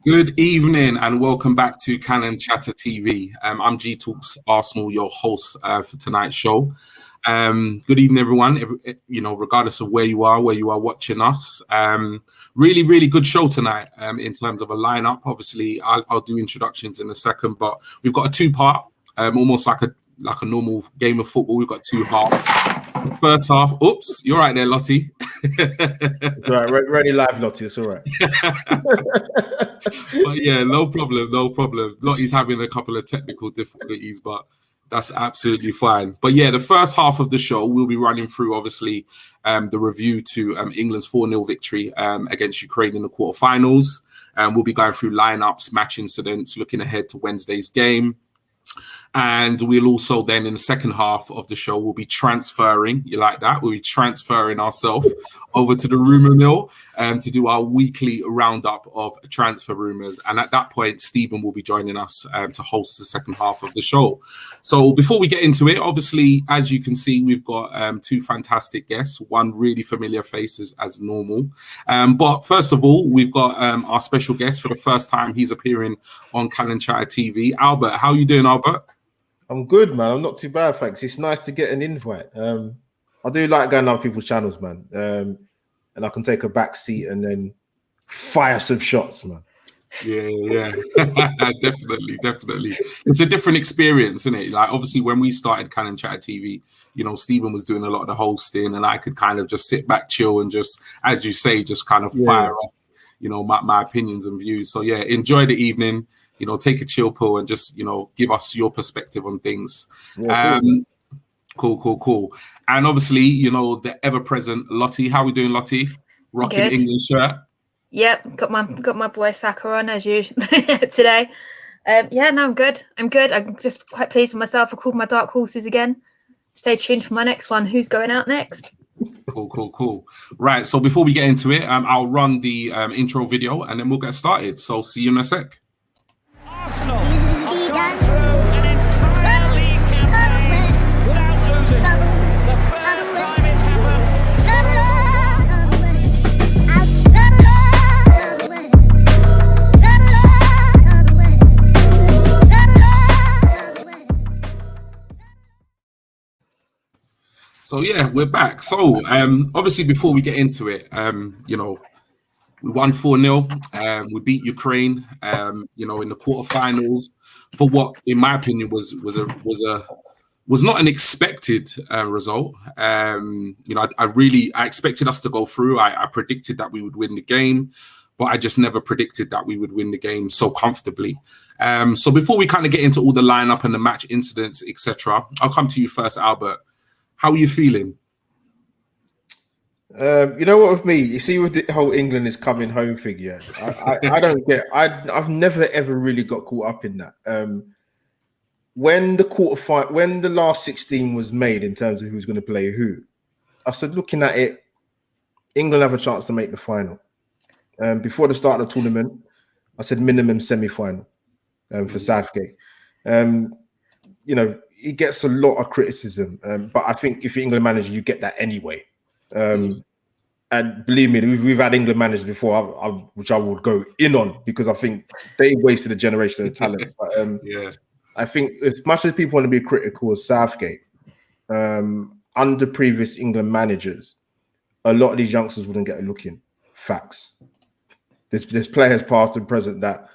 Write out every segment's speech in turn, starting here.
Good evening and welcome back to Cannon Chatter TV. I'm G Talks Arsenal, your host for tonight's show. Good evening, everyone. Regardless of where you are watching us. Really good show tonight. In terms of a lineup, obviously I'll do introductions in a second, but we've got a two-part, almost like a normal game of football. We've got two halves. First half. Oops, you're right there, Lottie. It's all right, ready live, Lottie. It's all right. But yeah, no problem. Lottie's having a couple of technical difficulties, but that's absolutely fine. But yeah, the first half of the show, we'll be running through, obviously, the review to England's 4-0 victory against Ukraine in the quarterfinals. We'll be going through lineups, match incidents, looking ahead to Wednesday's game. And we'll also then, in the second half of the show, we'll be transferring, you like that? We'll be transferring ourselves over to the Rumour Mill to do our weekly roundup of transfer rumours. And at that point, Stephen will be joining us to host the second half of the show. So before we get into it, obviously, as you can see, we've got two fantastic guests, one really familiar face as normal. But first of all, we've got our special guest for the first time. He's appearing on Cannon Chatter TV. Albert, how are you doing, Albert? I'm good, man. I'm not too bad, thanks. It's nice to get an invite. I do like going on people's channels, man. And I can take a back seat and then fire some shots, man. Yeah. Definitely. It's a different experience, isn't it? Like, obviously, when we started Cannon Chatter TV, Stephen was doing a lot of the hosting, and I could kind of just sit back, chill, and just, as you say, just kind of fire off, my opinions and views. So yeah, enjoy the evening. Take a chill pill and just, give us your perspective on things. Yeah, Cool. And obviously, the ever-present Lottie. How are we doing, Lottie? Rocking Good. England shirt. Yep, got my boy Saka on as usual today. I'm good. I'm just quite pleased with myself. I called my dark horses again. Stay tuned for my next one. Who's going out next? Cool. Right, so before we get into it, I'll run the intro video and then we'll get started. So see you in a sec. Arsenal have gone through an entire league campaign without losing. The first time it's So yeah, we're back. So obviously, before we get into it, we won 4-0. We beat Ukraine, in the quarterfinals for what, in my opinion, was not an expected result. I expected us to go through. I predicted that we would win the game, but I just never predicted that we would win the game so comfortably. So before we kind of get into all the lineup and the match incidents, etc., I'll come to you first, Albert. How are you feeling? You know what, with me, you see, with the whole England is coming home thing, yeah, I don't get. I've never ever really got caught up in that. When the last 16 was made in terms of who's going to play who, I said, looking at it, England have a chance to make the final. Before the start of the tournament, I said minimum semi-final for Southgate. He gets a lot of criticism, but I think if you're England manager, you get that anyway. And believe me, we've had England managers before, which I would go in on, because I think they wasted a generation of talent. But I think as much as people want to be critical of Southgate, under previous England managers, a lot of these youngsters wouldn't get a look in. Facts. There's players past and present that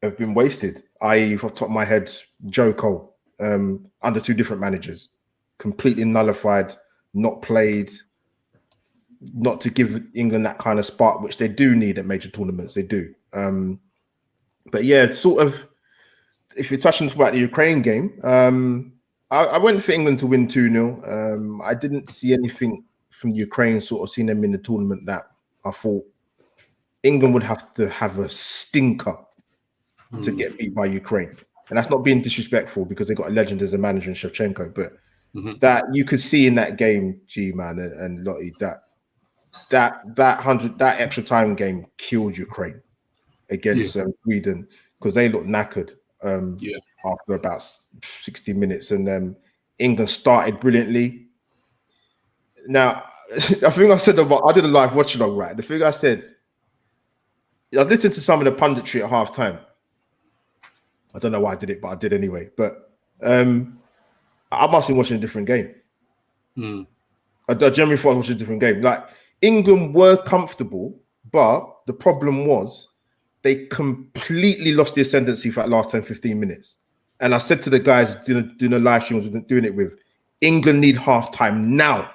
have been wasted. I.e., off the top of my head, Joe Cole, under two different managers, completely nullified, not played. Not to give England that kind of spark, which they do need at major tournaments, they do. But yeah, sort of, if you're touching about the Ukraine game, I went for England to win 2-0. I didn't see anything from Ukraine, sort of seeing them in the tournament, that I thought England would have to have a stinker to get beat by Ukraine. And that's not being disrespectful, because they got a legend as a manager in Shevchenko, but that you could see in that game, G-Man and Lottie, that extra time game killed Ukraine against Sweden, because they looked knackered after about 60 minutes, and England started brilliantly. Now, I think I said I did a live watch along, right? The thing I said, I listened to some of the punditry at half time. I don't know why I did it, but I did anyway. But I must have been watching a different game. I generally thought I was watching a different game. Like, England were comfortable, but the problem was they completely lost the ascendancy for that last 10, 15 minutes. And I said to the guys doing a live stream I was doing it with, England need halftime now.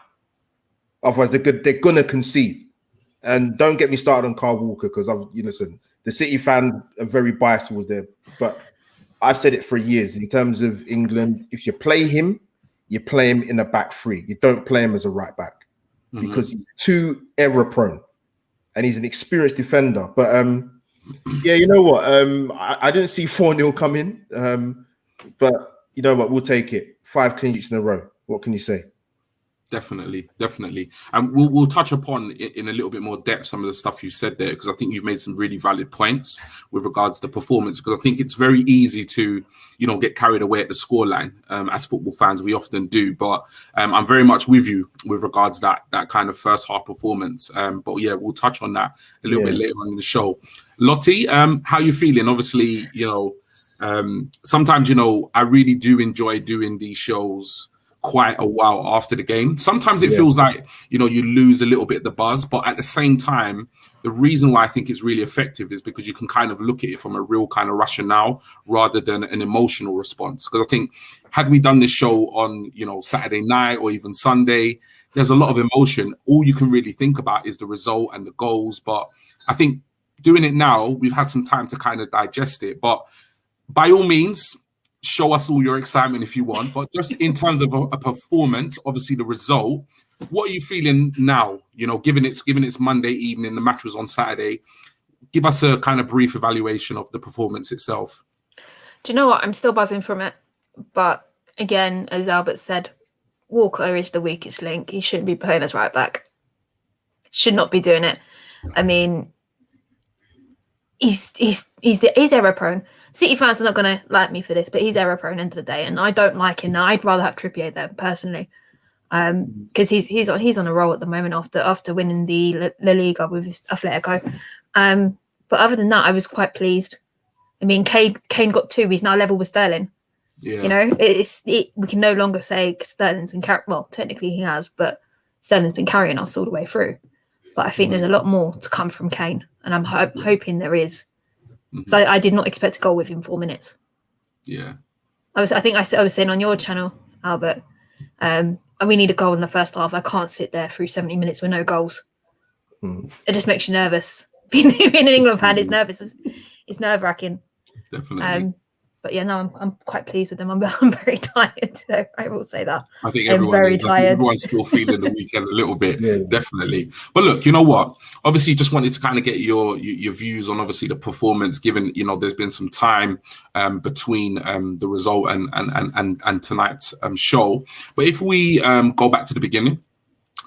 Otherwise, they're going to concede. And don't get me started on Carl Walker, because listen, the City fan are very biased towards there. But I've said it for years. In terms of England, if you play him, you play him in a back three. You don't play him as a right back because he's too error prone, and he's an experienced defender. But yeah, you know what? I didn't see 4-0 coming. But you know what? We'll take it. 5 clean sheets in a row. What can you say? Definitely. And we'll touch upon in a little bit more depth some of the stuff you said there, because I think you've made some really valid points with regards to performance, because I think it's very easy to, get carried away at the scoreline. As football fans, we often do. But I'm very much with you with regards to that kind of first half performance. But yeah, we'll touch on that a little bit later on in the show. Lottie, how are you feeling? Obviously, sometimes, I really do enjoy doing these shows quite a while after the game. Sometimes it feels like, you lose a little bit of the buzz, but at the same time, the reason why I think it's really effective is because you can kind of look at it from a real kind of rationale rather than an emotional response. Because I think had we done this show on, Saturday night or even Sunday, there's a lot of emotion. All you can really think about is the result and the goals. But I think doing it now, we've had some time to kind of digest it. But by all means, show us all your excitement if you want, but just in terms of a performance, obviously the result, what are you feeling now? Given it's Monday evening, the match was on Saturday. Give us a kind of brief evaluation of the performance itself. Do you know what? I'm still buzzing from it. But again, as Albert said, Walker is the weakest link. He shouldn't be playing as right back. Should not be doing it. I mean, he's error prone. City fans are not going to like me for this, but he's error prone end of the day, and I don't like him now. I'd rather have Trippier there personally, because he's on a roll at the moment after winning the La Liga with Atletico. But other than that, I was quite pleased. I mean, Kane got 2. He's now level with Sterling. Yeah. We can no longer say Sterling's been well, technically he has, but Sterling's been carrying us all the way through. But I think there's a lot more to come from Kane, and I'm hoping there is. So I did not expect a goal within 4 minutes. Yeah, I was saying on your channel, Albert, we need a goal in the first half. I can't sit there through 70 minutes with no goals. It just makes you nervous. Being an England fan is nervous. It's nerve-wracking. Definitely. But yeah, no, I'm quite pleased with them. I'm very tired today. I will say that. I think everyone's still feeling the weekend a little bit, definitely. But look, you know what? Obviously, just wanted to kind of get your views on obviously the performance. Given there's been some time between the result and tonight's show. But if we go back to the beginning.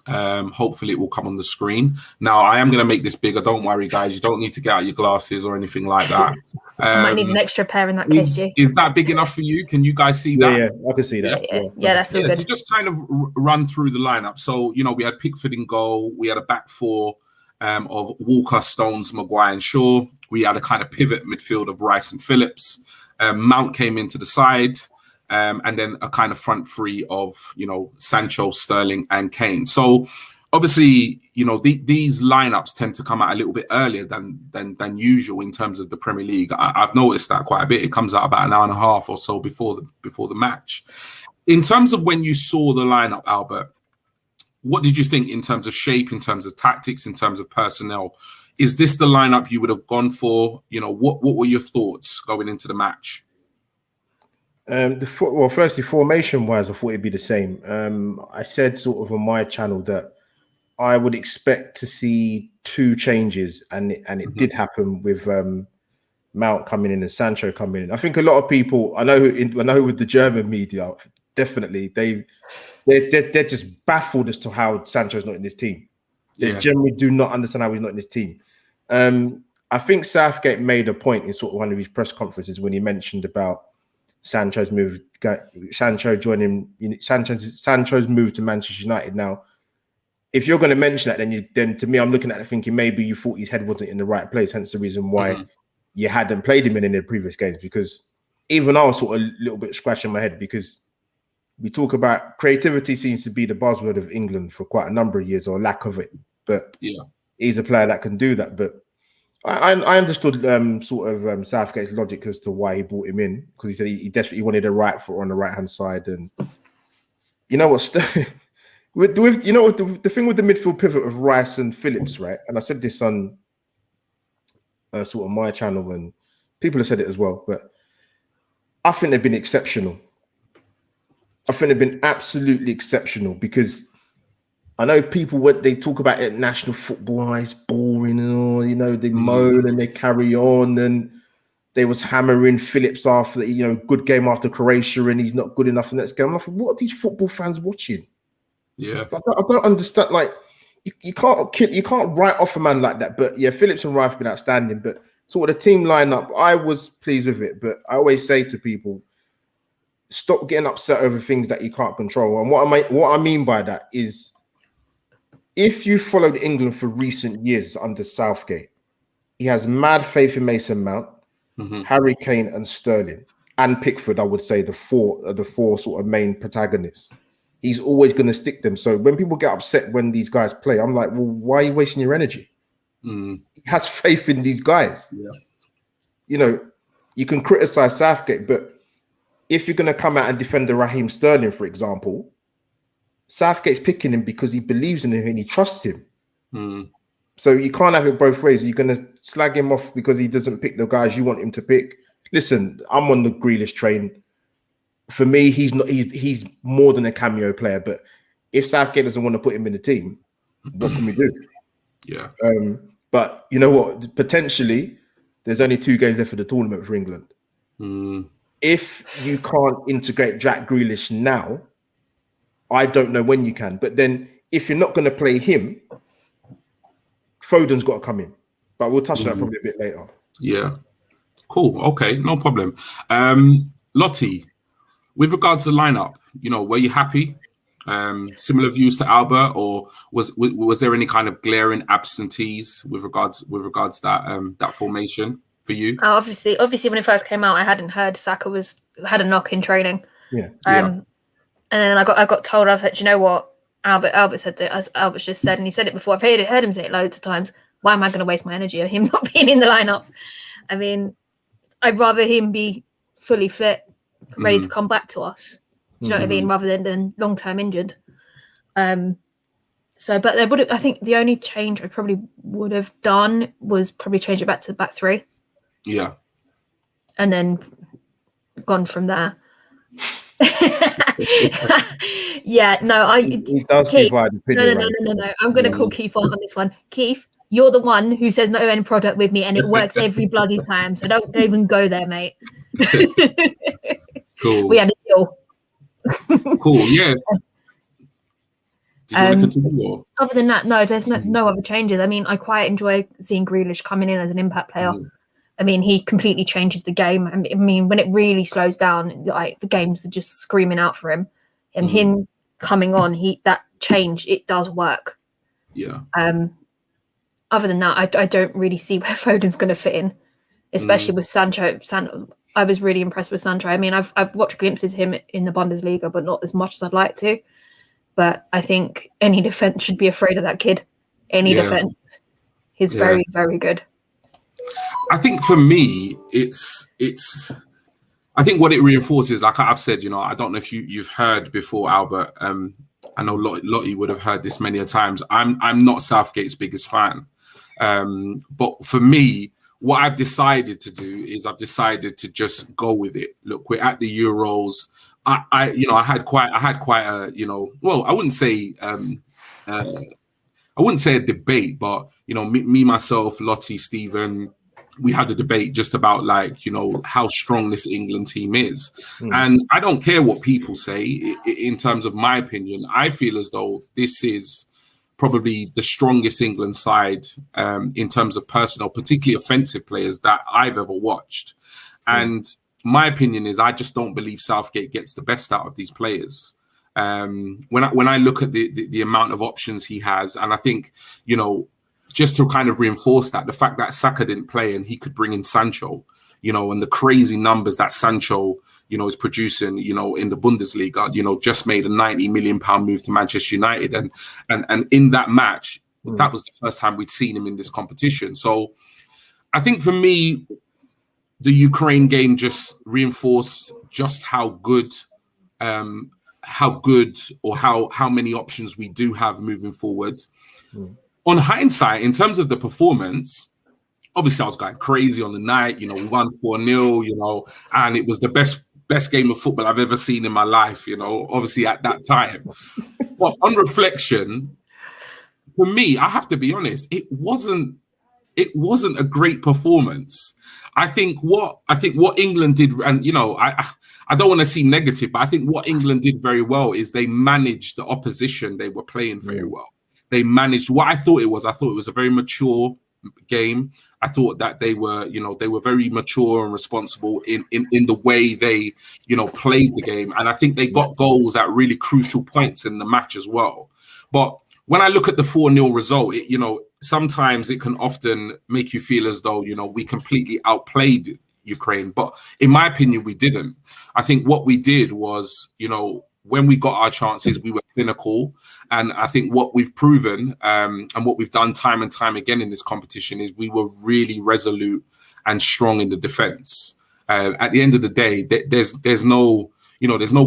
Hopefully it will come on the screen. Now I am going to make this bigger. Don't worry, guys. You don't need to get out your glasses or anything like that. I might need an extra pair in that case. Is that big enough for you? Can you guys see that? Yeah, I can see that. Yeah, that's all good. So just kind of run through the lineup. So we had Pickford in goal. We had a back four of Walker, Stones, Maguire, and Shaw. We had a kind of pivot midfield of Rice and Phillips. Mount came into the side. And then a kind of front three of, Sancho, Sterling, and Kane. So obviously, these lineups tend to come out a little bit earlier than usual in terms of the Premier League. I've noticed that quite a bit. It comes out about an hour and a half or so before the match. In terms of when you saw the lineup, Albert, what did you think in terms of shape, in terms of tactics, in terms of personnel? Is this the lineup you would have gone for? What were your thoughts going into the match? Firstly, formation-wise, I thought it'd be the same. I said sort of on my channel that I would expect to see 2 changes, and it did happen with Mount coming in and Sancho coming in. I think a lot of people, I know with the German media, definitely they're just baffled as to how Sancho's not in this team. They generally do not understand how he's not in this team. I think Southgate made a point in sort of one of his press conferences when he mentioned about Sancho's move to Manchester United now. if you're going to mention that, then to me, I'm looking at it thinking maybe you thought his head wasn't in the right place. Hence the reason why you hadn't played him in the previous games. Because even I was sort of a little bit scratching my head, because we talk about creativity seems to be the buzzword of England for quite a number of years, or lack of it. But he's a player that can do that. But I understood Southgate's logic as to why he brought him in, because he said he desperately wanted a right foot on the right hand side. And you know what? With the thing with the midfield pivot of Rice and Phillips, right? And I said this on sort of my channel, and people have said it as well. But I think they've been exceptional. I think they've been absolutely exceptional, because I know people, when they talk about it, national football, it's boring and all, you know, they moan and they carry on, and they was hammering Phillips after, you know, good game after Croatia, and he's not good enough the next game. I'm like, what are these football fans watching? Yeah, I don't understand. Like, you can't write off a man like that. But yeah, Phillips and Rice have been outstanding. But sort of the team lineup, I was pleased with it. But I always say to people, stop getting upset over things that you can't control. And what I mean by that is, if you followed England for recent years under Southgate, he has mad faith in Mason Mount, Harry Kane, and Sterling, and Pickford. I would say the four sort of main protagonists. He's always going to stick them. So when people get upset when these guys play, I'm like, well, why are you wasting your energy? He has faith in these guys. Yeah. You know, you can criticize Southgate, but if you're going to come out and defend the Raheem Sterling, for example, Southgate's picking him because he believes in him and he trusts him. So you can't have it both ways. You're going to slag him off because he doesn't pick the guys you want him to pick. Listen, I'm on the Grealish train. For me, he's more than a cameo player. But if Southgate doesn't want to put him in the team, what can we do? Yeah. But you know what? Potentially, there's only 2 games left for the tournament for England. If you can't integrate Jack Grealish now, I don't know when you can. But then if you're not going to play him, Foden's got to come in. But we'll touch on that probably a bit later. Yeah. Cool. Okay. No problem. Lottie, with regards to the lineup, you know, were you happy? Similar views to Albert, or was there any kind of glaring absentees with regards to that formation for you? Obviously, when it first came out, I hadn't heard Saka had a knock in training. Yeah. And then I got told, I thought, you know what? Albert said that, as Albert's just said, and he said it before. I've heard him say it loads of times. Why am I going to waste my energy on him not being in the lineup? I mean, I'd rather him be fully fit, ready to come back to us. Do you know what I mean? Rather than long-term injured. But I think the only change I probably would have done was probably change it back to back 3. Yeah. And then gone from there. Yeah, no, he does Keith, divide opinion. No. I'm going to call Keith on this one. Keith, you're the one who says no end product with me, and it works every bloody time. So don't even go there, mate. Cool. We had a deal. Cool. Yeah. Did you want to continue? Or? Other than that, no, there's no other changes. I mean, I quite enjoy seeing Grealish coming in as an impact player. I mean, he completely changes the game. I mean, when it really slows down, like the games are just screaming out for him, and him coming on, that change, it does work. Yeah. Other than that, I don't really see where Foden's going to fit in, especially with Sancho. I was really impressed with Sancho. I mean, I've watched glimpses of him in the Bundesliga, but not as much as I'd like to. But I think any defense should be afraid of that kid. Any defense. He's very, very good. I think for me, it's. I think what it reinforces, like I've said, you know, I don't know if you've heard before, Albert. I know Lottie would have heard this many a times. I'm not Southgate's biggest fan, but for me, what I've decided to do is I've decided to just go with it. Look, we're at the Euros. I had quite a, you know, well, I wouldn't say a debate, but you know, me myself, Lottie, Stephen, we had a debate just about, like, you know, how strong this England team is. And I don't care what people say. In terms of my opinion, I feel as though this is probably the strongest England side in terms of personnel, particularly offensive players, that I've ever watched. And my opinion is I just don't believe Southgate gets the best out of these players. When I look at the amount of options he has, and I think, you know, just to kind of reinforce that, the fact that Saka didn't play and he could bring in Sancho, you know, and the crazy numbers that Sancho, you know, is producing, you know, in the Bundesliga, you know, just made a £90 million move to Manchester United. And in that match, that was the first time we'd seen him in this competition. So I think for me, the Ukraine game just reinforced just how good or how many options we do have moving forward. On hindsight, in terms of the performance, obviously I was going crazy on the night. You know, we won 4-0, you know, and it was the best game of football I've ever seen in my life, you know, obviously at that time. But on reflection, for me, I have to be honest, it wasn't a great performance. I think what England did, and you know, I don't want to seem negative, but I think what England did very well is they managed the opposition they were playing very well. They managed what I thought it was. I thought it was a very mature game. I thought that they were very mature and responsible in the way they, you know, played the game. And I think they got goals at really crucial points in the match as well. But when I look at the 4-0 result, you know, sometimes it can often make you feel as though, you know, we completely outplayed Ukraine. But in my opinion, we didn't. I think what we did was, you know, when we got our chances, we were clinical. And I think what we've proven and what we've done time and time again in this competition is we were really resolute and strong in the defense. At the end of the day, there's no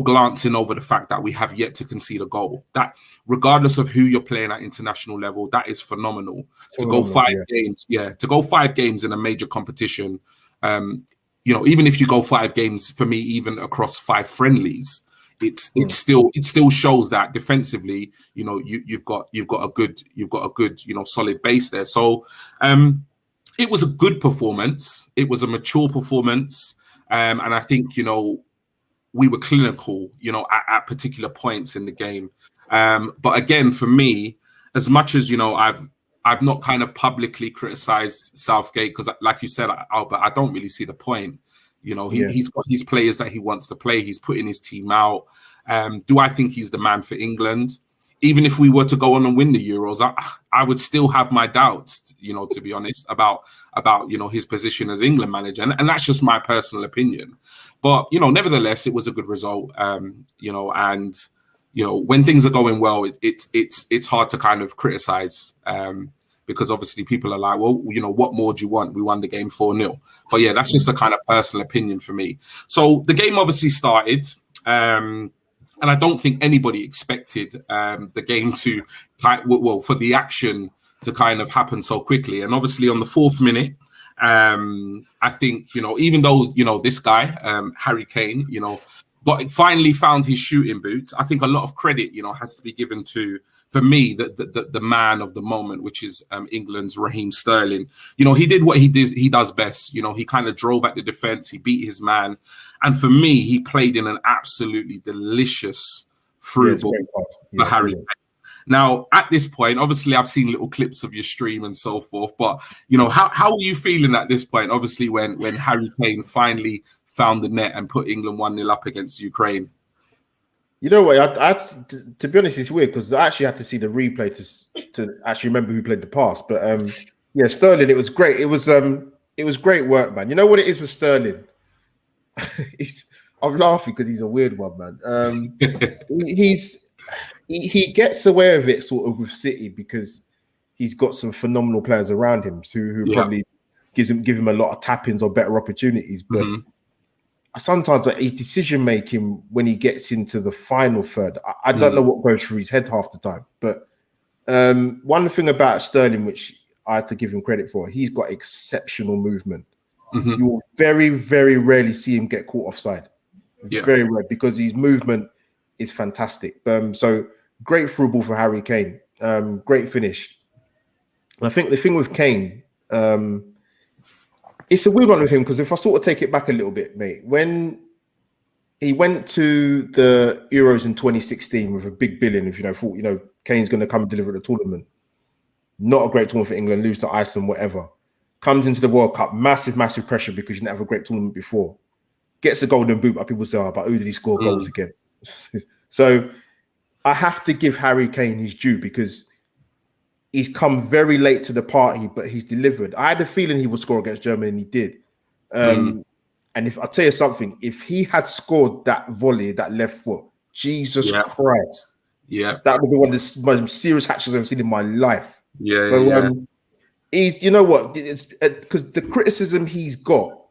glancing over the fact that we have yet to concede a goal. That, regardless of who you're playing at international level, that is phenomenal. To go 5 games in a major competition, you know, even if you go 5 games, for me, even across 5 friendlies, it still shows that defensively, you know, you've got a good, you know, solid base there. So it was a good performance. It was a mature performance, and I think, you know, we were clinical, you know, at particular points in the game. But again, for me, as much as, you know, I've not kind of publicly criticized Southgate because, like you said, Albert, I don't really see the point. You know, he's got his players that he wants to play. He's putting his team out. Do I think he's the man for England? Even if we were to go on and win the Euros, I would still have my doubts, you know, to be honest, about you know, his position as England manager. And that's just my personal opinion. But, you know, nevertheless, it was a good result, you know, and, you know, when things are going well, it's hard to kind of criticize because obviously people are like, well, you know, what more do you want? We won the game 4-0. But yeah, that's just a kind of personal opinion for me. So the game obviously started, and I don't think anybody expected the game to, well, for the action to kind of happen so quickly. And obviously on the 4th minute, I think, you know, even though, you know, this guy, Harry Kane, you know, finally found his shooting boots, I think a lot of credit, you know, has to be given to, for me, the man of the moment, which is England's Raheem Sterling. You know, he did what he does best. You know, he kind of drove at the defense, he beat his man. And for me, he played in an absolutely delicious through ball for Harry Kane. Now, at this point, obviously, I've seen little clips of your stream and so forth, but, you know, how are you feeling at this point, obviously, when Harry Kane finally found the net and put England 1-0 up against Ukraine? You know what? I to be honest, it's weird because I actually had to see the replay to actually remember who played the pass. But yeah, Sterling, it was great. It was great work, man. You know what it is with Sterling? I'm laughing because he's a weird one, man. He gets away with it sort of with City because he's got some phenomenal players around him who probably give him a lot of tap-ins or better opportunities. But sometimes his decision making when he gets into the final third, I don't know what goes through his head half the time. But one thing about Sterling, which I have to give him credit for, he's got exceptional movement. You will very, very rarely see him get caught offside. Very rare, because his movement is fantastic. So great through ball for Harry Kane. Great finish. And I think the thing with Kane, it's a weird one with him because if I sort of take it back a little bit, mate, when he went to the Euros in 2016 with a big billion, if you know, thought, you know, Kane's going to come and deliver the tournament. Not a great tournament for England, lose to Iceland, whatever. Comes into the World Cup, massive pressure because you didn't have a great tournament before. Gets a golden boot, but people say, oh, but who did he score goals again? So I have to give Harry Kane his due because he's come very late to the party, but he's delivered. I had a feeling he would score against Germany, and he did. And if I tell you something, if he had scored that volley, that left foot, Jesus Christ, that would be one of the most serious hatches I've ever seen in my life. He's, you know what? It's because the criticism he's got.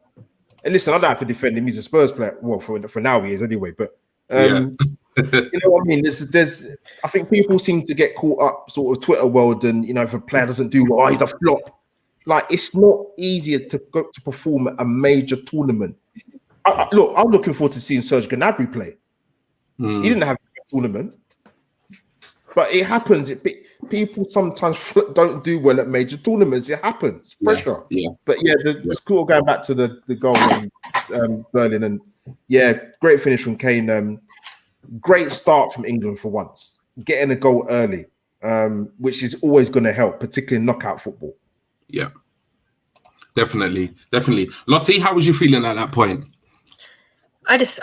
And listen, I don't have to defend him. He's a Spurs player. Well, for now he is anyway. But you know what I mean? There's. I think people seem to get caught up, sort of Twitter world, and you know, if a player doesn't do well, he's a flop. Like, it's not easier to go to perform at a major tournament. Look, I'm looking forward to seeing Serge Gnabry play. He didn't have a tournament, but it happens. People sometimes don't do well at major tournaments. It happens. Pressure. But the score, going back to the goal in Berlin, and great finish from Kane. Great start from England for once, getting a goal early, which is always going to help, particularly in knockout football. Yeah, definitely. Lottie, how was you feeling at that point? I just,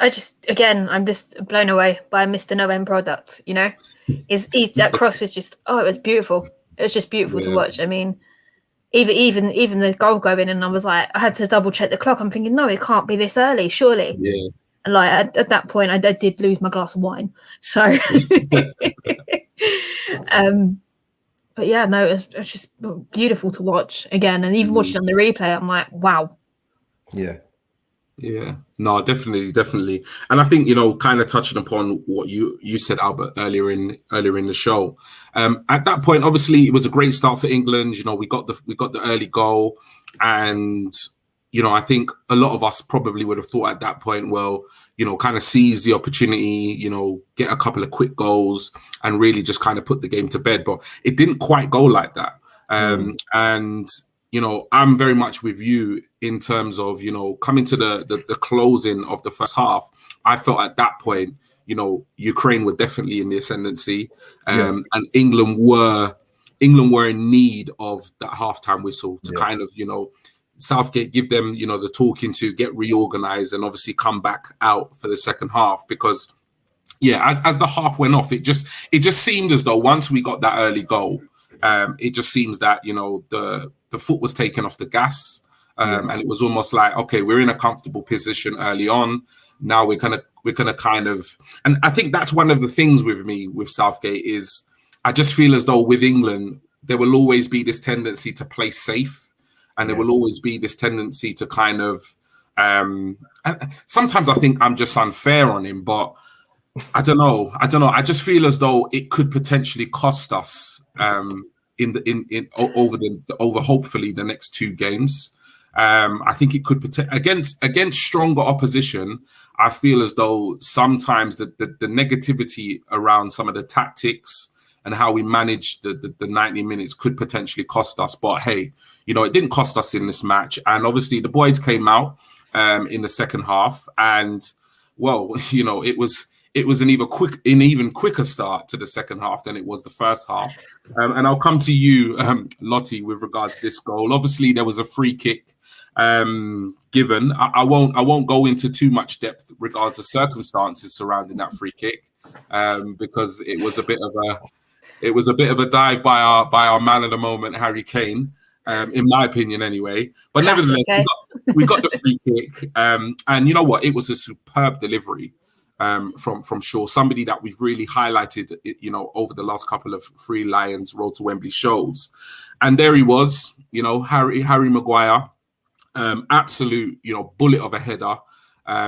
again, I'm just blown away by Mr. No End product. You know, that cross was just, it was beautiful. It was just beautiful to watch. I mean, even the goal going, and I was like, I had to double check the clock. I'm thinking, no, it can't be this early, surely. Yeah. And like at that point, I did lose my glass of wine. So, but yeah, no, it was just beautiful to watch again, and even watching on the replay, I'm like, wow. Yeah, no, definitely, and I think, you know, kind of touching upon what you said, Albert, earlier in the show. At that point, obviously, it was a great start for England. You know, we got the early goal, and you know, I think a lot of us probably would have thought at that point, well, you know, kind of seize the opportunity, you know, get a couple of quick goals and really just kind of put the game to bed. But it didn't quite go like that. And, you know, I'm very much with you in terms of, you know, coming to the closing of the first half. I felt at that point, you know, Ukraine were definitely in the ascendancy, and England were in need of that halftime whistle to kind of, you know, Southgate give them, you know, the talking to, get reorganized, and obviously come back out for the second half. Because as the half went off, it just seemed as though once we got that early goal, it just seems that, you know, the foot was taken off the gas, and it was almost like, okay, we're in a comfortable position early on. Now we're gonna kind of, and I think that's one of the things with me with Southgate is I just feel as though with England there will always be this tendency to play safe. And there will always be this tendency to kind of, sometimes I think I'm just unfair on him, but I don't know. I just feel as though it could potentially cost us over hopefully the next two games. I think it could against stronger opposition. I feel as though sometimes the negativity around some of the tactics and how we managed the 90 minutes could potentially cost us. But hey, you know, it didn't cost us in this match. And obviously the boys came out in the second half, and well, you know, it was an even quicker start to the second half than it was the first half. And I'll come to you, Lottie, with regards to this goal. Obviously, there was a free kick given. I won't go into too much depth regards to circumstances surrounding that free kick, because it was a bit of a dive by our man of the moment, Harry Kane, in my opinion, anyway. But nevertheless, we got the free kick, and you know what? It was a superb delivery from Shaw, somebody that we've really highlighted, you know, over the last couple of Free Lions Road to Wembley shows. And there he was, you know, Harry Maguire, absolute, you know, bullet of a header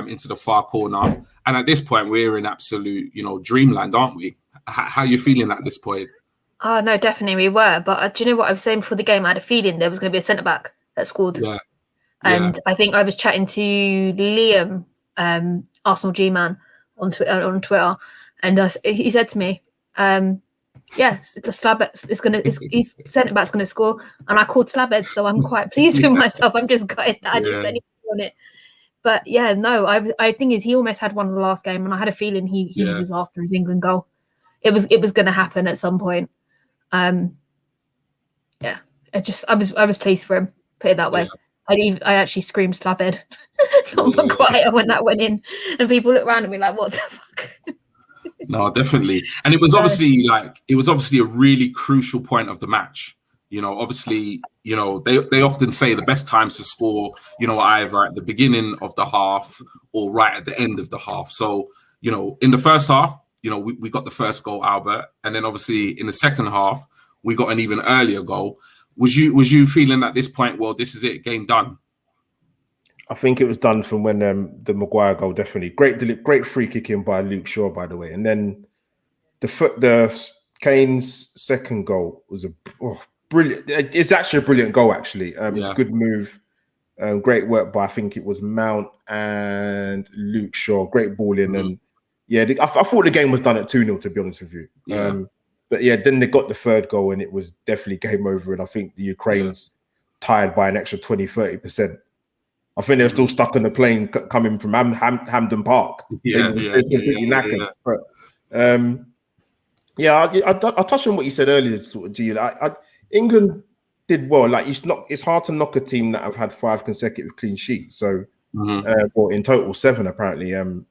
into the far corner. And at this point, we're in absolute, you know, dreamland, aren't we? How are you feeling at this point? Oh, no, definitely we were. But do you know what I was saying before the game? I had a feeling there was going to be a centre-back that scored. Yeah. And I think I was chatting to Liam, Arsenal G-Man, on Twitter, and he said to me, the Slabhead his centre-back's going to score. And I called Slabhead, so I'm quite pleased with myself. I'm just gutted that I didn't say anything on it. But yeah, no, I think he almost had one in the last game, and I had a feeling he was after his England goal. It was going to happen at some point. I was pleased for him. Put it that way. I actually screamed Slabhead, not Maguire, when that went in, and people looked around at me like, "What the fuck?" No, definitely. And it was obviously a really crucial point of the match. Obviously, they often say the best times to score, either at the beginning of the half or right at the end of the half. So, in the first half, we got the first goal, Albert, and then obviously in the second half, we got an even earlier goal. Was you feeling at this point, well, this is it, game done? I think it was done from when the Maguire goal, definitely. Great free kick in by Luke Shaw, by the way. And then the Kane's second goal was brilliant. It's actually a brilliant goal, actually. It's a good move. Great work by, I think it was Mount and Luke Shaw. Great ball in. And I thought the game was done at 2-0, to be honest with you. Yeah. But yeah, then they got the third goal and it was definitely game over. And I think the Ukraine's tired by an extra 20-30%. I think they're still stuck on the plane coming from Hampden Park. Knackered. But I touched on what you said earlier, sort of, G. England did well. Like, it's hard to knock a team that have had 5 consecutive clean sheets. So, well, in total 7 apparently. In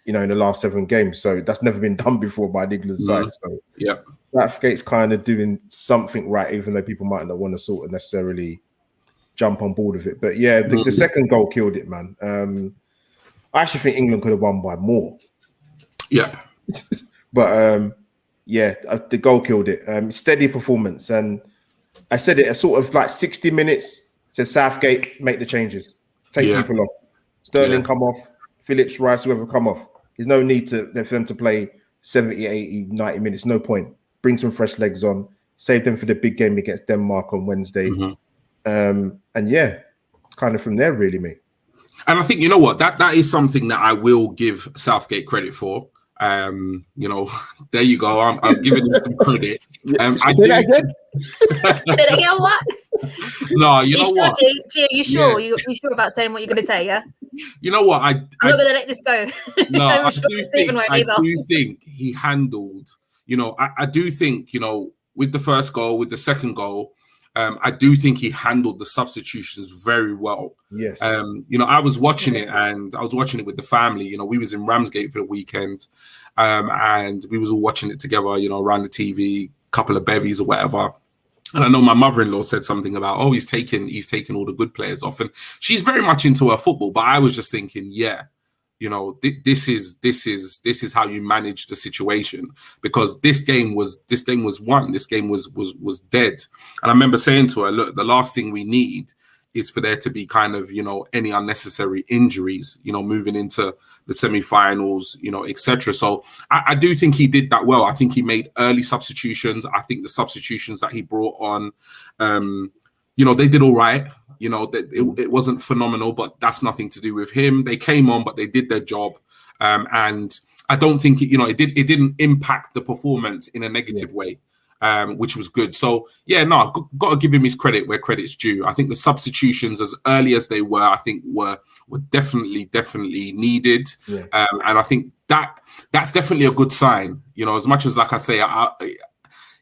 the last 7 games. So that's never been done before by the England side. So Southgate's kind of doing something right, even though people might not want to sort of necessarily jump on board with it. But yeah, the second goal killed it, man. I actually think England could have won by more. Yeah. But the goal killed it. Steady performance. And I said it, sort of like 60 minutes, said Southgate, make the changes. Take people off. Sterling come off. Phillips, Rice, whoever come off. There's no need for them to play 70, 80, 90 minutes. No point. Bring some fresh legs on. Save them for the big game against Denmark on Wednesday. And kind of from there, really, mate. And I think, you know what, that is something that I will give Southgate credit for. There you go. I'm giving him some credit. Say that again, what? No, you know what? Gia, you sure? You sure about saying what you're going to say, yeah? You know what? I'm not going to let this go. No, I do think he handled, I do think, with the first goal, with the second goal, I do think he handled the substitutions very well. Yes. I was watching it and I was watching it with the family. We was in Ramsgate for the weekend and we was all watching it together, around the TV, couple of bevies or whatever. And I know my mother-in-law said something about, he's taking all the good players off. And she's very much into her football, but I was just thinking, this is how you manage the situation, because this game was won. This game was dead. And I remember saying to her, look, the last thing we need is for there to be kind of, any unnecessary injuries, moving into the semi-finals, etc. So I do think he did that well. I think he made early substitutions. I think the substitutions that he brought on, they did all right. It wasn't phenomenal, but that's nothing to do with him. They came on, but they did their job. And I don't think, it didn't impact the performance in a negative way. Which was good. So got to give him his credit where credit's due. I think the substitutions, as early as they were, I think were definitely needed. And I think that's definitely a good sign. As much as, like I say,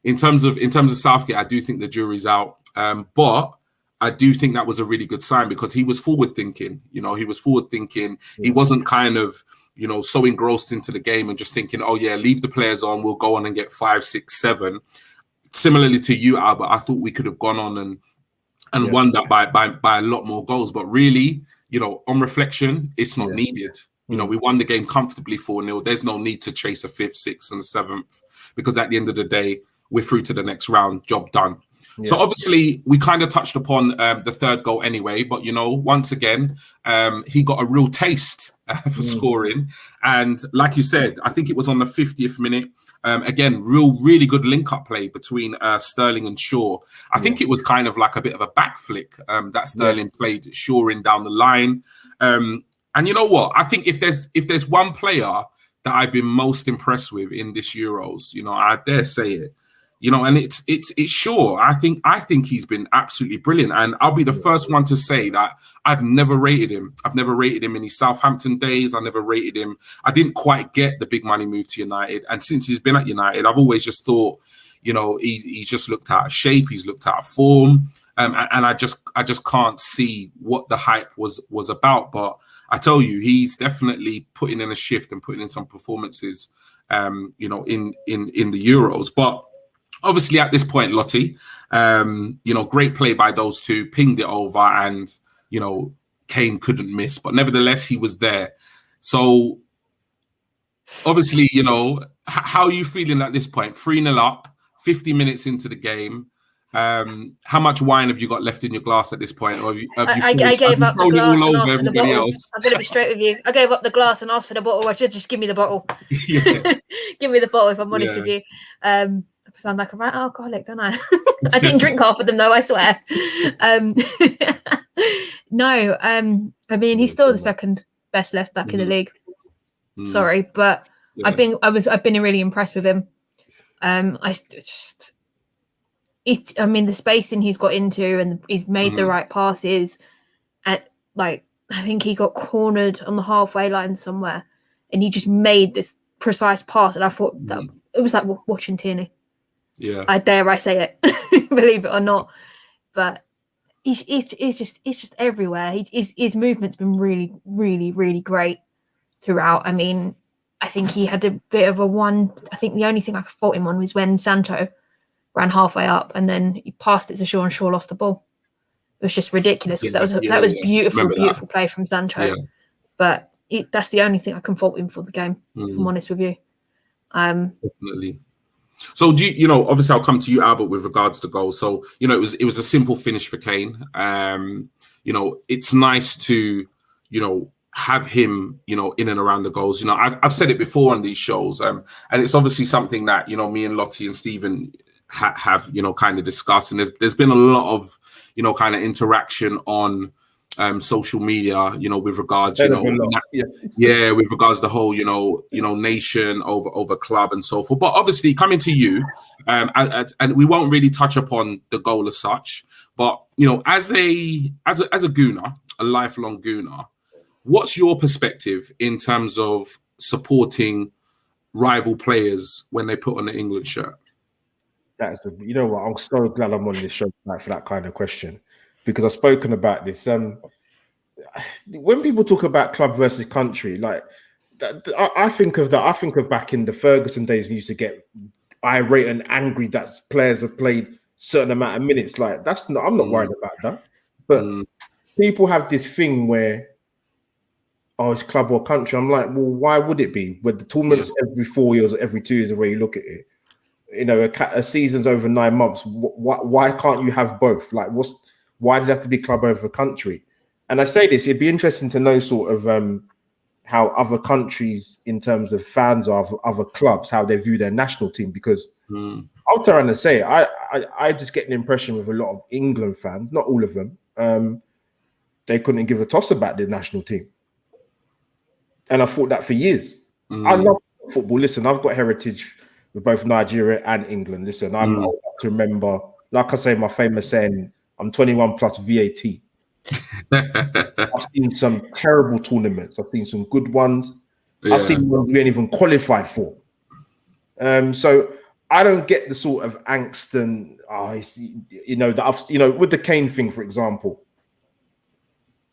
in terms of Southgate, I do think the jury's out. But I do think that was a really good sign because he was forward thinking. He wasn't kind of so engrossed into the game and just thinking, leave the players on, we'll go on and get 5, 6, 7. Similarly to you, Albert, I thought we could have gone on and won that by a lot more goals. But really, on reflection, it's not needed. We won the game comfortably 4-0. There's no need to chase a 5th, 6th, and 7th because at the end of the day, we're through to the next round. Job done. So obviously, we kind of touched upon the third goal anyway. But, once again, he got a real taste for scoring. And like you said, I think it was on the 50th minute. Again, really good link-up play between Sterling and Shaw. I think it was kind of like a bit of a back flick that Sterling played Shaw in down the line. And you know what? I think if there's one player that I've been most impressed with in this Euros, I dare say it, and it's Shaw. I think he's been absolutely brilliant. And I'll be the first one to say that I've never rated him. I've never rated him in his Southampton days. I never rated him. I didn't quite get the big money move to United. And since he's been at United, I've always just thought, he's just looked out of shape. He's looked out of form. And I just can't see what the hype was about. But I tell you, he's definitely putting in a shift and putting in some performances you know, in the Euros. But obviously at this point, Lottie, you know, great play by those two, pinged it over, and, you know, Kane couldn't miss, but nevertheless, he was there. So obviously, you know, how are you feeling at this point? 3-0 up, 50 minutes into the game. How much wine have you got left in your glass at this point? Or I gave up the glass and asked for the bottle. Else? I'm going to be straight with you. I gave up the glass and asked for the bottle. I should just give me the bottle. Yeah. Give me the bottle, if I'm honest with you. I sound like a right alcoholic, don't I? I didn't drink half of them, though, I swear. No, I mean, he's still the second best left back in the league. Sorry, but I've been really impressed with him. I mean, the spacing he's got into, and he's made the right passes. At like, I think he got cornered on the halfway line somewhere, and he just made this precise pass, and I thought that it was like watching Tierney. Yeah, I dare I say it, believe it or not, but it's just everywhere. His movement's been really, really, really great throughout. I mean, I think he had a bit of I think the only thing I could fault him on was when Sancho ran halfway up and then he passed it to Shaw and Shaw lost the ball. It was just ridiculous because that was beautiful play from Sancho. Yeah. But that's the only thing I can fault him for the game, if I'm honest with you. Definitely. So you know, obviously I'll come to you, Albert, with regards to goals. So, you know, it was a simple finish for Kane. You know, it's nice to, you know, have him, you know, in and around the goals. You know, I've said it before on these shows, and it's obviously something that, you know, me and Lottie and Stephen have, you know, kind of discussed, and there's been a lot of, you know, kind of interaction on social media, you know, with regards, you know, with regards to the whole, you know, nation over club and so forth. But obviously, coming to you, and we won't really touch upon the goal as such, but, you know, as a Gooner, a lifelong Gooner, what's your perspective in terms of supporting rival players when they put on the England shirt? You know what? I'm so glad I'm on this show tonight for that kind of question, because I've spoken about this. When people talk about club versus country, like I think of that. I think of back in the Ferguson days, we used to get irate and angry that players have played certain amount of minutes. Like I'm not worried about that. But people have this thing where, oh, it's club or country. I'm like, well, why would it be? With the tournaments every 4 years or every 2 years, the way you look at it, you know, a season's over 9 months. Why can't you have both? Like, why does it have to be club over country? And I say this, it'd be interesting to know sort of how other countries, in terms of fans of other clubs, how they view their national team. Because I'll turn around and say, I just get an impression with a lot of England fans, not all of them, they couldn't give a toss about their national team. And I thought that for years. I love football. Listen, I've got heritage with both Nigeria and England. Listen, I'm old enough to remember, like I say, my famous saying, I'm 21 plus VAT. I've seen some terrible tournaments. I've seen some good ones. I've seen ones we ain't even qualified for. So I don't get the sort of angst and you know, that I've, you know, with the Kane thing, for example.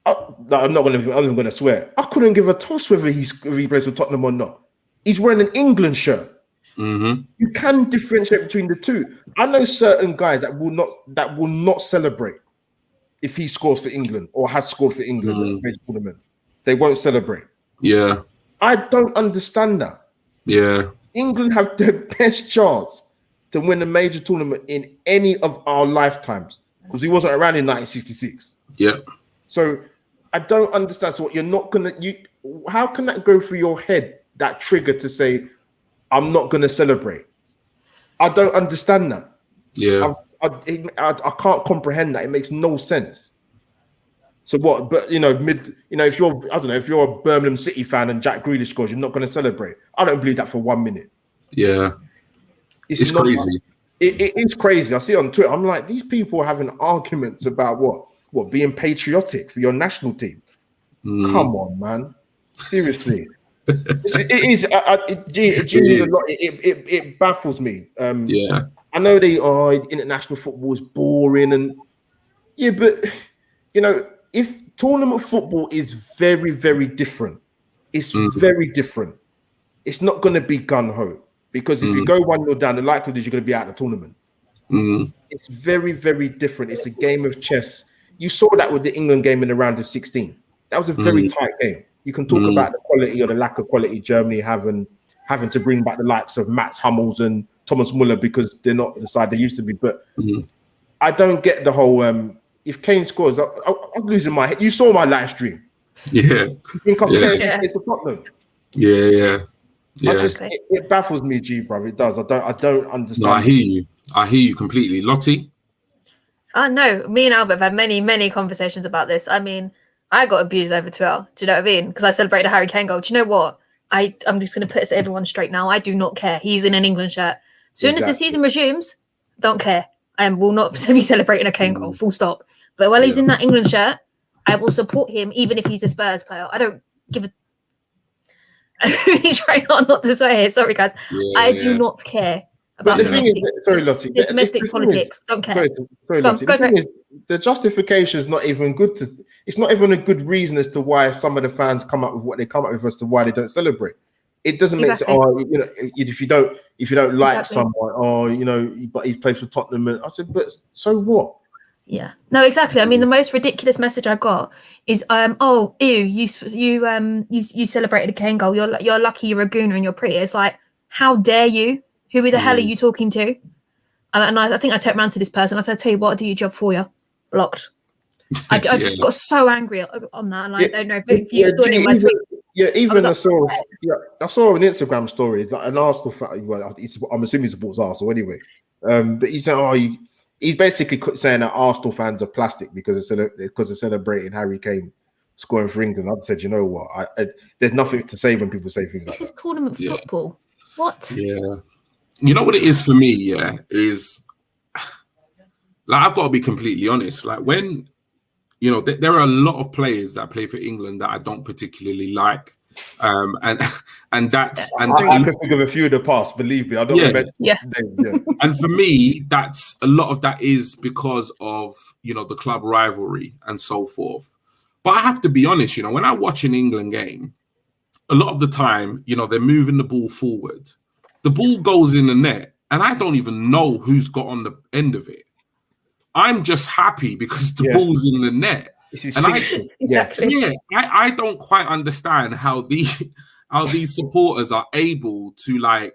I'm not even going to swear. I couldn't give a toss whether he plays for Tottenham or not. He's wearing an England shirt. You can differentiate between the two. I know certain guys that will not celebrate if he scores for England or has scored for England in a major tournament. They won't celebrate. Yeah, I don't understand that. Yeah, England have the best chance to win a major tournament in any of our lifetimes because he wasn't around in 1966. Yeah, so I don't understand. So what you're not gonna how can that go through your head? That trigger to say, I'm not going to celebrate. I don't understand that. Yeah, I can't comprehend that. It makes no sense. So what? But you know, if you're a Birmingham City fan and Jack Grealish scores, you're not going to celebrate. I don't believe that for 1 minute. Yeah, it's crazy. It is crazy. I see it on Twitter. I'm like, these people are having arguments about what being patriotic for your national team. Come on, man. Seriously. It baffles me. I know international football is boring, and but you know, if tournament football is very, very different, it's very different. it's not going to be gun ho, because if you go 1-0 down, the likelihood is you're going to be out of the tournament. It's very, very different. It's a game of chess. You saw that with the England game in the round of 16. That was a very tight game. You can talk about the quality or the lack of quality Germany having to bring back the likes of Mats Hummels and Thomas Muller because they're not the side they used to be. But I don't get the whole if Kane scores, I'm losing my head. You saw my live stream. Yeah. You think I'm playing it's a Tottenham. Yeah. It baffles me, G, bro. It does. I don't understand. No, I hear you completely. Lottie? No, me and Albert have had many conversations about this. I mean, I got abused over Twitter. Do you know what I mean? Because I celebrated a Harry Kane goal. Do you know what? I'm just going to put this to everyone straight now. I do not care. He's in an England shirt. As soon as the season resumes, don't care. I will not be celebrating a Kane goal, full stop. But while he's in that England shirt, I will support him even if he's a Spurs player. I don't give a... I'm really trying not to swear here. Sorry, guys. I do not care about the thing is, sorry, Lottie, domestic politics. Don't care. Sorry, Lottie. The justification is not even good. It's not even a good reason as to why some of the fans come up with what they come up with as to why they don't celebrate. It doesn't make sense. Oh, you know, if you don't like someone, oh, you know, but he plays for Tottenham, and I said, but so what? Yeah, no, exactly. I mean, the most ridiculous message I got is, oh, ew, you celebrated a Kane goal. You're lucky you're a gooner and you're pretty. It's like, how dare you? Who the hell are you talking to? And I think I turned around to this person. I said, tell you what, I'll do your job for you. Blocked. I just got so angry on that. And I don't know if you saw it in my tweet. Yeah, even I saw an Instagram story, like an Arsenal fan. Well, I'm assuming he supports Arsenal anyway. But he's saying, he's basically saying that Arsenal fans are plastic because they're celebrating Harry Kane scoring for England. I said, you know what? There's nothing to say when people say things like that. This is tournament football. What? Yeah. You know what it is for me, is like, I've got to be completely honest. Like, when, you know, there are a lot of players that play for England that I don't particularly like. And that's... And I can think of a few in the past, believe me. I don't remember. And for me, that's a lot of that is because of, you know, the club rivalry and so forth. But I have to be honest, you know, when I watch an England game, a lot of the time, you know, they're moving the ball forward. The ball goes in the net, and I don't even know who's got on the end of it. I'm just happy because the ball's in the net. And I don't quite understand how these supporters are able to, like,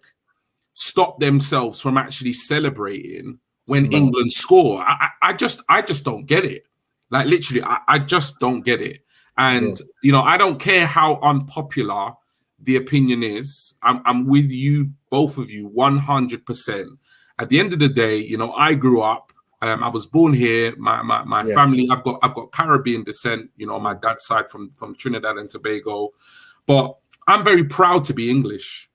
stop themselves from actually celebrating when England score. I just don't get it. Like, literally, I just don't get it. And you know, I don't care how unpopular the opinion is. I'm with you, both of you, 100%. At the end of the day, you know, I grew up. I was born here. My family. I've got Caribbean descent. You know, my dad's side from Trinidad and Tobago, but I'm very proud to be English.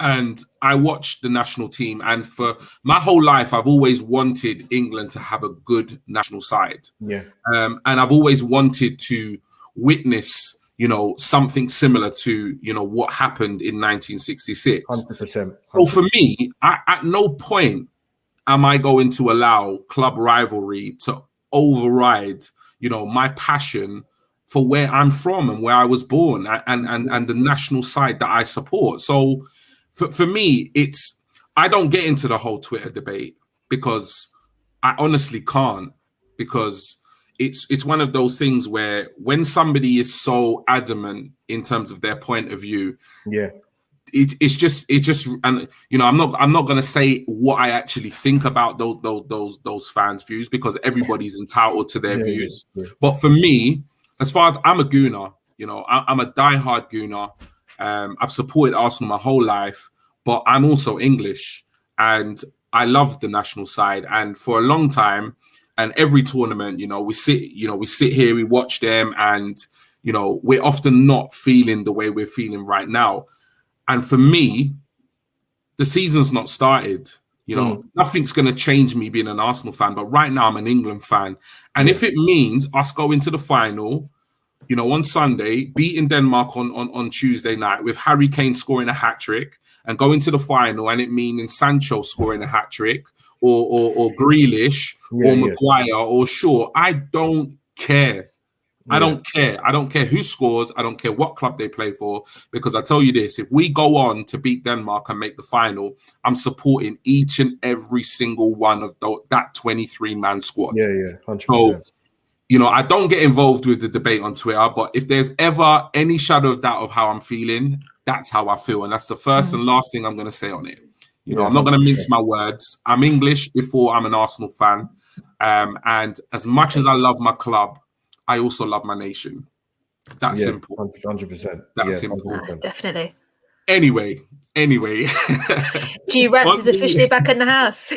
And I watched the national team, and for my whole life, I've always wanted England to have a good national side. And I've always wanted to witness, you know, something similar to, you know, what happened in 1966. 100%. So for me, at no point am I going to allow club rivalry to override, you know, my passion for where I'm from and where I was born and the national side that I support. So for me, I don't get into the whole Twitter debate because I honestly can't, because it's one of those things where when somebody is so adamant in terms of their point of view, it's just and you know, I'm not going to say what I actually think about those fans' views, because everybody's entitled to their views. But for me, as far as I'm a Gooner, you know, I'm a diehard Gooner. I've supported Arsenal my whole life, but I'm also English and I love the national side. And for a long time, and every tournament, you know, we sit here, we watch them, and you know, we're often not feeling the way we're feeling right now. And for me, the season's not started. You know, nothing's going to change me being an Arsenal fan. But right now, I'm an England fan. And if it means us going to the final, you know, on Sunday, beating Denmark on Tuesday night with Harry Kane scoring a hat-trick, and going to the final, and it meaning Sancho scoring a hat-trick, or Grealish, or Maguire, or Shaw, I don't care. I don't care. I don't care who scores. I don't care what club they play for. Because I tell you this, if we go on to beat Denmark and make the final, I'm supporting each and every single one of that 23-man squad. Yeah, 100%. So, I don't get involved with the debate on Twitter, but if there's ever any shadow of doubt of how I'm feeling, that's how I feel. And that's the first and last thing I'm going to say on it. I'm not going to mince my words. I'm English before I'm an Arsenal fan. And as much as I love my club, I also love my nation. That's simple. 100%. That's simple. Definitely. Anyway. G Rants is officially back in the house.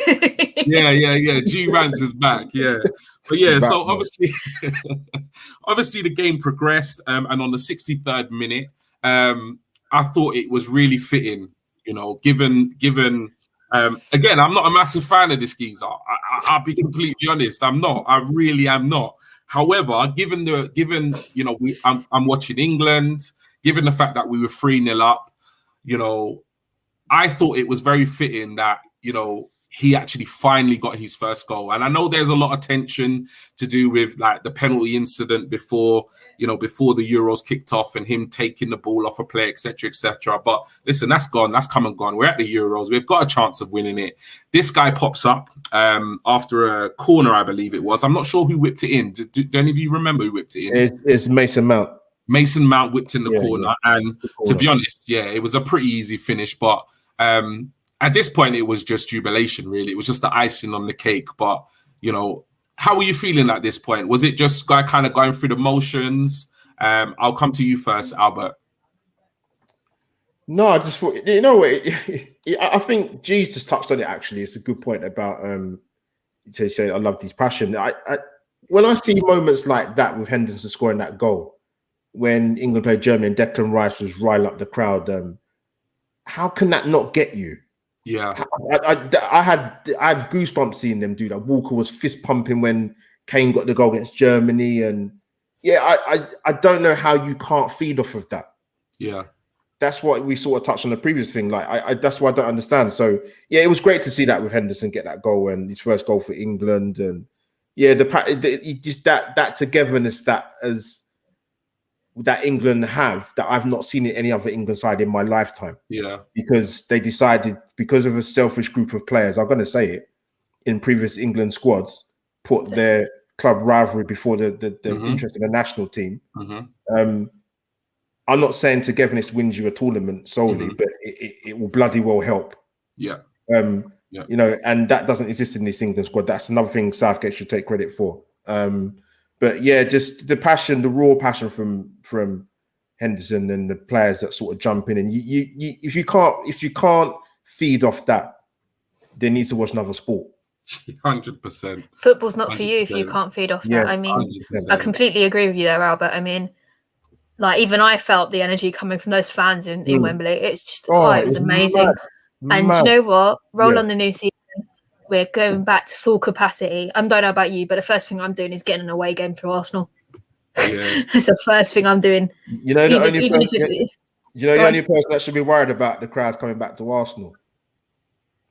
Yeah. G Rants is back. Yeah. But yeah, so obviously the game progressed. And on the 63rd minute, I thought it was really fitting, given again, I'm not a massive fan of this geezer. I'll be completely honest. I'm not. I really am not. However, given I'm watching England, given the fact that we were 3-0 up, I thought it was very fitting that, he actually finally got his first goal. And I know there's a lot of tension to do with like the penalty incident before the Euros kicked off and him taking the ball off a player, etc., etc. But listen, that's gone. That's come and gone. We're at the Euros. We've got a chance of winning it. This guy pops up after a corner, I believe it was. I'm not sure who whipped it in. Do any of you remember who whipped it in? It's Mason Mount. Mason Mount whipped in the corner. And to be honest, it was a pretty easy finish. But at this point, it was just jubilation, really. It was just the icing on the cake. But, how were you feeling at this point? Was it just kind of going through the motions? I'll come to you first, Albert. No, I just thought, I think G's just touched on it, actually. It's a good point about, to say, I love his passion. When I see moments like that with Henderson scoring that goal, when England played Germany and Declan Rice was riling up the crowd, how can that not get you? Yeah, I had goosebumps seeing them do that. Walker was fist pumping when Kane got the goal against Germany, and I don't know how you can't feed off of that. Yeah, that's what we sort of touched on the previous thing. Like that's what I don't understand. So yeah, it was great to see that with Henderson get that goal and his first goal for England, and just that togetherness that England have that I've not seen in any other England side in my lifetime. Yeah, because they decided, because of a selfish group of players, I'm going to say it, in previous England squads, put their club rivalry before the interest of the national team. I'm not saying togetherness wins you a tournament solely, but it will bloody well help. Yeah. And that doesn't exist in this England squad. That's another thing Southgate should take credit for. But yeah, just the passion, the raw passion from Henderson and the players that sort of jump in. And you if you can't feed off that, they need to watch another sport. 100%. Football's not for you if you can't feed off that. I mean, 100%. I completely agree with you there, Albert. I mean, like, even I felt the energy coming from those fans in Wembley. It's just, it was amazing. And you know what? Roll on the new season. We're going back to full capacity. I don't know about you, but the first thing I'm doing is getting an away game for Arsenal. Yeah. It's the first thing I'm doing. The only person that should be worried about the crowds coming back to Arsenal?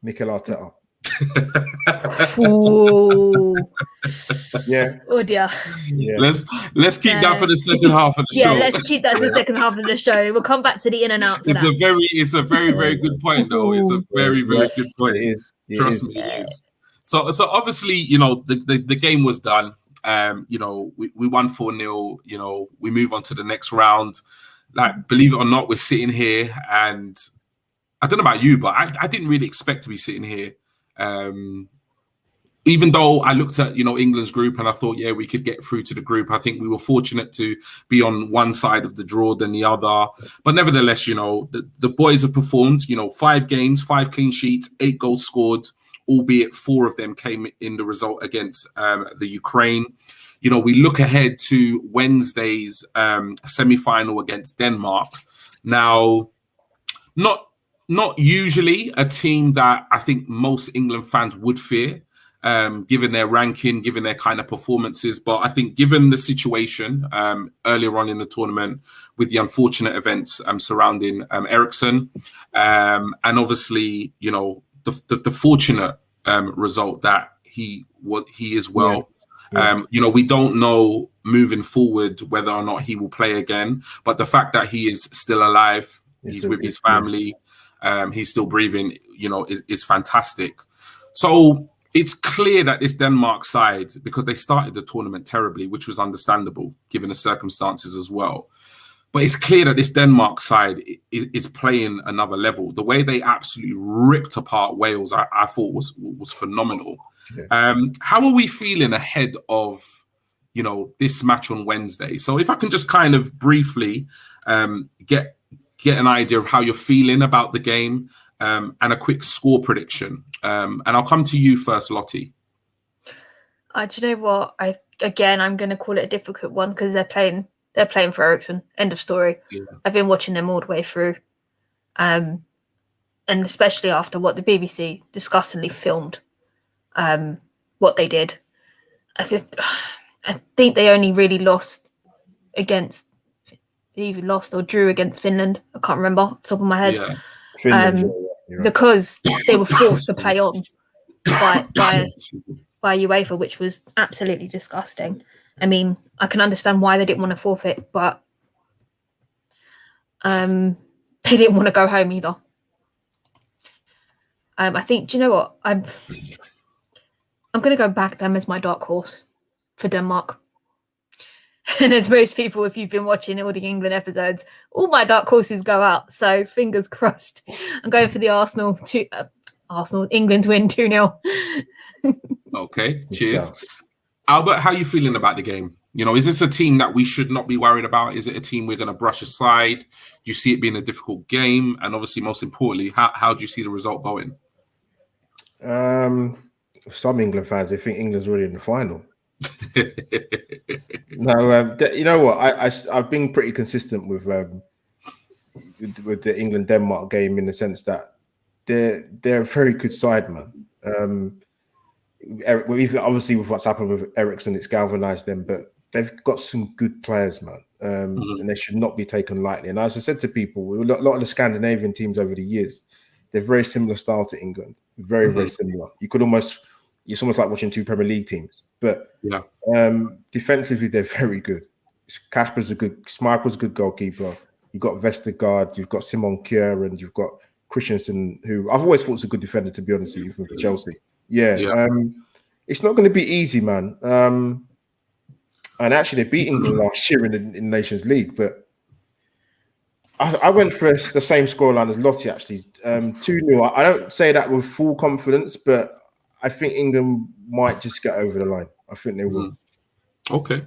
Mikel Arteta. Ooh. Yeah. Oh dear. Yeah. Let's keep that for the second half of the show. Yeah, let's keep that for the second half of the show. We'll come back to the in and outs. It's a very, very good point, though. It's a very, very good point. Trust me, it is. So obviously, the game was done. We won 4-0. We move on to the next round. Like, believe it or not, we're sitting here, and I don't know about you, but I didn't really expect to be sitting here. Even though I looked at England's group and I thought, we could get through to the group. I think we were fortunate to be on one side of the draw than the other. But nevertheless, the boys have performed. 5 games, 5 clean sheets, 8 goals scored, albeit 4 of them came in the result against the Ukraine. We look ahead to Wednesday's semi-final against Denmark. Now, not usually a team that I think most England fans would fear. Given their ranking, given their kind of performances. But I think given the situation earlier on in the tournament with the unfortunate events surrounding Eriksen, and obviously, the fortunate result that he is well. We don't know moving forward whether or not he will play again, but the fact that he is still alive, he's with his family, he's still breathing, is fantastic. So it's clear that this Denmark side, because they started the tournament terribly, which was understandable given the circumstances as well. But it's clear that this Denmark side is playing another level. The way they absolutely ripped apart Wales, I thought was phenomenal. Yeah. How are we feeling ahead of, this match on Wednesday? So if I can just kind of briefly get an idea of how you're feeling about the game and a quick score prediction. And I'll come to you first, Lottie. Do you know what? I'm going to call it a difficult one because they're playing for Ericsson. End of story. Yeah. I've been watching them all the way through. And especially after what the BBC disgustingly filmed, what they did. I think they only really lost or drew against Finland. I can't remember off the top of my head. Yeah. Finland, because they were forced to play on by UEFA, which was absolutely disgusting. I mean, I can understand why they didn't want to forfeit, but they didn't want to go home either. I think, do you know what? I'm going to go back them as my dark horse for Denmark. And as most people, if you've been watching all the England episodes, all my dark horses go out. So fingers crossed. I'm going for the England win 2-0. Okay, cheers. Albert, how are you feeling about the game? Is this a team that we should not be worried about? Is it a team we're going to brush aside? Do you see it being a difficult game? And obviously, most importantly, how do you see the result going? Some England fans, they think England's already in the final. No, you know what? I've been pretty consistent with the England-Denmark game in the sense that they're a very good side, man. Obviously, with what's happened with Ericsson, it's galvanized them, but they've got some good players, man, and they should not be taken lightly. And as I said to people, a lot of the Scandinavian teams over the years, they're very similar style to England, very, very similar. It's almost like watching two Premier League teams, but defensively, they're very good. Schmeichel's a good goalkeeper. You've got Vestergaard, you've got Simon Kjær, and you've got Christensen, who I've always thought was a good defender, to be honest with you, from Chelsea. Yeah. It's not going to be easy, man. And actually, they beat England last year in the Nations League, but I went for the same scoreline as Lottie, actually. 2-0. I don't say that with full confidence, but I think England might just get over the line. I think they will. Okay.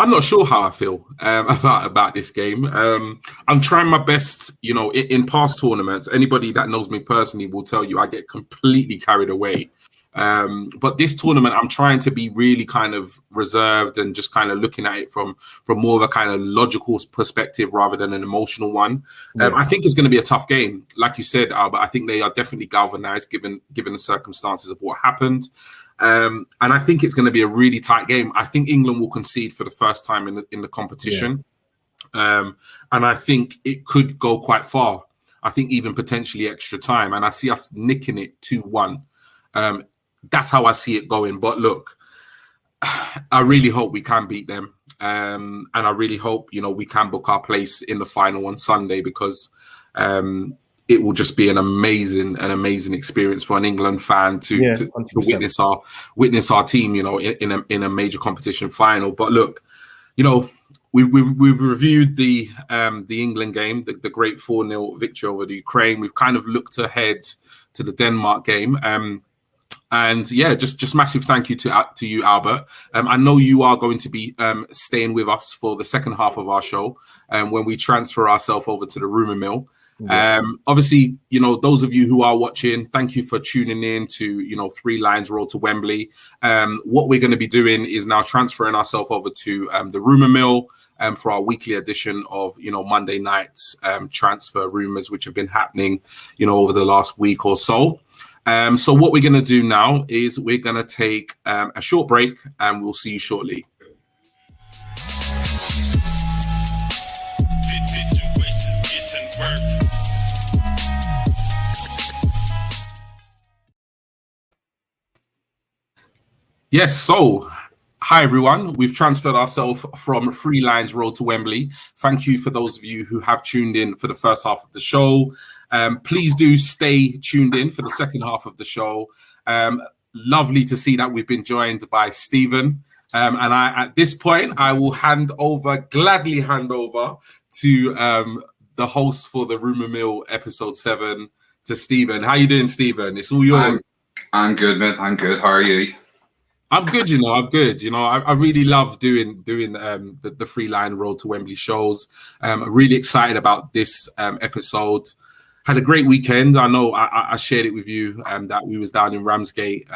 I'm not sure how I feel about this game. I'm trying my best, in past tournaments. Anybody that knows me personally will tell you I get completely carried away. But this tournament, I'm trying to be really kind of reserved and just kind of looking at it from more of a kind of logical perspective rather than an emotional one. I think it's going to be a tough game. Like you said, Albert, I think they are definitely galvanized given the circumstances of what happened. And I think it's going to be a really tight game. I think England will concede for the first time in the competition. And I think it could go quite far. I think even potentially extra time. And I see us nicking it 2-1. That's how I see it going. But look, I really hope we can beat them. And I really hope, we can book our place in the final on Sunday, because it will just be an amazing experience for an England fan to witness our team, in a major competition final. But look, we've reviewed the England game, the great 4-0 victory over the Ukraine. We've kind of looked ahead to the Denmark game. And yeah, just massive thank you to you, Albert. I know you are going to be staying with us for the second half of our show when we transfer ourselves over to the Rumour Mill. Obviously, those of you who are watching, thank you for tuning in to, Three Lions Road to Wembley. What we're going to be doing is now transferring ourselves over to the Rumour Mill for our weekly edition of, Monday night's transfer rumours, which have been happening, over the last week or so. So what we're going to do now is we're going to take a short break, and we'll see you shortly. Yes, so hi everyone. We've transferred ourselves from Three Lions Road to Wembley. Thank you for those of you who have tuned in for the first half of the show. Please do stay tuned in for the second half of the show. Lovely to see that we've been joined by Stephen. And at this point, I will gladly hand over to the host for the Rumour Mill episode 7, to Stephen. How you doing, Stephen? It's all yours. I'm good, mate. I'm good. How are you? I'm good, I'm good. I really love doing the Three Lion Road to Wembley shows. I'm really excited about this episode. Had a great weekend. I know I shared it with you that we was down in Ramsgate,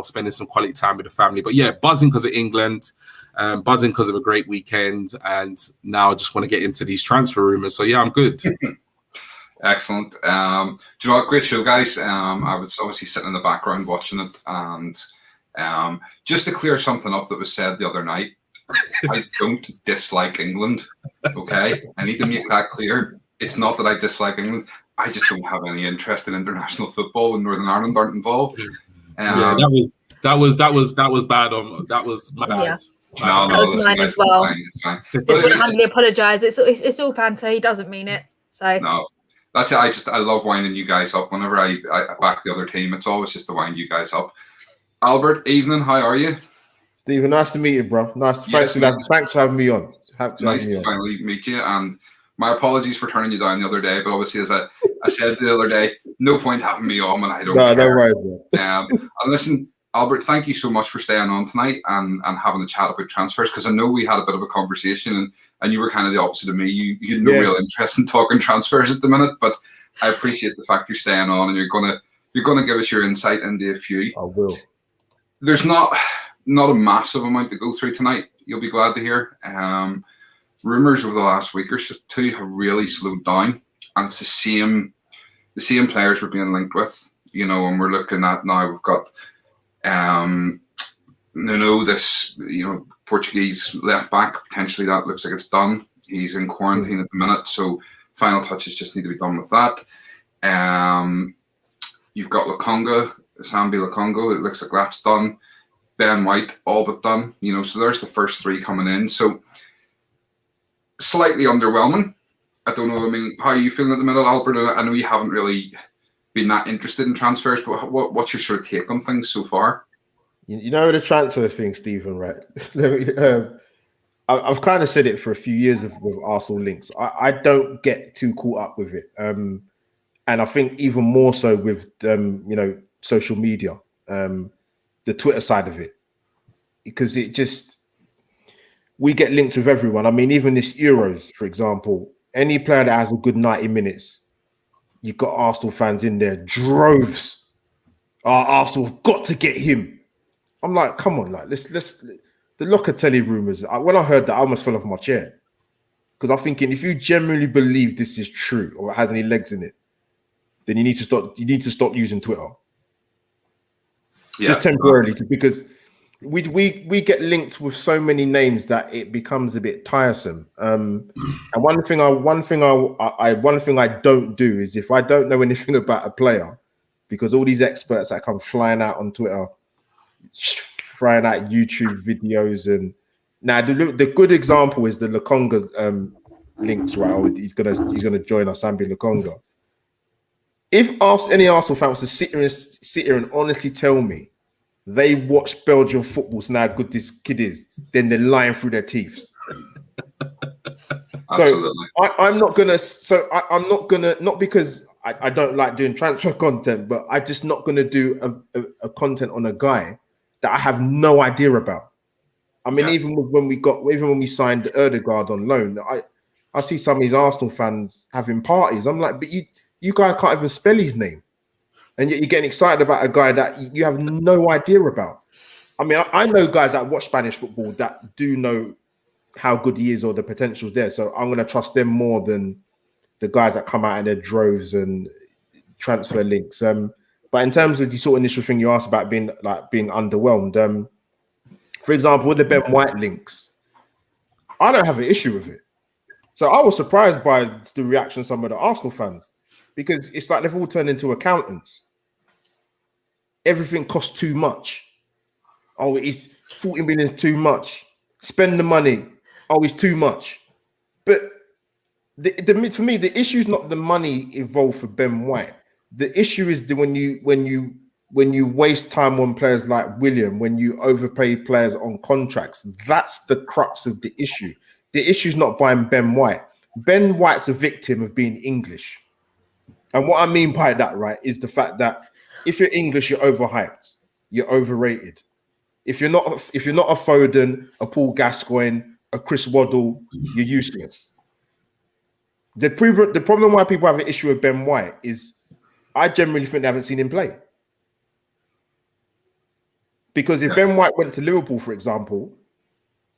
spending some quality time with the family. But yeah, buzzing because of England, buzzing because of a great weekend, and now I just want to get into these transfer rumours. So yeah, I'm good. Excellent. Do you know what? Great show, guys. I was obviously sitting in the background watching it, and just to clear something up that was said the other night, I don't dislike England. Okay, I need to make that clear. It's not that I dislike England. I just don't have any interest in international football when Northern Ireland aren't involved. Yeah, that was bad. That was my bad. No, That was mine as well. It's fine. Just want to humbly apologise. It's all banter. He doesn't mean it. So no, that's it. I love winding you guys up. Whenever I back the other team, it's always just to wind you guys up. Albert, evening. How are you? Stephen, nice to meet you, bro. Thanks for having me on. Nice to finally meet you. And my apologies for turning you down the other day, but obviously, as I said the other day, no point having me on when I don't care. No worries, bro. And listen, Albert, thank you so much for staying on tonight and having a chat about transfers, because I know we had a bit of a conversation and you were kind of the opposite of me. You had no real interest in talking transfers at the minute, but I appreciate the fact you're staying on and you're gonna give us your insight into a few. I will. There's not a massive amount to go through tonight. You'll be glad to hear. Rumours over the last week or two have really slowed down, and it's the same players we're being linked with. And we're looking at now. We've got this Portuguese left back. Potentially that looks like it's done. He's in quarantine at the minute, so final touches just need to be done with that. You've got Sambi Lokonga. It looks like that's done. Ben White, all but done. So there's the first 3 coming in. So slightly underwhelming. I don't know. I mean, how are you feeling at the minute, Albert? I know you haven't really been that interested in transfers, but what's your sort of take on things so far? You know the transfer thing, Stephen, right? I've kind of said it for a few years with Arsenal links. I don't get too caught up with it, and I think even more so with social media, the Twitter side of it, because we get linked with everyone. I mean, even this Euros, for example, any player that has a good 90 minutes, you've got Arsenal fans in there, droves. Arsenal have got to get him. I'm like, come on, like let's the Locatelli rumours. When I heard that, I almost fell off my chair, because I'm thinking, if you genuinely believe this is true or it has any legs in it, then you need to stop using Twitter. Just temporarily, because we get linked with so many names that it becomes a bit tiresome. And one thing I don't do is, if I don't know anything about a player, because all these experts that come flying out on Twitter, flying out YouTube videos, and now the good example is the Lokonga links, right? He's gonna join us, Sambi Lokonga. If any Arsenal fan was to sit here and honestly tell me they watch Belgian football, so how good this kid is, then they're lying through their teeth. Absolutely. So I'm not gonna, not because I don't like doing transfer content, but I'm just not gonna do a content on a guy that I have no idea about. I mean, even when we signed Erdegaard on loan, I see some of these Arsenal fans having parties. I'm like, but you guys can't even spell his name, and yet you're getting excited about a guy that you have no idea about. I mean, I know guys that watch Spanish football that do know how good he is or the potential's there, so I'm going to trust them more than the guys that come out in their droves and transfer links. But in terms of the sort of initial thing you asked about being underwhelmed, for example, with the Ben White links, I don't have an issue with it. So I was surprised by the reaction of some of the Arsenal fans, because it's like they've all turned into accountants. Everything costs too much. Oh, it's 40 million is too much. Spend the money. Oh, it's too much. But for me, the issue is not the money involved for Ben White. The issue is when you waste time on players like William, when you overpay players on contracts. That's the crux of the issue. The issue is not buying Ben White. Ben White's a victim of being English. And what I mean by that, right, is the fact that if you're English, you're overhyped, you're overrated. If you're not a Foden, a Paul Gascoigne, a Chris Waddle, you're useless. The problem why people have an issue with Ben White is I generally think they haven't seen him play. Because if Ben White went to Liverpool, for example,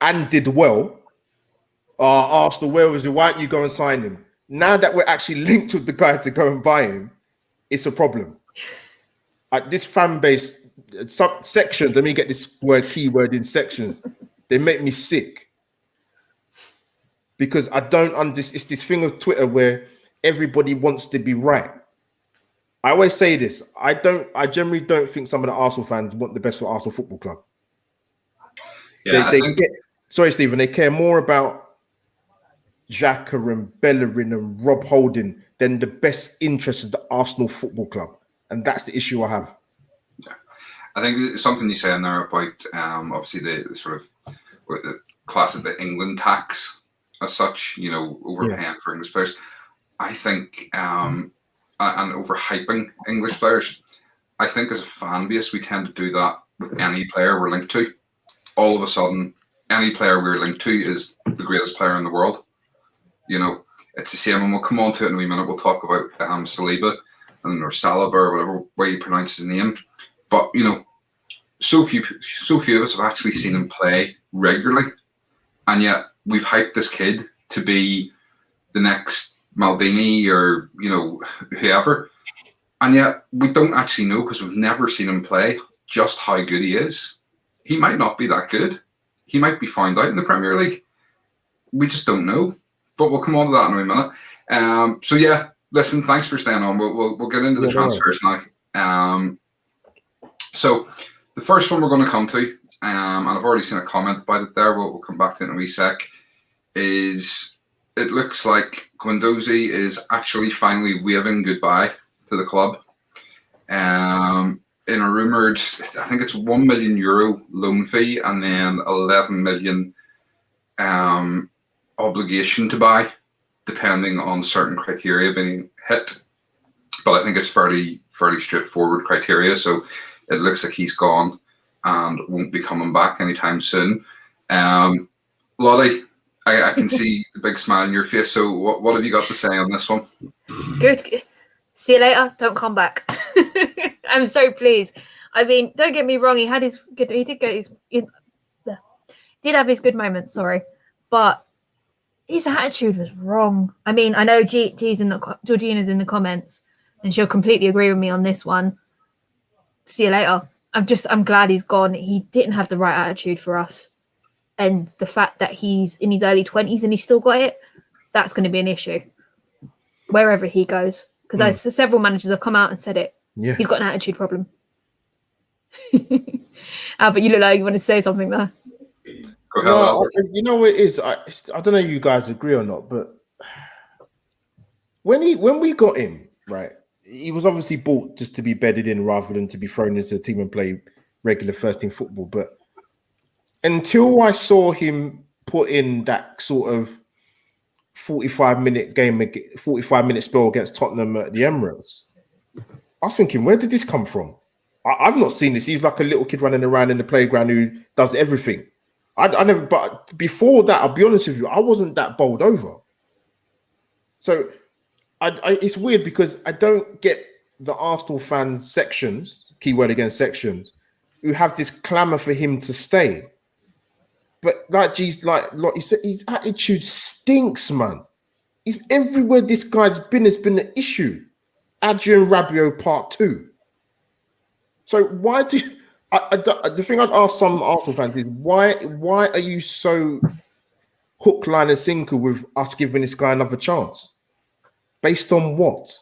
and did well, Arsenal, where was he? Why don't you go and sign him? Now that we're actually linked with the guy to go and buy him, it's a problem. This fan base, some sections, let me get this keyword in sections, they make me sick. Because I don't understand, it's this thing of Twitter where everybody wants to be right. I always say this, I generally don't think some of the Arsenal fans want the best for Arsenal Football Club. Yeah, sorry, Stephen, they care more about Xhaka and Bellerin and Rob Holding than the best interest of the Arsenal Football Club. And that's the issue I have. Yeah. I think it's something you say in there about obviously the sort of the class of the England tax as such, you know, overpaying for English players. I think and overhyping English players. I think as a fan base, we tend to do that with any player we're linked to. All of a sudden, any player we're linked to is the greatest player in the world. You know, it's the same, and we'll come on to it in a wee minute. We'll talk about Saliba or Saliba or whatever way you pronounce his name. But you know, so few of us have actually seen him play regularly, and yet we've hyped this kid to be the next Maldini or you know whoever, and yet we don't actually know because we've never seen him play just how good he is. He might not be that good. He might be found out in the Premier League. We just don't know. But we'll come on to that in a minute. So yeah, listen, thanks for staying on. We'll get into the transfers now. So the first one we're going to come to, and I've already seen a comment about it there. We'll come back to it in a wee sec. Is it looks like Guendouzi is actually finally waving goodbye to the club. In a rumoured, I think it's €1 million loan fee and then 11 million obligation to buy, depending on certain criteria being hit. But I think it's fairly straightforward criteria. So it looks like he's gone and won't be coming back anytime soon. Lottie, I can see the big smile on your face. So what have you got to say on this one? Good. See you later. Don't come back. I'm so pleased. I mean, don't get me wrong. He had his good. He did have his good moments. Sorry, but his attitude was wrong. I mean, I know Georgina's in the comments, and she'll completely agree with me on this one. See you later. I'm glad he's gone. He didn't have the right attitude for us, and the fact that he's in his early 20s and he's still got it, that's going to be an issue wherever he goes. Because several managers have come out and said it. Yeah, he's got an attitude problem. But you look like you want to say something there. No, you know what it is. I don't know if you guys agree or not, but when we got him, right, he was obviously bought just to be bedded in rather than to be thrown into the team and play regular first team football. But until I saw him put in that sort of 45-minute spell against Tottenham at the Emirates, I was thinking, where did this come from? I've not seen this. He's like a little kid running around in the playground who does everything. I never, but before that, I'll be honest with you, I wasn't that bowled over. So it's weird because I don't get the Arsenal fan sections, keyword again, sections, who have this clamour for him to stay. But like he said, his attitude stinks, man. He's everywhere this guy's been, has been an issue. Adrian Rabiot Part 2. So why do you, the thing I'd ask some Arsenal fans is why are you so hook, line, and sinker with us giving this guy another chance? Based on what?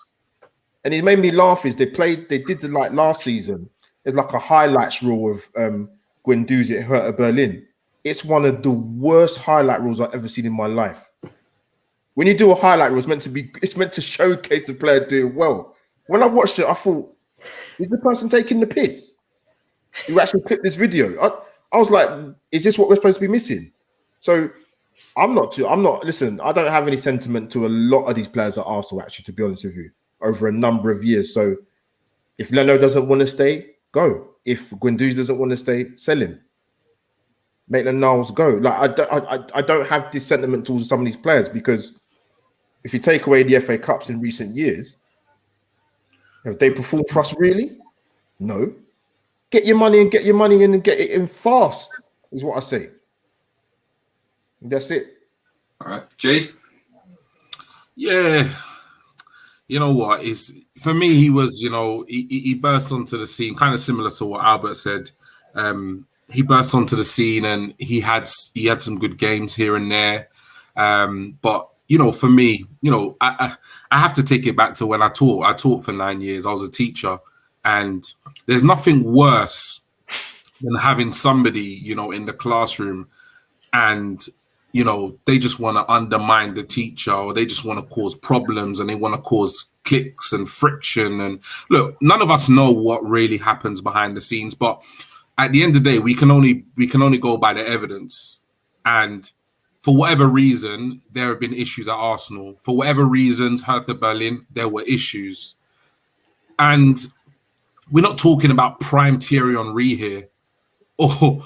And it made me laugh is they did the like last season. There's like a highlights rule of Guendouzi at Hertha Berlin. It's one of the worst highlight reels I've ever seen in my life. When you do a highlight reel, it's meant to showcase the player doing well. When I watched it, I thought, is the person taking the piss? You actually clipped this video. I was like, is this what we're supposed to be missing? So listen, I don't have any sentiment to a lot of these players at Arsenal, actually, to be honest with you, over a number of years. So if Leno doesn't want to stay, go. If Guendouzi doesn't want to stay, sell him. Maitland-Niles, go. Like I don't have this sentiment towards some of these players, because if you take away the FA Cups in recent years, have they performed for us really? No. Get your money and get it in fast, is what I say. That's it. All right. Jay? Yeah. You know what? For me, he was, he burst onto the scene, kind of similar to what Albert said. He burst onto the scene and he had some good games here and there. But for me, I have to take it back to when I taught. I taught for 9 years. I was a teacher, and there's nothing worse than having somebody, in the classroom, and they just want to undermine the teacher, or they just want to cause problems, and they want to cause cliques and friction. And look, none of us know what really happens behind the scenes, but at the end of the day, we can only go by the evidence. And for whatever reason, there have been issues at Arsenal. For whatever reasons, Hertha Berlin, there were issues. And we're not talking about prime Thierry Henry here, or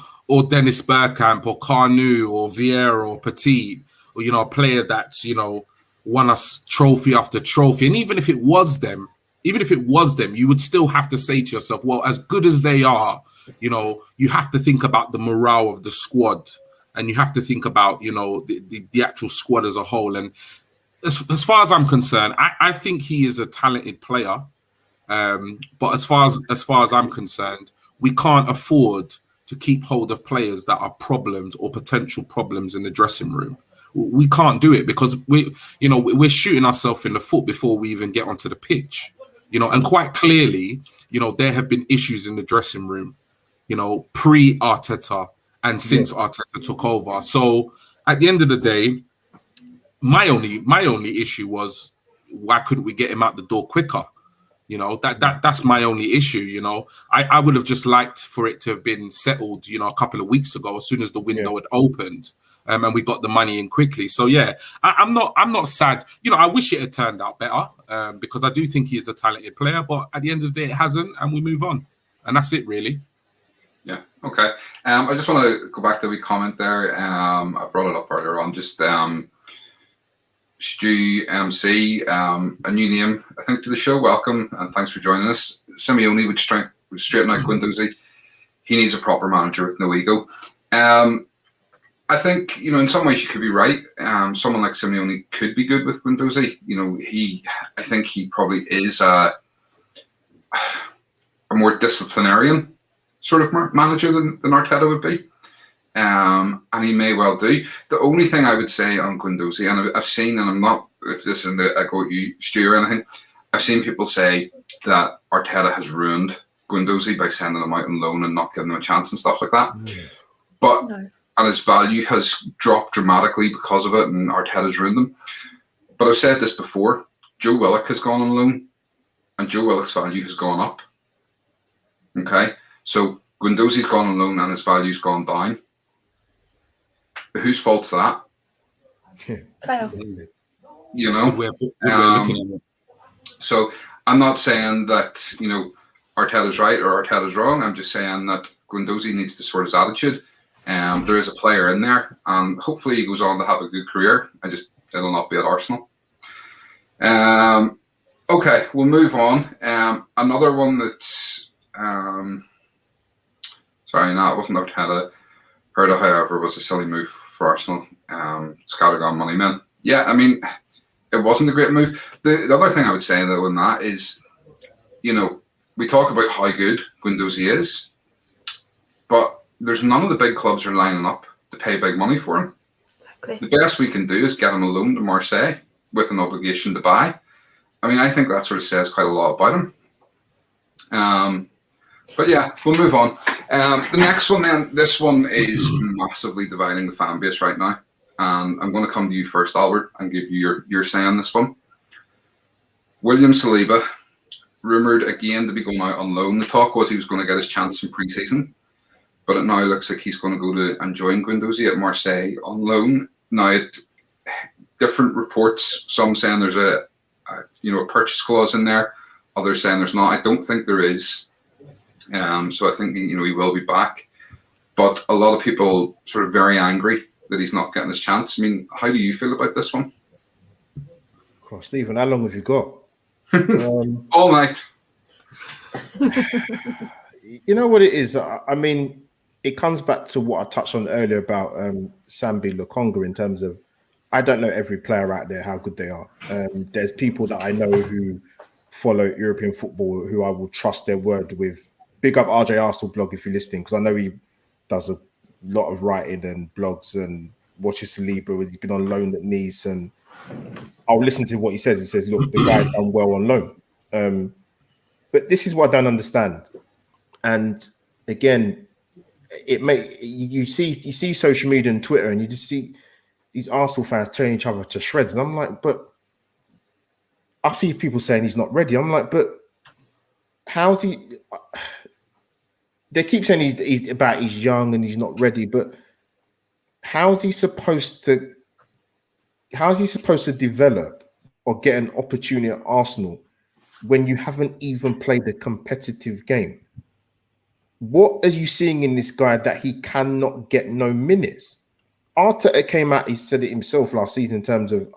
Dennis Bergkamp, or Carnu, or Vieira, or Petit, or a player that's won us trophy after trophy. And even if it was them, you would still have to say to yourself, well, as good as they are, you have to think about the morale of the squad, and you have to think about the actual squad as a whole. And as far as I'm concerned, I think he is a talented player. But as far as I'm concerned, we can't afford to keep hold of players that are problems or potential problems in the dressing room. We can't do it, because we're shooting ourselves in the foot before we even get onto the pitch. And quite clearly, there have been issues in the dressing room, pre-Arteta and since Arteta took over. So at the end of the day, my only issue was, why couldn't we get him out the door quicker? That's my only issue. I would have just liked for it to have been settled, a couple of weeks ago, as soon as the window had opened, and we got the money in quickly. So yeah, I'm not sad. I wish it had turned out better, because I do think he is a talented player. But at the end of the day, it hasn't, and we move on, and that's it, really. Yeah. Okay. I just want to go back to the comment there. I brought it up earlier on. Just Stu MC, a new name, I think, to the show. Welcome and thanks for joining us. Simeone would straighten out Guendouzi. He needs a proper manager with no ego. I think, in some ways you could be right. Someone like Simeone could be good with Guendouzi. I think he probably is a more disciplinarian sort of manager than Arteta would be. And he may well do. The only thing I would say on Guendouzi, and I've seen, and I'm not, if this isn't I go at you, Stu, or anything, I've seen people say that Arteta has ruined Guendouzi by sending him out on loan and not giving him a chance and stuff like that. But and his value has dropped dramatically because of it, and Arteta's ruined him. But I've said this before, Joe Willock has gone on loan, and Joe Willock's value has gone up. Okay? So Guendouzi's gone on loan and his value's gone down. Whose fault's that? So I'm not saying that Arteta's right or Arteta's wrong. I'm just saying that Guendouzi needs to sort his attitude. There is a player in there, and hopefully he goes on to have a good career. It'll not be at Arsenal. Okay, we'll move on. Another one that's sorry, no, it wasn't Arteta. Hertha, however, was a silly move for Arsenal. Scattergun money men. Yeah, I mean, it wasn't a great move. The other thing I would say, though, in that is, we talk about how good Guendouzi is, but there's none of the big clubs are lining up to pay big money for him. Exactly. The best we can do is get him a loan to Marseille with an obligation to buy. I mean, I think that sort of says quite a lot about him. But yeah, we'll move on. The next one then, this one is massively dividing the fan base right now. I'm going to come to you first, Albert, and give you your say on this one. William Saliba, rumoured again to be going out on loan. The talk was he was going to get his chance in pre-season, but it now looks like he's going to go to and join Guendouzi at Marseille on loan. Now, different reports, some saying there's a purchase clause in there, others saying there's not. I don't think there is. So I think he will be back, but a lot of people sort of very angry that he's not getting his chance. I mean, how do you feel about this one? Oh, Stephen, how long have you got? All night. You know what it is? I mean, it comes back to what I touched on earlier about Sambi Lokonga in terms of, I don't know every player out there how good they are. There's people that I know who follow European football who I will trust their word with. Big up RJ Arsenal blog if you're listening, because I know he does a lot of writing and blogs and watches Saliba. He's been on loan at Nice, and I'll listen to what he says. He says, look, the guy's done well on loan. But this is what I don't understand. And again, you see social media and Twitter, and you just see these Arsenal fans tearing each other to shreds. And I'm like, but I see people saying he's not ready. I'm like, but how's he? They keep saying he's young and he's not ready, but how's he supposed to develop or get an opportunity at Arsenal when you haven't even played a competitive game? What are you seeing in this guy that he cannot get no minutes? Arteta came out, he said it himself last season in terms of,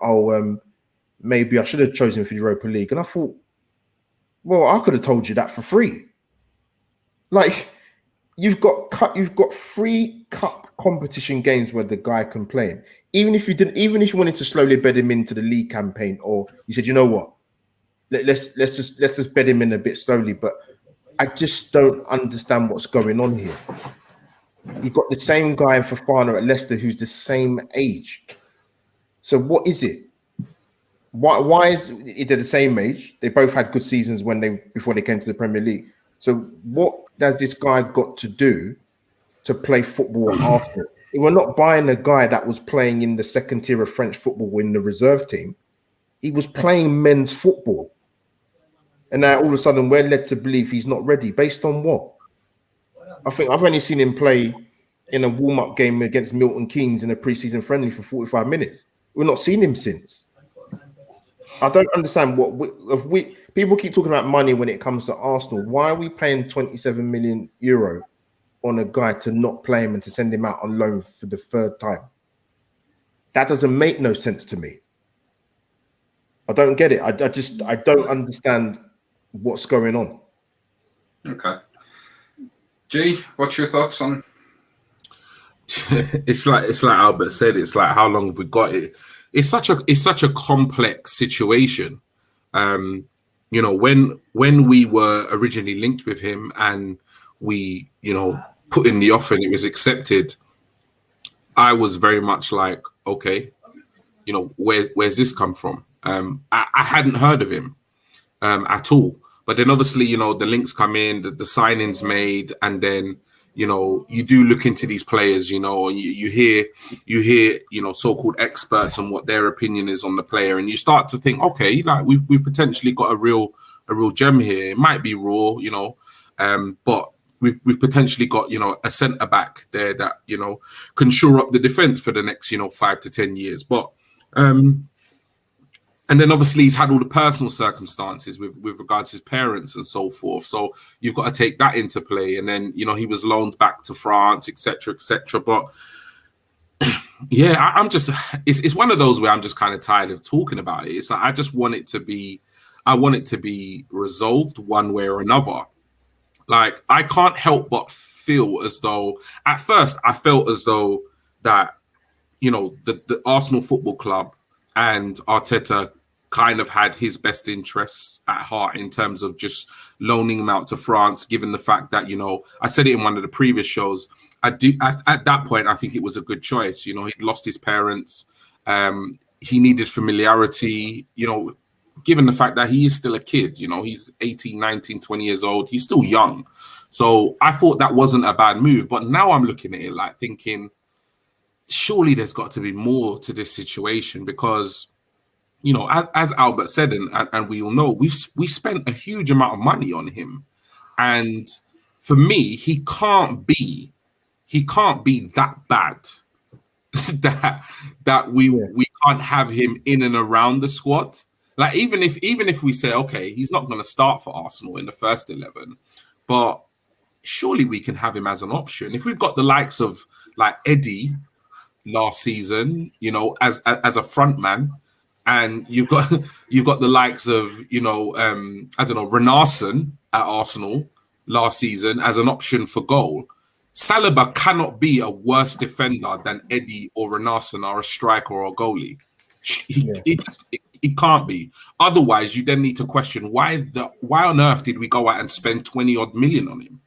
maybe I should have chosen for Europa League. And I thought, well, I could have told you that for free. Like, you've got 3 cup competition games where the guy can play. Even if you wanted to slowly bed him into the league campaign, or you said, you know what, let's just bed him in a bit slowly. But I just don't understand what's going on here. You've got the same guy in Fofana at Leicester who's the same age. So what is it? Why is it the same age? They both had good seasons before they came to the Premier League. So what does this guy got to do to play football at Arsenal? We're not buying a guy that was playing in the second tier of French football in the reserve team. He was playing men's football. And now all of a sudden we're led to believe he's not ready. Based on what? I think I've only seen him play in a warm-up game against Milton Keynes in a pre-season friendly for 45 minutes. We've not seen him since. I don't understand people keep talking about money when it comes to Arsenal. Why are we paying 27 million euro on a guy to not play him and to send him out on loan for the 3rd time? That doesn't make no sense to me. I don't get it. I don't understand what's going on. Okay. G, what's your thoughts on? It's like Albert said. It's like, how long have we got it? It's such a complex situation. When we were originally linked with him and we, put in the offer and it was accepted, I was very much like, okay, where's this come from? I hadn't heard of him at all. But then obviously, the links come in, the signings made, and then, you do look into these players, you hear, so-called experts and what their opinion is on the player, and you start to think, okay, like we've potentially got a real gem here. It might be raw, but we've potentially got, a centre back there that, can shore up the defense for the next, 5 to 10 years. But and then obviously he's had all the personal circumstances with regards to his parents and so forth. So you've got to take that into play. And then, he was loaned back to France, etc., etc. But yeah, it's one of those where I'm just kind of tired of talking about it. It's like, I want it to be resolved one way or another. Like, I can't help but feel as though, at first I felt as though that, the Arsenal Football Club and Arteta kind of had his best interests at heart in terms of just loaning him out to France, given the fact that, I said it in one of the previous shows, at that point, I think it was a good choice. He'd lost his parents. He needed familiarity, given the fact that he is still a kid, he's 18, 19, 20 years old. He's still young. So I thought that wasn't a bad move. But now I'm looking at it like thinking, surely there's got to be more to this situation because, you know, as Albert said, and we all know, we spent a huge amount of money on him. And for me, he can't be that bad that we can't have him in and around the squad. Like even if we say, okay, he's not going to start for Arsenal in the first 11, but surely we can have him as an option. If we've got the likes of like Eddie last season, you know, as a front man, and you've got the likes of, you know, I don't know, Renarson at Arsenal last season as an option for goal. Saliba cannot be a worse defender than Eddie or Renarson are a striker or a goalie. He can't be. Otherwise, you then need to question why on earth did we go out and spend 20 odd million on him?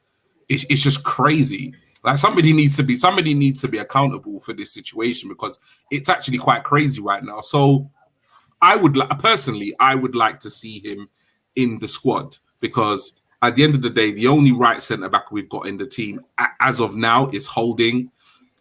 It's just crazy. Like somebody needs to be accountable for this situation because it's actually quite crazy right now. So I would like to see him in the squad because at the end of the day, the only right centre back we've got in the team as of now is Holding.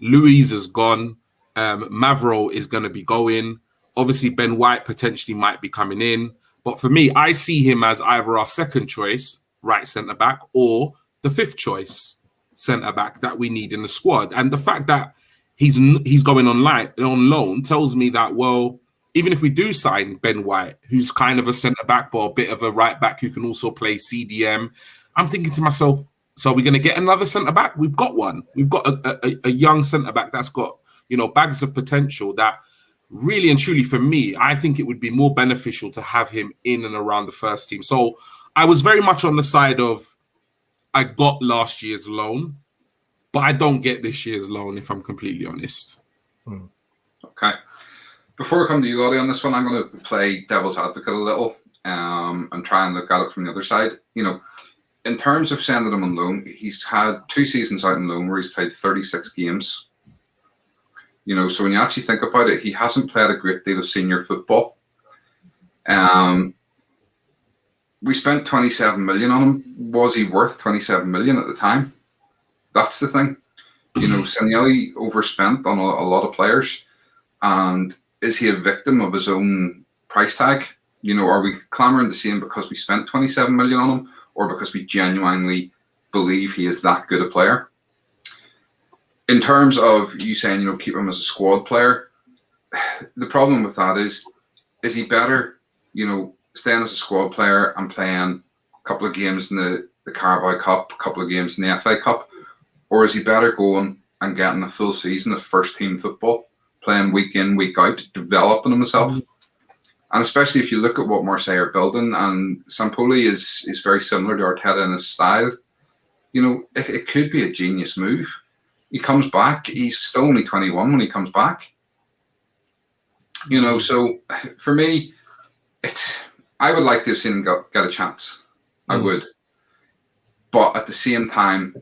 Louise is gone. Mavro is going to be going. Obviously, Ben White potentially might be coming in. But for me, I see him as either our second choice right centre back or the fifth choice centre back that we need in the squad. And the fact that he's going on loan tells me that, well, even if we do sign Ben White, who's kind of a centre back but a bit of a right back who can also play CDM, I'm thinking to myself, so are we going to get another centre back? We've got one. We've got a young centre back that's got, you know, bags of potential that really and truly for me, I think it would be more beneficial to have him in and around the first team. So I was very much on the side of I got last year's loan, but I don't get this year's loan if I'm completely honest. Okay. Before we come to you, Lottie, on this one, I'm going to play devil's advocate a little and try and look at it from the other side. You know, in terms of sending him on loan, he's had 2 seasons out on loan where he's played 36 games. You know, so when you actually think about it, he hasn't played a great deal of senior football. We spent 27 million on him. Was he worth 27 million at the time? That's the thing. You know, Sanielli overspent on a lot of players. And is he a victim of his own price tag? You know, are we clamoring the same because we spent 27 million on him or because we genuinely believe he is that good a player? In terms of you saying, you know, keep him as a squad player, the problem with that is he better, you know, staying as a squad player and playing a couple of games in the Carabao Cup, a couple of games in the FA Cup, or is he better going and getting a full season of first team football, playing week in, week out, developing himself? And especially if you look at what Marseille are building, and Sampoli is very similar to Arteta in his style, you know, it could be a genius move. He comes back, he's still only 21 when he comes back. You know, so for me, I would like to have seen him get a chance. I would. But at the same time,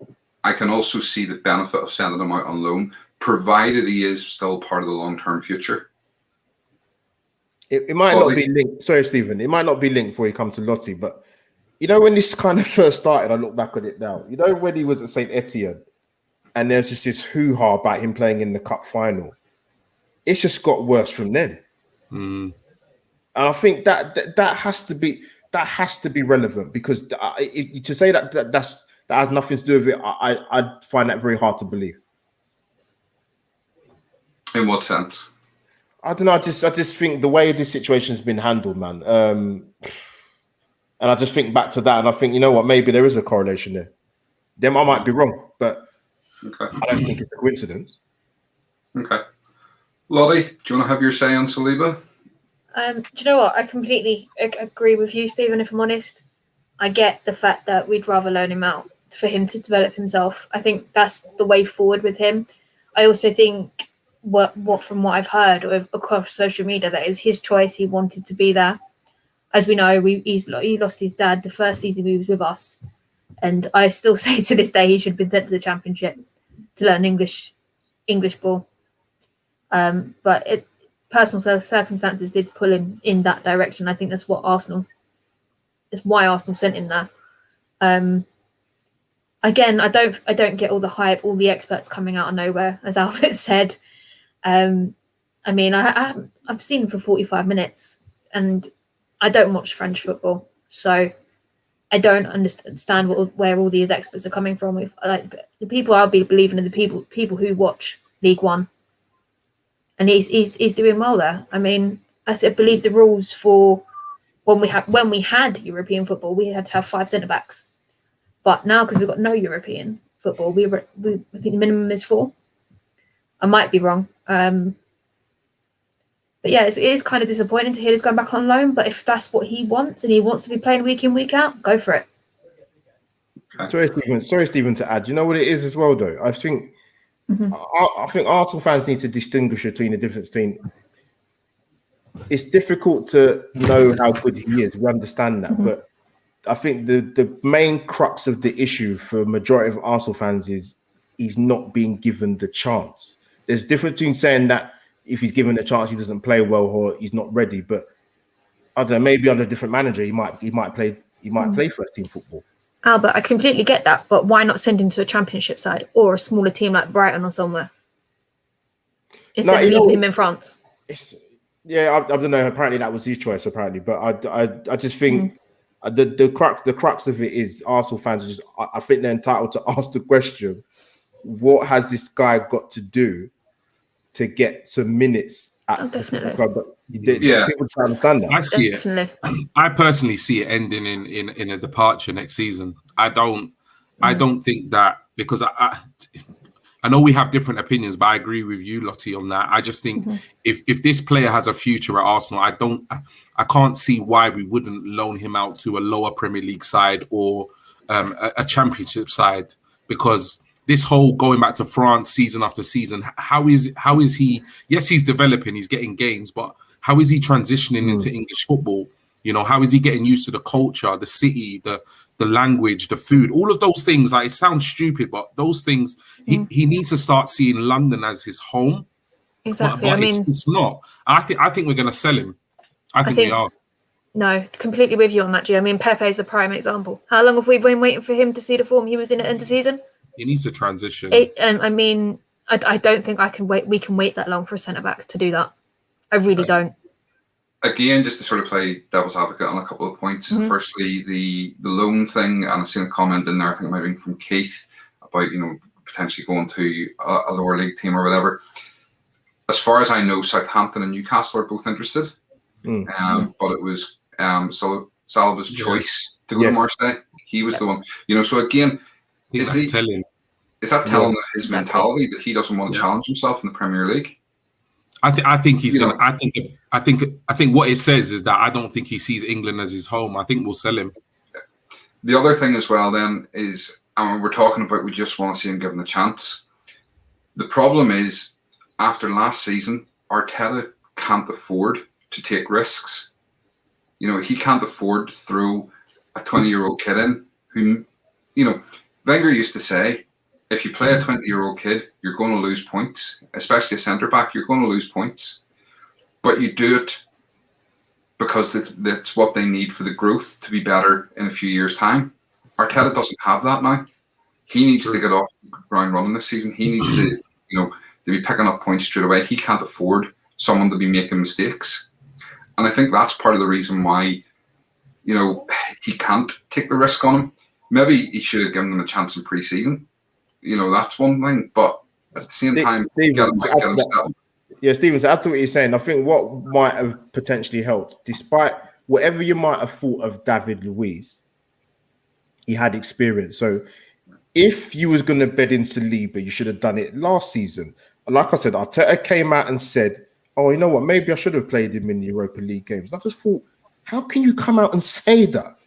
I can also see the benefit of sending him out on loan, provided he is still part of the long-term future. It might not be linked. Sorry, Stephen. It might not be linked before he comes to Lottie, but you know, when this kind of first started, I look back at it now. You know, when he was at St. Etienne, and there's just this hoo-ha about him playing in the cup final. It's just got worse from then. And I think that has to be relevant because to say that has nothing to do with it, I find that very hard to believe. In what sense? I don't know. I just think the way this situation has been handled, man. And I just think back to that, and I think, you know what? Maybe there is a correlation there. Then I might be wrong, but I don't think it's a coincidence. Okay. Lottie, do you want to have your say on Saliba? Do you know what? I completely agree with you, Stephen, if I'm honest. I get the fact that we'd rather loan him out for him to develop himself. I think that's the way forward with him. I also think what from what I've heard across social media, that it was his choice. He wanted to be there. As we know, he lost his dad the first season he was with us. And I still say to this day he should have been sent to the Championship to learn English ball. But personal circumstances did pull him in that direction. I think that's why Arsenal sent him there. again, I don't get all the hype, all the experts coming out of nowhere, as Albert said. I mean, I've seen him for 45 minutes, and I don't watch French football, so I don't understand where all these experts are coming from. With like the people I'll be believing in, the people who watch League One, and he's doing well there. I mean, I believe the rules for when we had European football, we had to have 5 centre backs, but now because we've got no European football, I think the minimum is 4. I might be wrong. But yeah, it is kind of disappointing to hear he's going back on loan. But if that's what he wants and he wants to be playing week in, week out, go for it. Sorry, Stephen, to add. You know what it is as well, though? I think I think Arsenal fans need to distinguish between the difference between. It's difficult to know how good he is. We understand that, but I think the main crux of the issue for a majority of Arsenal fans is he's not being given the chance. There's a difference between saying that if he's given a chance, he doesn't play well or he's not ready. But I don't know, maybe under a different manager, he might play first team football. Albert, I completely get that, but why not send him to a championship side or a smaller team like Brighton or somewhere instead of leaving him in France? I don't know. Apparently, that was his choice. Apparently, but I just think the crux of it is Arsenal fans are just. I think they're entitled to ask the question: what has this guy got to do to get some minutes at definitely. People try to understand that. I see Definitely. it. I personally see it ending in a departure next season. I don't think that, because I know we have different opinions, but I agree with you, Lottie, on that. I just think if this player has a future at Arsenal, I can't see why we wouldn't loan him out to a lower Premier League side or a championship side, because this whole going back to France season after season, how is he? Yes, he's developing, he's getting games, but how is he transitioning into English football? You know, how is he getting used to the culture, the city, the language, the food, all of those things? Like, it sounds stupid, but those things, he needs to start seeing London as his home. Exactly. But it's not. I think we're going to sell him. I think we are. No, completely with you on that, G. I mean, Pepe is the prime example. How long have we been waiting for him to see the form he was in at end of season? He needs to transition. I mean, I don't think we can wait that long for a centre-back to do that. I really don't. Again, just to sort of play devil's advocate on a couple of points. Firstly, the loan thing, and I've seen a comment in there, I think it might have been from Keith, about, you know, potentially going to a lower league team or whatever. As far as I know, Southampton and Newcastle are both interested. But it was Salva's choice to go to Marseille. He was the one, you know. So again, is that telling his mentality that he doesn't want to challenge himself in the Premier League? I think he's gonna. I think what it says is that I don't think he sees England as his home. I think we'll sell him. The other thing as well then is, we're talking about, we just want to see him given the chance. The problem is, after last season, Arteta can't afford to take risks. You know, he can't afford to throw a 20-year-old kid in who, you know, Wenger used to say, if you play a 20-year-old kid, you're going to lose points, especially a centre-back, you're going to lose points. But you do it because that's what they need for the growth to be better in a few years' time. Arteta doesn't have that now. He needs to get off the ground running this season. He needs to, you know, to be picking up points straight away. He can't afford someone to be making mistakes. And I think that's part of the reason why, you know, he can't take the risk on him. Maybe he should have given them a chance in pre-season. You know, that's one thing. But at the same time, get him settled. Yeah, Stephen, so after what you're saying, I think what might have potentially helped, despite whatever you might have thought of David Luiz, he had experience. So if you was going to bed in Saliba, you should have done it last season. And like I said, Arteta came out and said, oh, you know what, maybe I should have played him in the Europa League games. And I just thought, how can you come out and say that?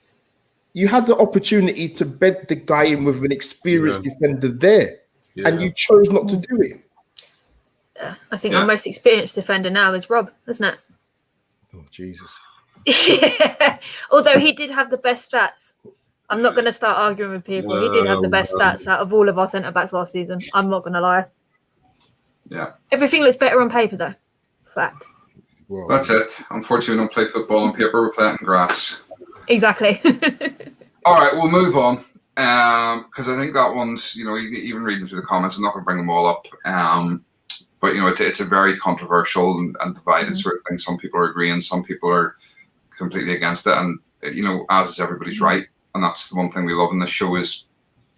You had the opportunity to bed the guy in with an experienced defender there, and you chose not to do it. Yeah, I think our most experienced defender now is Rob, isn't it? Oh, Jesus. Although he did have the best stats. I'm not going to start arguing with people. He did have the best stats out of all of our centre-backs last season. I'm not going to lie. Yeah. Everything looks better on paper, though. Fact. Well, that's it. Unfortunately, we don't play football on paper. We play it in grass. Exactly. All right, we'll move on. Because I think that one's, even reading through the comments, I'm not going to bring them all up. But it's a very controversial and divided sort of thing. Some people are agreeing, some people are completely against it, and as is everybody's right. And that's the one thing we love in this show is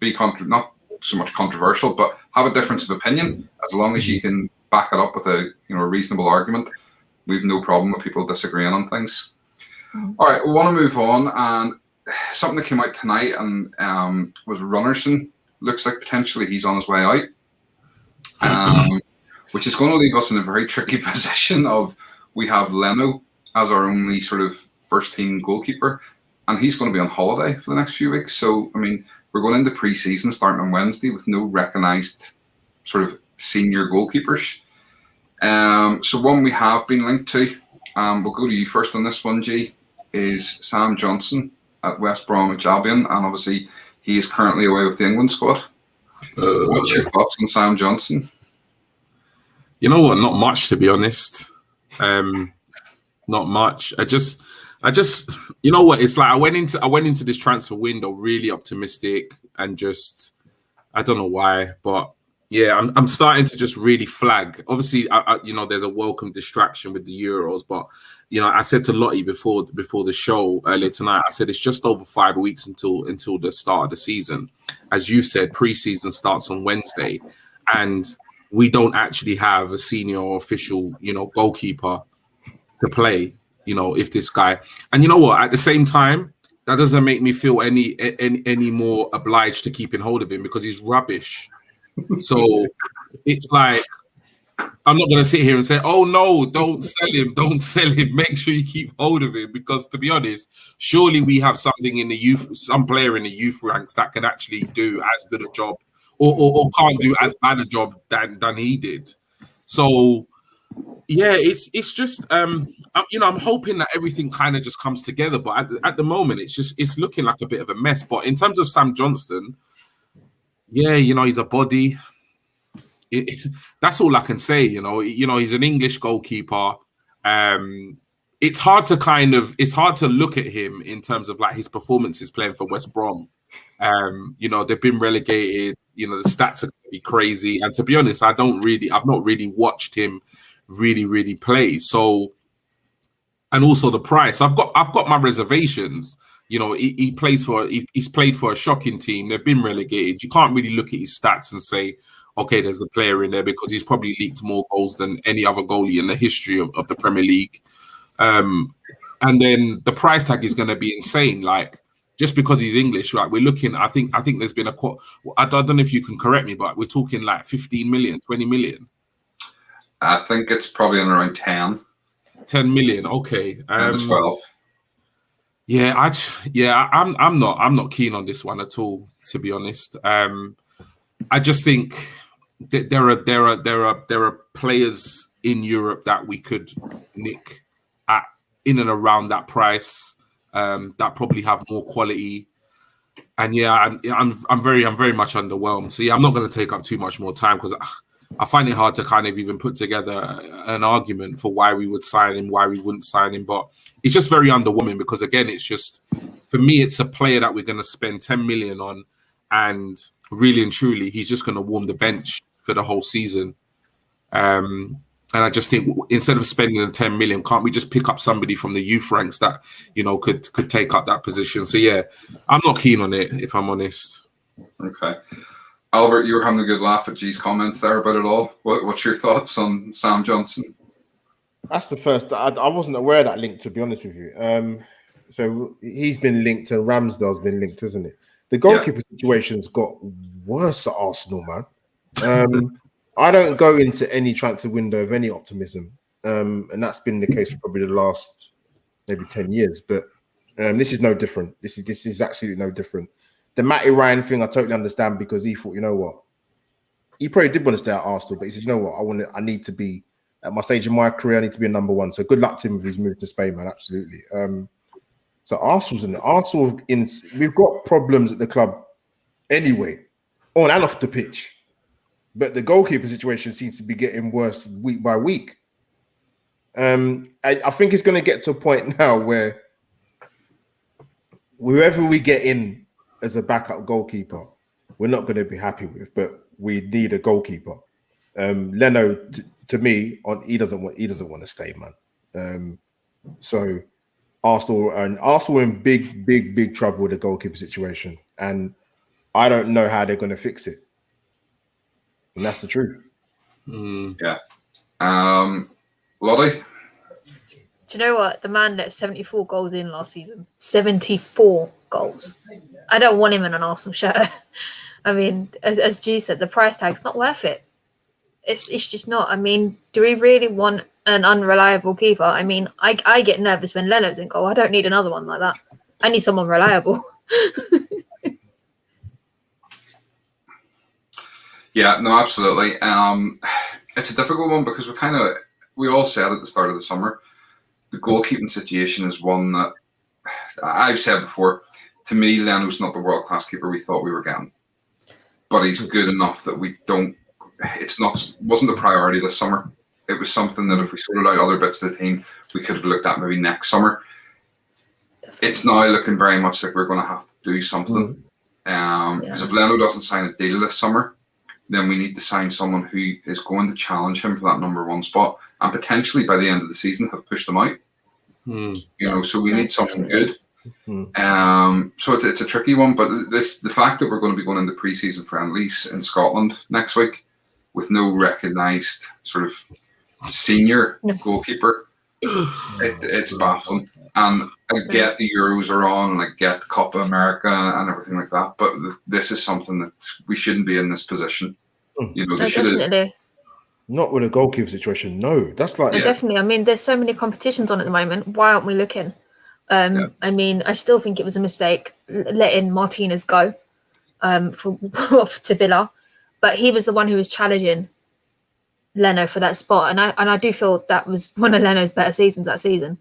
be not so much controversial, but have a difference of opinion. As long as you can back it up with a reasonable argument, we've no problem with people disagreeing on things. All right, we want to move on, and something that came out tonight and was Runnerson. Looks like potentially he's on his way out, which is going to leave us in a very tricky position of we have Leno as our only sort of first team goalkeeper, and he's going to be on holiday for the next few weeks. So, I mean, we're going into pre-season starting on Wednesday with no recognised sort of senior goalkeepers. So one we have been linked to, we'll go to you first on this one, G, is Sam Johnson at West Bromwich Albion, and obviously he is currently away with the England squad. What's your thoughts on Sam Johnson? You know what? Not much, to be honest. Not much. I just, you know what? It's like I went into this transfer window really optimistic and just, I don't know why, but yeah, I'm starting to just really flag. Obviously, there's a welcome distraction with the Euros, but I said to Lottie before the show earlier tonight, I said it's just over 5 weeks until the start of the season. As you said, pre-season starts on Wednesday, and we don't actually have a senior or official, goalkeeper to play. If this guy, and you know what, at the same time, that doesn't make me feel any more obliged to keeping hold of him because he's rubbish. So it's like, I'm not going to sit here and say, oh no, don't sell him. Make sure you keep hold of him, because to be honest, surely we have something in the youth, some player in the youth ranks that can actually do as good a job or can't do as bad a job than he did. So yeah, it's just I'm hoping that everything kind of just comes together, but at the moment it's looking like a bit of a mess. But in terms of Sam Johnston, yeah, he's a body. That's all I can say. He's an English goalkeeper. It's hard to look at him in terms of like his performances playing for West Brom. They've been relegated. The stats are going to be crazy. And to be honest, I've not really watched him really play. So, and also the price. I've got my reservations. He's played for a shocking team. They've been relegated. You can't really look at his stats and say, okay, there's a player in there, because he's probably leaked more goals than any other goalie in the history of the Premier League. And then the price tag is going to be insane. Like, just because he's English, right? We're looking, I think there's been I don't know if you can correct me, but we're talking like 15 million, 20 million. I think it's probably in around 10. 10 million, okay. 12. Yeah, I'm not keen on this one at all, to be honest. I just think that there are players in Europe that we could nick at in and around that price, that probably have more quality. And yeah, I'm very much underwhelmed. So yeah, I'm not going to take up too much more time, because I find it hard to kind of even put together an argument for why we would sign him, why we wouldn't sign him. But it's just very underwhelming, because again, it's just, for me, it's a player that we're going to spend 10 million on, and really and truly, he's just going to warm the bench for the whole season. And I just think, instead of spending the 10 million, can't we just pick up somebody from the youth ranks that, could take up that position? So yeah, I'm not keen on it, if I'm honest. Okay. Albert, you were having a good laugh at G's comments there about it all. What's your thoughts on Sam Johnson? That's the first. I wasn't aware of that link, to be honest with you. So he's been linked, and Ramsdale's been linked, isn't it? The goalkeeper situation's got worse at Arsenal, man. I don't go into any transfer window of any optimism, and that's been the case for probably the last maybe 10 years. But this is no different. This is absolutely no different. The Matty Ryan thing, I totally understand, because he thought, you know what, he probably did want to stay at Arsenal, but he said, you know what, I need to be at my stage in my career. I need to be a number one. So good luck to him with his move to Spain, man. Absolutely. So Arsenal, we've got problems at the club anyway, on and off the pitch. But the goalkeeper situation seems to be getting worse week by week. I think it's going to get to a point now where whoever we get in as a backup goalkeeper, we're not going to be happy with. But we need a goalkeeper. Leno, to me, he doesn't want to stay, man. So Arsenal are in big trouble with the goalkeeper situation, and I don't know how they're going to fix it. And that's the truth. Yeah. Lottie? Do you know what? The man let 74 goals in last season. 74 goals. I don't want him in an Arsenal shirt. I mean, as G said, the price tag's not worth it. It's just not. I mean, do we really want an unreliable keeper? I mean, I get nervous when Leno's in goal. I don't need another one like that. I need someone reliable. Yeah, no, absolutely. It's a difficult one because we all said at the start of the summer, the goalkeeping situation is one that I've said before. To me, Leno's not the world-class keeper we thought we were getting, but he's good enough that we don't. Wasn't the priority this summer. It was something that if we sorted out other bits of the team, we could have looked at maybe next summer. It's now looking very much like we're going to have to do something. Because if Leno doesn't sign a deal this summer, then we need to sign someone who is going to challenge him for that number one spot and potentially by the end of the season have pushed him out. So we need something good. So it's a tricky one, but the fact that we're going to be going into pre-season friendlies in Scotland next week with no recognised sort of senior goalkeeper, it's baffling. And I get the Euros are on, and I get the Copa America and everything like that, but this is something that we shouldn't be in this position. They should have. Not with a goalkeeper situation. No, that's like definitely. I mean, there's so many competitions on at the moment. Why aren't we looking? I mean, I still think it was a mistake letting Martinez go to Villa, but he was the one who was challenging Leno for that spot, and I do feel that was one of Leno's better seasons that season.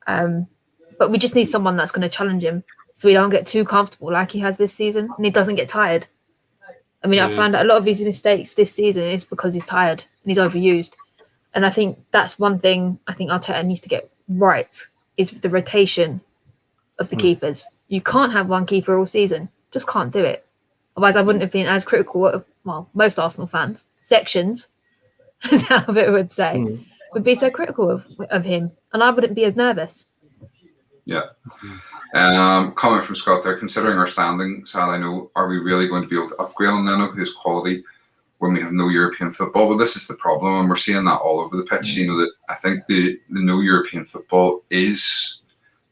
But we just need someone that's going to challenge him, so we don't get too comfortable like he has this season, and he doesn't get tired. I mean, I found that a lot of his mistakes this season is because he's tired and he's overused, and I think that's one thing I think Arteta needs to get right is the rotation of the keepers. You can't have one keeper all season; just can't do it. Otherwise, I wouldn't have been as critical of, most Arsenal fans, sections, as Albert would say, would be so critical of him, and I wouldn't be as nervous. Yeah. Comment from Scott there, considering our standing, sad I know, are we really going to be able to upgrade on Leno, whose quality, when we have no European football? Well, this is the problem, and we're seeing that all over the pitch. That I think the no European football is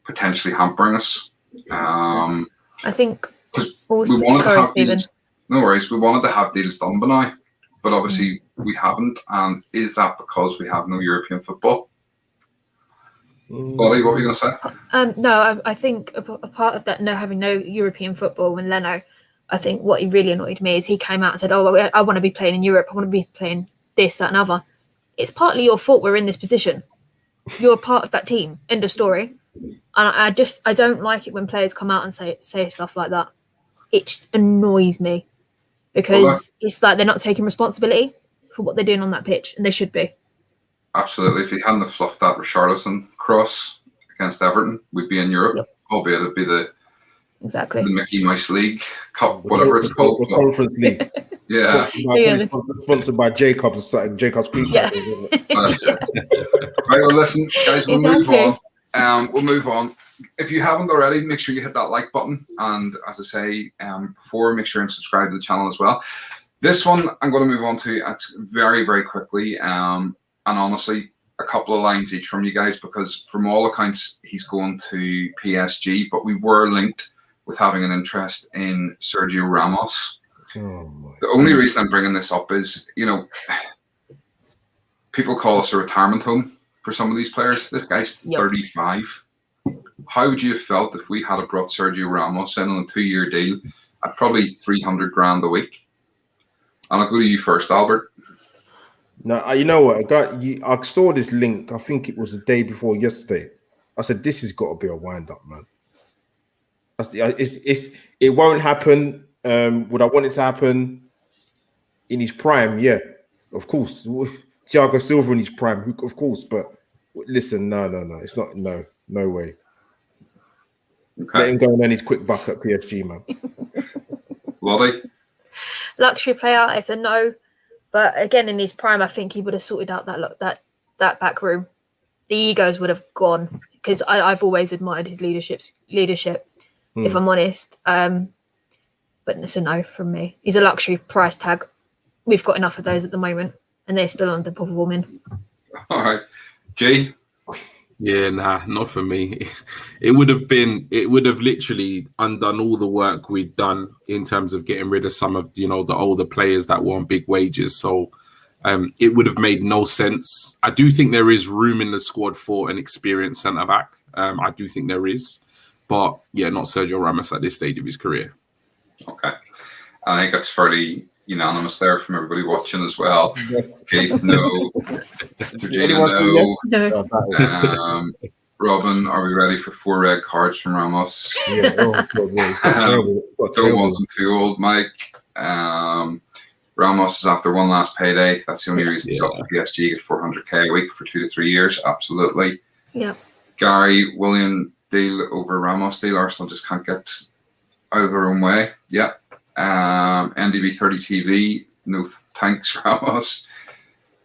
potentially hampering us. I think also, we wanted to have deals, no worries, we wanted to have deals done by now, but obviously we haven't. And is that because we have no European football? Ollie, what were you going to say? No, I think a part of that having no European football when Leno, I think what he really annoyed me is he came out and said, I want to be playing in Europe. I want to be playing this, that and other. It's partly your fault we're in this position. You're a part of that team. End of story. And I don't like it when players come out and say stuff like that. It just annoys me because it's like they're not taking responsibility for what they're doing on that pitch, and they should be. Absolutely. If he hadn't fluffed that Richarlison cross against Everton, we'd be in Europe, albeit it'd be the Mickey Mouse League Cup, whatever it's called. The Conference League. Yeah. Sponsored by Jacobs Pizza. That's it. Right, well, listen, guys, we'll move on. We'll move on. If you haven't already, make sure you hit that like button. And as I say before, make sure and subscribe to the channel as well. This one I'm going to move on to very, very quickly. And honestly, a couple of lines each from you guys, because from all accounts, he's going to PSG, but we were linked with having an interest in Sergio Ramos. The only reason I'm bringing this up is, people call us a retirement home for some of these players. This guy's 35. How would you have felt if we had brought Sergio Ramos in on a 2-year deal at probably 300 grand a week? And I'll go to you first, Albert. No, you know what? I saw this link. I think it was the day before yesterday. I said, "This has got to be a wind-up, man." It won't happen. Would I want it to happen in his prime? Yeah, of course. Thiago Silva in his prime, of course. But listen, no, it's not. No way. Let Okay. him go and earn his quick buck at PSG, man. Lottie? Luxury player, it's a no. But again, in his prime, I think he would have sorted out that back room. The egos would have gone because I've always admired his leadership. If I'm honest, but it's a no from me. He's a luxury price tag. We've got enough of those at the moment, and they're still underperforming. All right. G? Yeah, nah, not for me. It would have literally undone all the work we'd done in terms of getting rid of some of, the older players that were on big wages. So it would have made no sense. I do think there is room in the squad for an experienced centre back. I do think there is, but yeah, not Sergio Ramos at this stage of his career. Okay. I think that's fairly unanimous there from everybody watching as well. Keith, no. Regina, no. No. Robin, are we ready for 4 red cards from Ramos? Yeah, oh, God, yeah, he's got terrible. Don't want them too old, Mike. Ramos is after one last payday. That's the only reason he's off the PSG. Get 400k a week for 2 to 3 years. Absolutely. Yeah. Gary, William deal over Ramos deal. Arsenal just can't get out of their own way. Yeah. NDB 30 TV. No thanks, Ramos.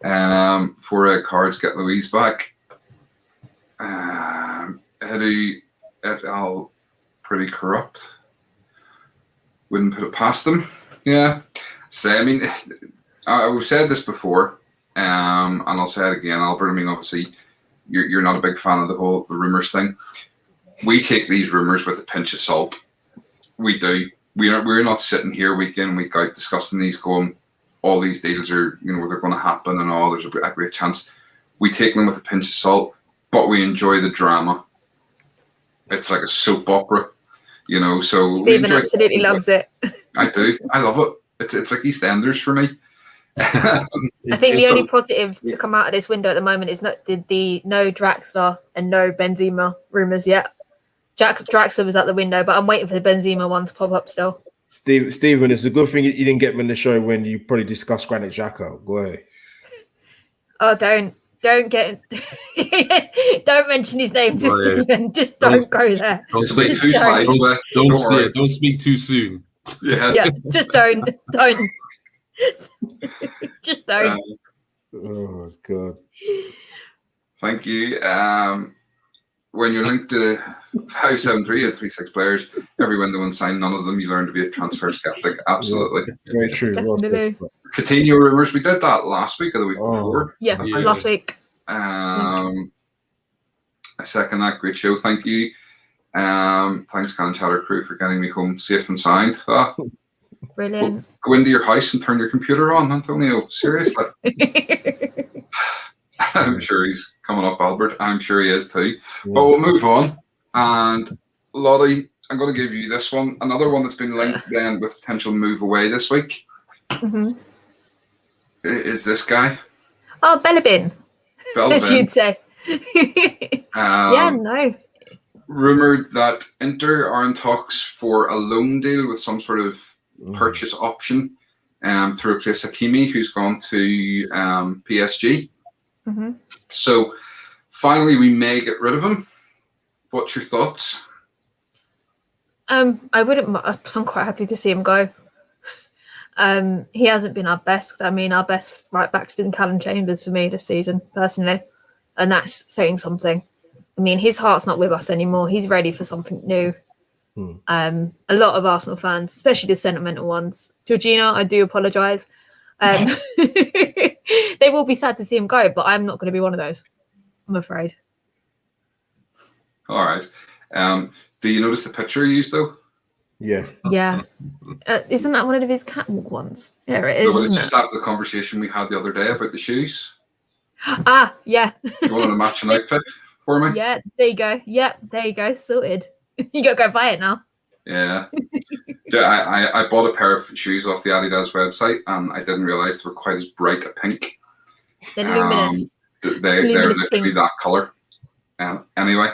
4 red cards. Get Louise back. Eddie et al. Pretty corrupt. Wouldn't put it past them. Yeah. So, I mean, I've said this before, and I'll say it again, Albert. I mean, obviously, you're not a big fan of the Rumours thing. We take these rumours with a pinch of salt. We do. We're not sitting here week in, week out discussing these, going, all these deals are, they're going to happen and all. There's a great chance. We take them with a pinch of salt, but we enjoy the drama. It's like a soap opera, So Stephen absolutely loves it. I do. I love it. It's like EastEnders for me. I think the only positive to come out of this window at the moment is not the no Draxler and no Benzema rumours yet. Draxler was out the window, but I'm waiting for the Benzema one to pop up still. Stephen, it's a good thing you didn't get me in the show when you probably discussed Granit Xhaka. Go ahead. Oh, don't get don't mention his name to Stephen. Just don't go there. Don't say Just too don't. Don't speak too soon. Yeah, just don't. Just don't. Oh God. Thank you. When you're linked to 573 and 36 players, every window unsigned, none of them, you learn to be a transfer skeptic. Absolutely. Yeah, very true. Definitely. Coutinho rumours. We did that last week or the week before. Yeah, last week. I second that. Great show. Thank you. Thanks, Cannon Chatter crew, for getting me home safe and sound. Brilliant. Go into your house and turn your computer on, Antonio. Seriously. I'm sure he's coming up, Albert. I'm sure he is too. But we'll move on. And Lottie, I'm going to give you this one. Another one that's been linked then with potential move away this week. Mm-hmm. Is this guy? Oh, Bellabin. As you'd say. Yeah, no. Rumoured that Inter are in talks for a loan deal with some sort of purchase option to replace Hakimi, who's gone to PSG. Mm-hmm. So finally, we may get rid of him. What's your thoughts? I'm quite happy to see him go. He hasn't been our best. I mean, our best right back's been Callum Chambers for me this season, personally, and that's saying something. I mean, his heart's not with us anymore. He's ready for something new. A lot of Arsenal fans, especially the sentimental ones. Georgina, I do apologise. They will be sad to see him go, but I'm not going to be one of those, I'm afraid. All right. Do you notice the picture he used, though? Yeah. Yeah. Isn't that one of his catwalk ones? Yeah, it is. No, it's just after the conversation we had the other day about the shoes. Ah, yeah. You wanted a matching outfit for me? Yeah, there you go. Yeah, there you go. Sorted. You got to go buy it now. Yeah. I bought a pair of shoes off the Adidas website, and I didn't realise they were quite as bright a pink. They're luminous. They're Luminous literally pink. that colour. Anyway,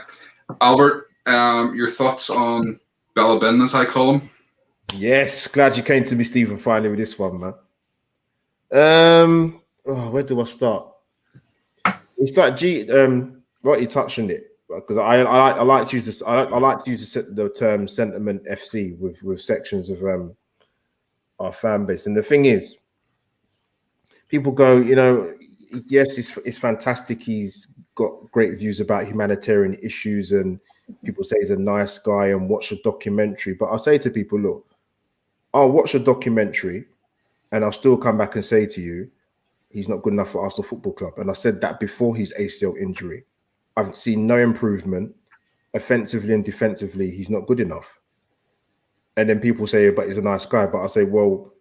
Albert, your thoughts on Bellabin, as I call him? Yes, glad you came to me, Stephen, finally with this one, man. Where do I start? We start Right, you touched on it. because I like to use this. I like to use the term sentiment FC with sections of our fan base. And the thing is, people go, yes, it's fantastic. He's got great views about humanitarian issues, and people say he's a nice guy and watch a documentary. But I'll say to people, look, I'll watch a documentary and I'll still come back and say to you, he's not good enough for Arsenal Football Club. And I said that before his ACL injury. I've seen no improvement. Offensively and defensively, he's not good enough. And then people say, but he's a nice guy. But I say, well,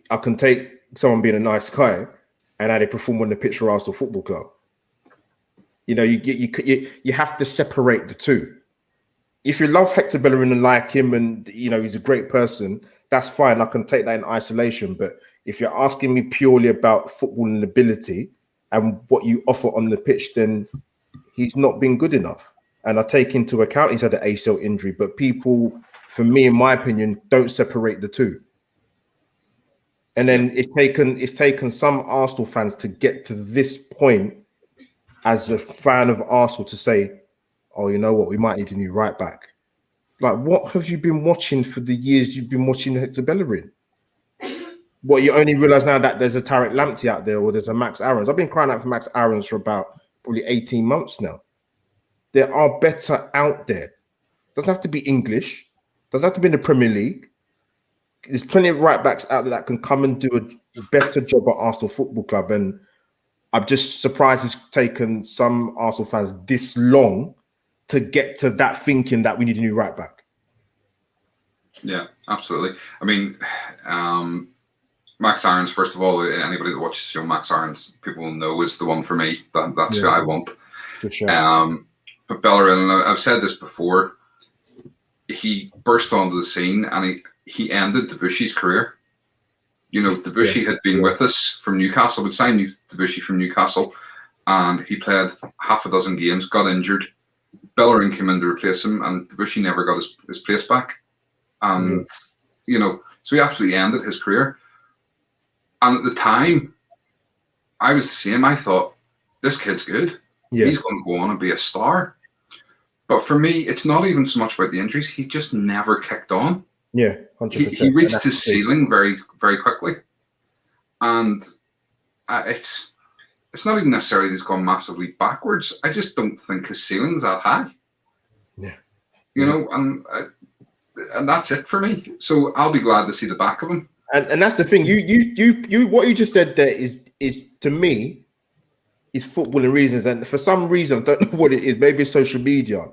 I can take someone being a nice guy and how they perform on the pitch for Arsenal Football Club. You have to separate the two. If you love Hector Bellerin and like him and, he's a great person, that's fine. I can take that in isolation. But if you're asking me purely about footballing ability and what you offer on the pitch, then he's not been good enough. And I take into account he's had an ACL injury, but people, for me, in my opinion, don't separate the two. And then it's taken some Arsenal fans to get to this point as a fan of Arsenal to say, oh, you know what, we might need a new right back. Like, what have you been watching for the years you've been watching Hector Bellerin? What, you only realise now that there's a Tariq Lamptey out there or there's a Max Aarons? I've been crying out for Max Aarons for about probably 18 months now. There are better out there. Doesn't have to be English. Doesn't have to be in the Premier League. There's plenty of right backs out there that can come and do a better job at Arsenal Football Club. And I'm just surprised it's taken some Arsenal fans this long to get to that thinking that we need a new right back. Yeah, absolutely. I mean, Max Aarons, first of all, anybody that watches the show, Max Aarons, people will know is the one for me. That's who I want. For sure. But Bellerin, I've said this before, he burst onto the scene and he ended Debussy's career. Debussy had been with us from Newcastle. We'd signed Debussy from Newcastle, and he played half a dozen games, got injured. Bellerin came in to replace him, and Debussy never got his place back. And, so he absolutely ended his career. And at the time, I was the same. I thought, this kid's good. Yeah. He's going to go on and be a star. But for me, it's not even so much about the injuries. He just never kicked on. Yeah, 100%. He reached his ceiling very, very quickly. And it's not even necessarily he's gone massively backwards. I just don't think his ceiling's that high. Yeah. And that's it for me. So I'll be glad to see the back of him. And that's the thing. You what you just said there is to me is footballing reasons. And for some reason, I don't know what it is, maybe it's social media.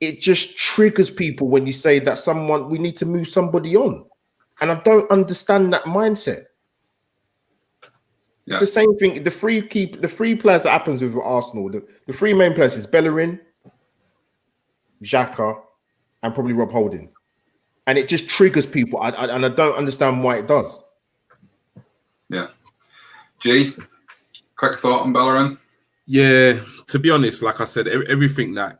It just triggers people when you say that we need to move somebody on. And I don't understand that mindset. Yeah. It's the same thing. The three players that happens with Arsenal, the three main players is Bellerin, Xhaka, and probably Rob Holding. And it just triggers people. And I don't understand why it does. Yeah. G, quick thought on Bellerin? Yeah, to be honest, like I said, everything that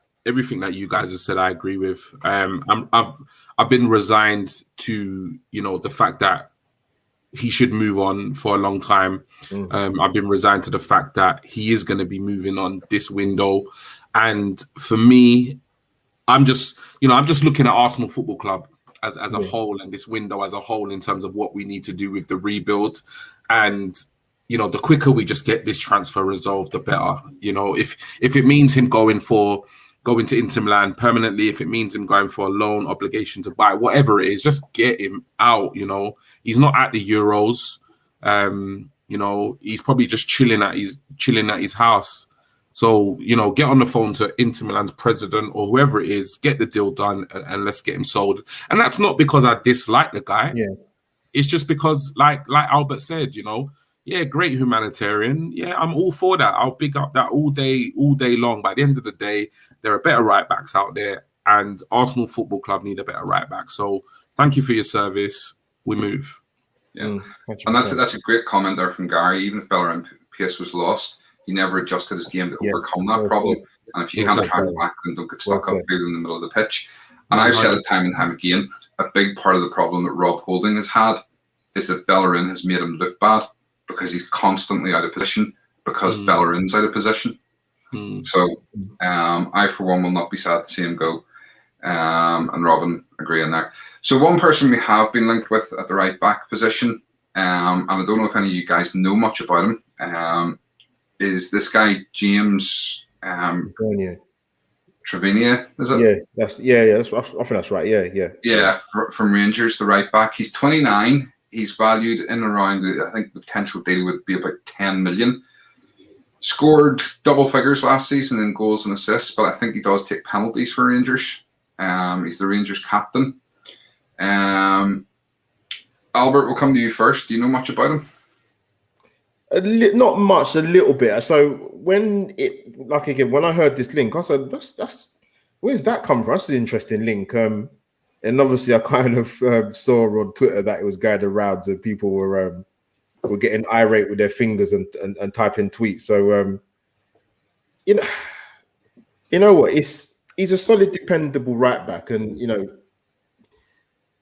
you guys have said, I agree with. I've been resigned to the fact that he should move on for a long time. I've been resigned to the fact that he is going to be moving on this window, and for me, I'm just looking at Arsenal Football Club as a whole and this window as a whole in terms of what we need to do with the rebuild. And the quicker we just get this transfer resolved, the better. If it means him going to Inter Milan permanently, if it means him going for a loan obligation to buy, whatever it is, just get him out. He's not at the Euros. He's probably just chilling at his house. So, get on the phone to Inter Milan's president or whoever it is, get the deal done, and let's get him sold. And that's not because I dislike the guy. Yeah. It's just because, like Albert said, yeah, great humanitarian. Yeah, I'm all for that. I'll big up that all day long. By the end of the day, there are better right backs out there, and Arsenal Football Club need a better right back. So thank you for your service. We move. Yeah, and that's a great comment there from Gary. Even if Bellerin pace was lost, he never adjusted his game to overcome that problem. And if you can't track back, then don't get stuck upfield in the middle of the pitch. And I've said it time and time again, a big part of the problem that Rob Holding has had is that Bellerin has made him look bad because he's constantly out of position because Bellerin's out of position. So I, for one, will not be sad to see him go. And Robin agreeing there. So one person we have been linked with at the right back position, and I don't know if any of you guys know much about him, is this guy James Trevania, is it? Yeah, I think that's right. Yeah. From Rangers, the right back. He's 29. He's valued in around, I think the potential deal would be about 10 million. Scored double figures last season in goals and assists, but I think he does take penalties for Rangers. He's the Rangers captain. Albert, we'll come to you first. Do you know much about him? Not much, a little bit. So when I heard this link, I said, "That's where's that come from? That's an interesting link." And obviously, I kind of saw on Twitter that it was going around, and people were getting irate with their fingers and typing tweets. So you know what? He's a solid, dependable right back, and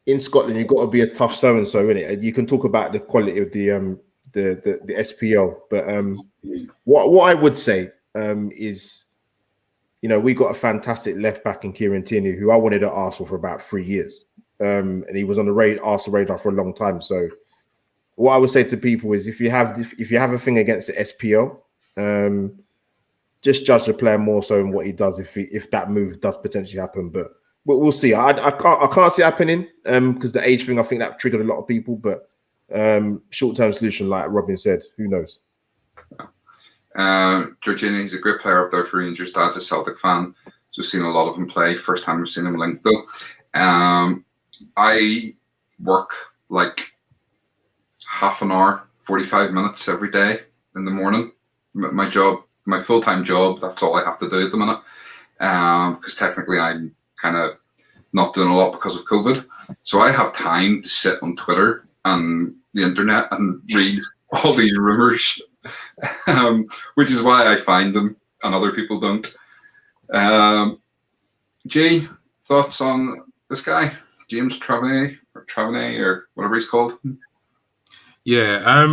in Scotland, you've got to be a tough so and so, innit? You can talk about the quality of the SPL, but what I would say is, we got a fantastic left back in Kieran Tierney, who I wanted at Arsenal for about 3 years, and he was on the Arsenal radar for a long time. So what I would say to people is, if you have a thing against the SPL, just judge the player more so in what he does if that move does potentially happen. But we'll see. I can't see it happening because the age thing, I think that triggered a lot of people, but short-term solution, like Robin said, who knows? Georgina, he's a great player up there for Rangers. Dad's a Celtic fan, so seen a lot of him play. First time we've seen him linked though. I work like half an hour, 45 minutes every day in the morning. My job, my full-time job, that's all I have to do at the minute. Because technically I'm kind of not doing a lot because of COVID. So I have time to sit on Twitter and the internet and read all these rumours, which is why I find them and other people don't. Jay, thoughts on this guy, James Trevney or whatever he's called? Yeah.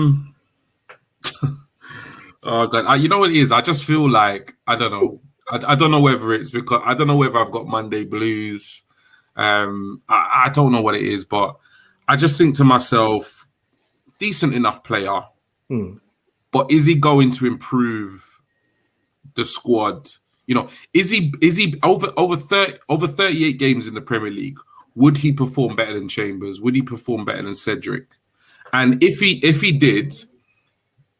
Oh God, you know what it is? I just feel like I don't know. I don't know whether it's because I don't know whether I've got Monday blues. I don't know what it is, but I just think to myself, decent enough player, but is he going to improve the squad? Is he over 38 games in the Premier League? Would he perform better than Chambers? Would he perform better than Cedric? And if he did,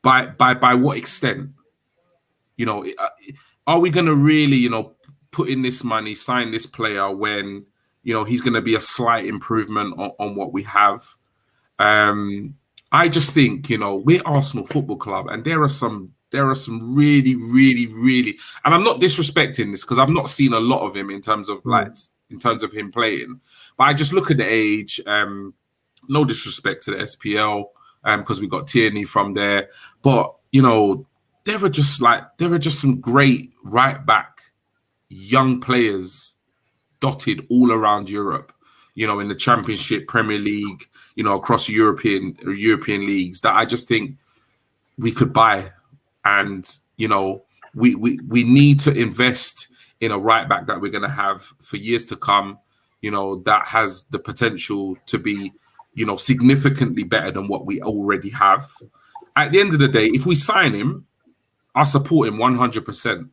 by what extent? Are we going to really, put in this money, sign this player when he's going to be a slight improvement on what we have? I just think we're Arsenal Football Club, and there are some really, really, really, and I'm not disrespecting this because I've not seen a lot of him in terms of him playing, but I just look at the age. No disrespect to the SPL, because we got Tierney from there, but there are just some great right back young players dotted all around Europe, in the Championship, Premier League, across European leagues that I just think we could buy. And, we need to invest in a right back that we're going to have for years to come, that has the potential to be, significantly better than what we already have. At the end of the day, if we sign him, I support him 100%.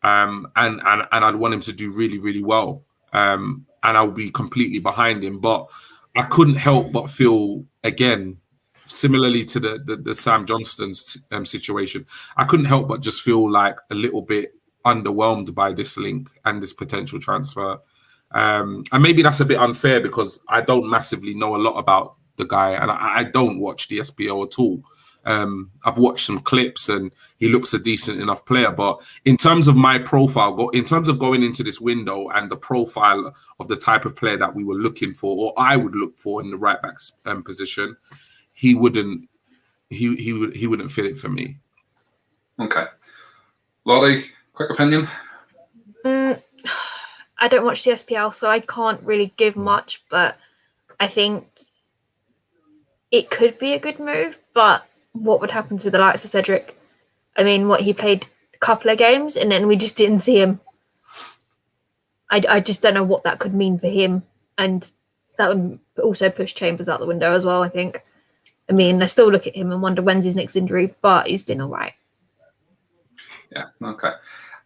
And I'd want him to do really, really well. And I'll be completely behind him. But I couldn't help but feel, again, similarly to the Sam Johnston's situation, I couldn't help but just feel like a little bit underwhelmed by this link and this potential transfer. And maybe that's a bit unfair because I don't massively know a lot about the guy, and I don't watch the SPL at all. I've watched some clips and he looks a decent enough player, but in terms of my profile, in terms of going into this window and the profile of the type of player that we were looking for, or I would look for in the right back position, he wouldn't fit it for me. Okay. Lottie, quick opinion? I don't watch the SPL, so I can't really give much, but I think it could be a good move, but what would happen to the likes of Cedric? I mean, he played a couple of games, and then we just didn't see him. I just don't know what that could mean for him, and that would also push Chambers out the window as well, I think. I mean, I still look at him and wonder when's his next injury, but he's been all right. Yeah, okay.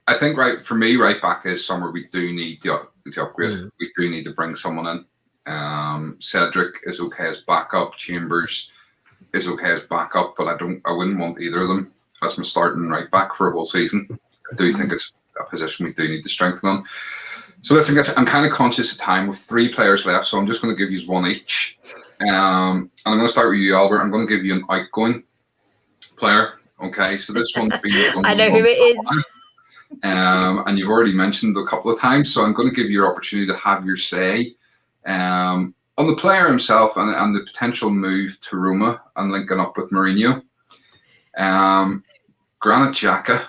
I think for me, right back is somewhere we do need the upgrade. We do need to bring someone in. Cedric is okay as backup. Chambers is okay as backup, but I wouldn't want either of them as my starting right back for a whole season. I do think it's a position we do need to strengthen on. So listen, guys, I'm kind of conscious of time with 3 players left, so I'm just going to give you one each. And I'm going to start with you, Albert. I'm going to give you an outgoing player. Okay, so this one's been. I know who it is. And you've already mentioned a couple of times, so I'm going to give you your opportunity to have your say on the player himself and the potential move to Roma and linking up with Mourinho. Granit Xhaka.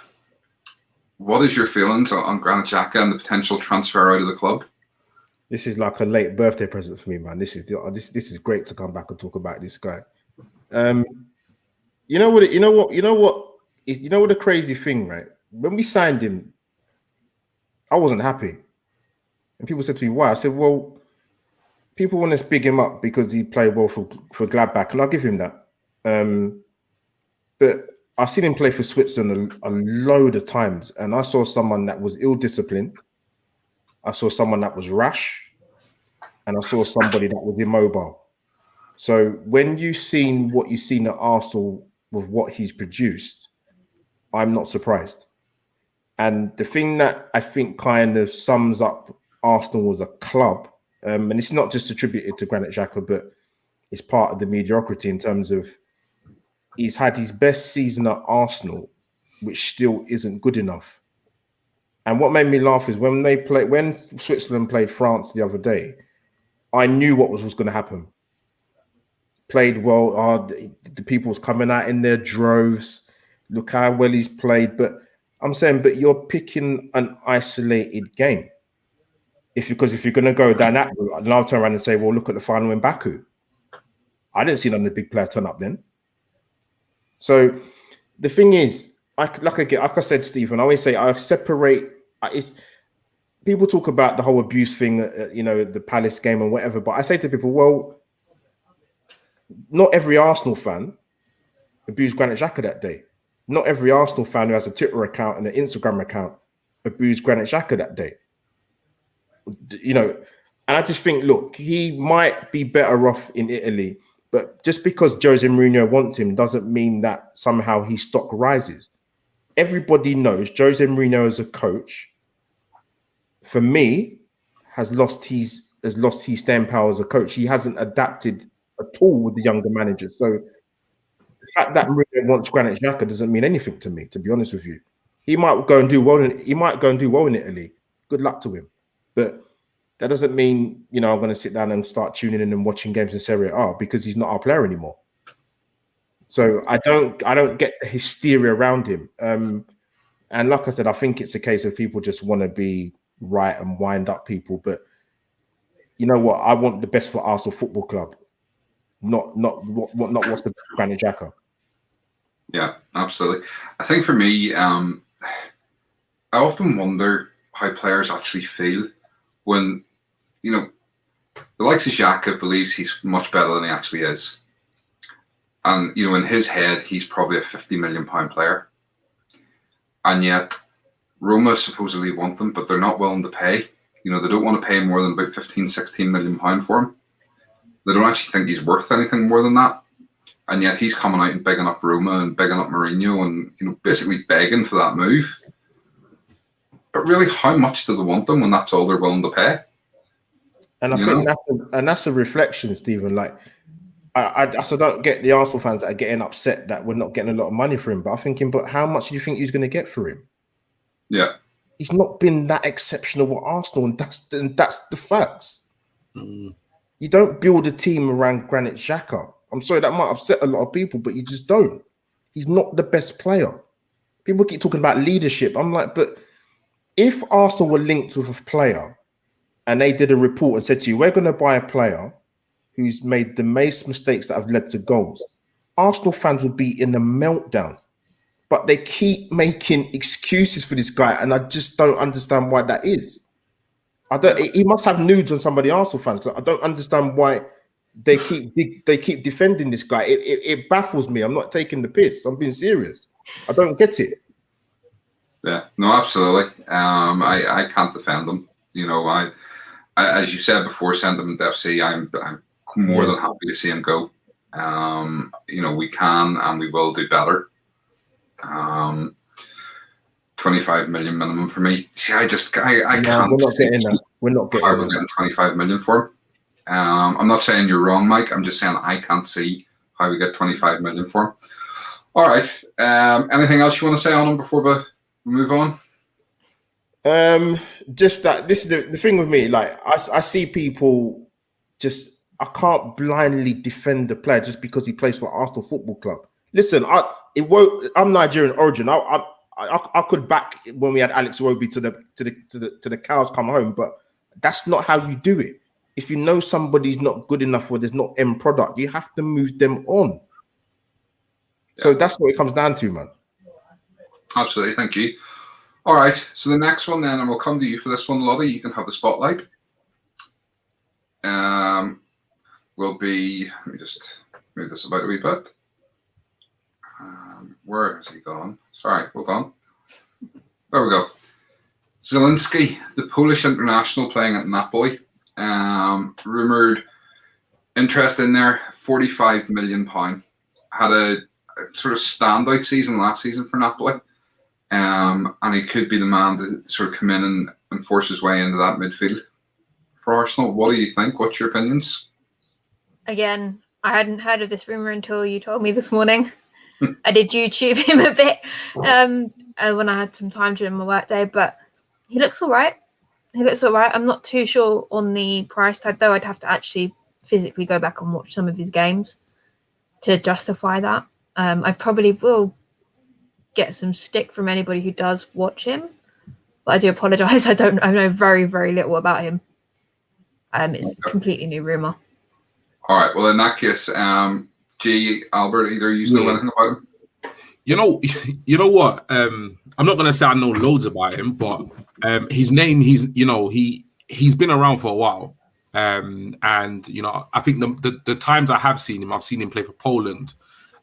What is your feelings on Granit Xhaka and the potential transfer out of the club? This is like a late birthday present for me, man. This is great to come back and talk about this guy. You know what the crazy thing, right? When we signed him, I wasn't happy. And people said to me, why? I said, well, people want to big him up because he played well for Gladbach, and I'll give him that. But I've seen him play for Switzerland a load of times, and I saw someone that was ill-disciplined. I saw someone that was rash, and I saw somebody that was immobile. So when you've seen what you've seen at Arsenal with what he's produced, I'm not surprised. And the thing that I think kind of sums up Arsenal as a club, and it's not just attributed to Granit Xhaka, but it's part of the mediocrity in terms of he's had his best season at Arsenal, which still isn't good enough. And what made me laugh is when Switzerland played France the other day, I knew what was going to happen. Played well, the people was coming out in their droves. Look how well he's played. But I'm saying, but you're picking an isolated game. Because if you're going to go down that route, then I'll turn around and say, well, look at the final in Baku. I didn't see none of the big player turn up then. So the thing is, like I said, Stephen, I always say I separate. People talk about the whole abuse thing, the Palace game and whatever. But I say to people, well, not every Arsenal fan abused Granit Xhaka that day. Not every Arsenal fan who has a Twitter account and an Instagram account abused Granit Xhaka that day. And I just think, look, he might be better off in Italy, but just because Jose Mourinho wants him doesn't mean that somehow his stock rises. Everybody knows Jose Mourinho as a coach, for me, has lost his staying power as a coach. He hasn't adapted at all with the younger managers. So the fact that Mourinho wants Granit Xhaka doesn't mean anything to me, to be honest with you. He might go and do well in Italy. Good luck to him. But that doesn't mean, I'm going to sit down and start tuning in and watching games in Serie A because he's not our player anymore. So I don't get the hysteria around him. And like I said, I think it's a case of people just want to be right and wind up people. But you know what? I want the best for Arsenal Football Club, not what's the Granit Xhaka. Yeah, absolutely. I think for me, I often wonder how players actually feel when, the likes of Xhaka believes he's much better than he actually is. And, in his head, he's probably a £50 million player. And yet, Roma supposedly want them, but they're not willing to pay. They don't want to pay more than about 15, 16 million pound for him. They don't actually think he's worth anything more than that. And yet he's coming out and bigging up Roma and bigging up Mourinho and, basically begging for that move. But really, how much do they want them when that's all they're willing to pay? And I think that's a reflection, Stephen. Like, I don't get the Arsenal fans that are getting upset that we're not getting a lot of money for him. But I'm thinking, but how much do you think he's going to get for him? Yeah. He's not been that exceptional with Arsenal, and that's the facts. Mm. You don't build a team around Granit Xhaka. I'm sorry, that might upset a lot of people, but you just don't. He's not the best player. People keep talking about leadership. I'm like, but if Arsenal were linked with a player and they did a report and said to you, we're going to buy a player who's made the most mistakes that have led to goals, Arsenal fans would be in a meltdown but they keep making excuses for this guy, and I just don't understand why that is. He must have nudes on somebody Arsenal fans. I don't understand why they keep defending this guy. It baffles me. I'm not taking the piss. I'm being serious. I don't get it. Yeah, no, absolutely. I can't defend them. You know, I as you said before, send him to FC. I'm more than happy to see him go. You know, we can and we will do better. 25 million minimum for me. See, I can't. We're not getting that. We're not getting how we're getting 25 million for him. I'm not saying you're wrong, Mike. I'm just saying I can't see how we get 25 million for him. All right. Anything else you want to say on him before we move on? Just that this is the thing with me. Like I see people just. I can't blindly defend the player just because he plays for Arsenal Football Club. Listen, I'm Nigerian origin. I could back when we had Alex Iwobi to the cows come home, but that's not how you do it. If you know somebody's not good enough or there's not end product, you have to move them on. Yeah. So that's what it comes down to, man. Absolutely, thank you. All right, so the next one then, and we'll come to you for this one, Lottie. You can have the spotlight. Will be. Let me just move this about a wee bit. Where has he gone? Sorry, hold on. There we go. Zielinski, the Polish international playing at Napoli. Rumoured interest in there, £45 million. Had a sort of standout season last season for Napoli. And he could be the man to sort of come in and force his way into that midfield for Arsenal. What do you think? What's your opinions? Again, I hadn't heard of this rumour until you told me this morning. I did YouTube him a bit when I had some time during my work day, but he looks all right. I'm not too sure on the price tag, though. I'd have to actually physically go back and watch some of his games to justify that. I probably will get some stick from anybody who does watch him, but I do apologise. I know very, very little about him. It's a completely new rumour. All right. Well, in that case, G, Albert, either you know anything about him? You know what? I'm not gonna say I know loads about him, but his name, he's been around for a while. And I think the times I have seen him, I've seen him play for Poland.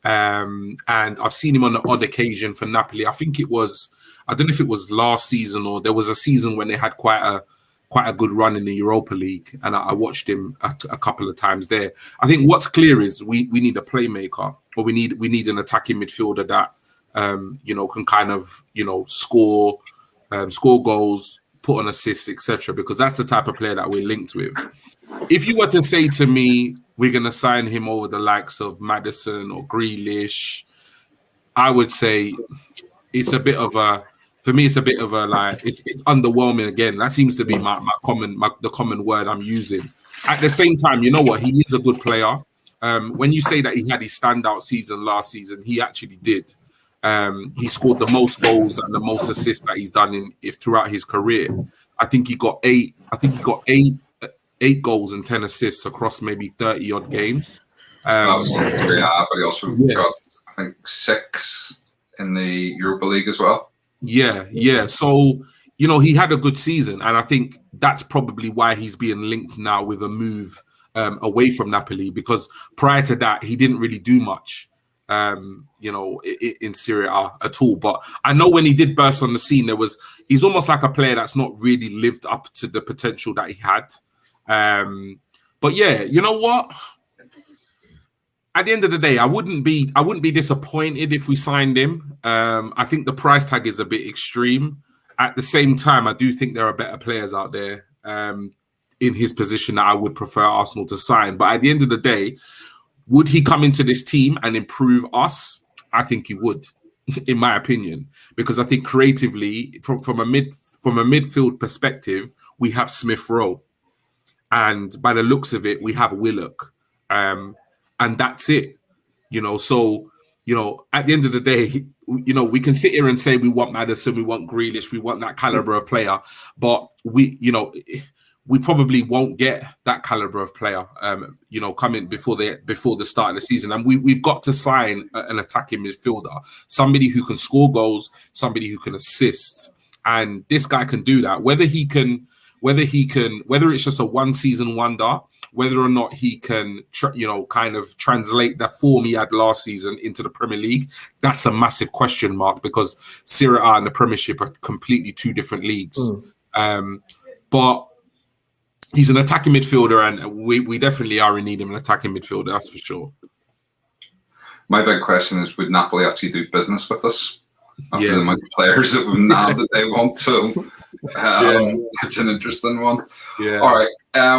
And I've seen him on the odd occasion for Napoli. I don't know if it was last season or there was a season when they had quite a good run in the Europa League, and I watched him a couple of times there. I think what's clear is we need a playmaker, or we need an attacking midfielder that can kind of score goals, put on assists, etc. Because that's the type of player that we're linked with. If you were to say to me we're going to sign him over the likes of Maddison or Grealish, I would say it's a bit of a. For me, it's a bit of a it's underwhelming again. That seems to be the common word I'm using. At the same time, you know what? He is a good player. When you say that he had his standout season last season, he actually did. He scored the most goals and the most assists that he's done throughout his career. I think he got eight goals and 10 assists across maybe 30 odd games. That was but he also got I think 6 in the Europa League as well. Yeah. So, he had a good season, and I think that's probably why he's being linked now with a move away from Napoli, because prior to that, he didn't really do much, in Serie A at all. But I know when he did burst on the scene, he's almost like a player that's not really lived up to the potential that he had. But yeah, you know what? At the end of the day, I wouldn't be disappointed if we signed him. I think the price tag is a bit extreme. At the same time, I do think there are better players out there in his position that I would prefer Arsenal to sign. But at the end of the day, would he come into this team and improve us? I think he would, in my opinion, because I think creatively, from a midfield perspective, we have Smith Rowe, and by the looks of it, we have Willock. And that's it, So, at the end of the day, we can sit here and say we want Maddison, we want Grealish, we want that caliber of player, but we we probably won't get that caliber of player, coming before the start of the season. And we've got to sign an attacking midfielder, somebody who can score goals, somebody who can assist. And this guy can do that. Whether it's just a one season wonder, whether or not he can, kind of translate the form he had last season into the Premier League, that's a massive question mark, because Serie A and the Premiership are completely two different leagues. But he's an attacking midfielder, and we definitely are in need of an attacking midfielder, that's for sure. My big question is, would Napoli actually do business with us after Yeah. the amount of players that we've nabbed that they want to? It's an interesting one. Yeah. All right,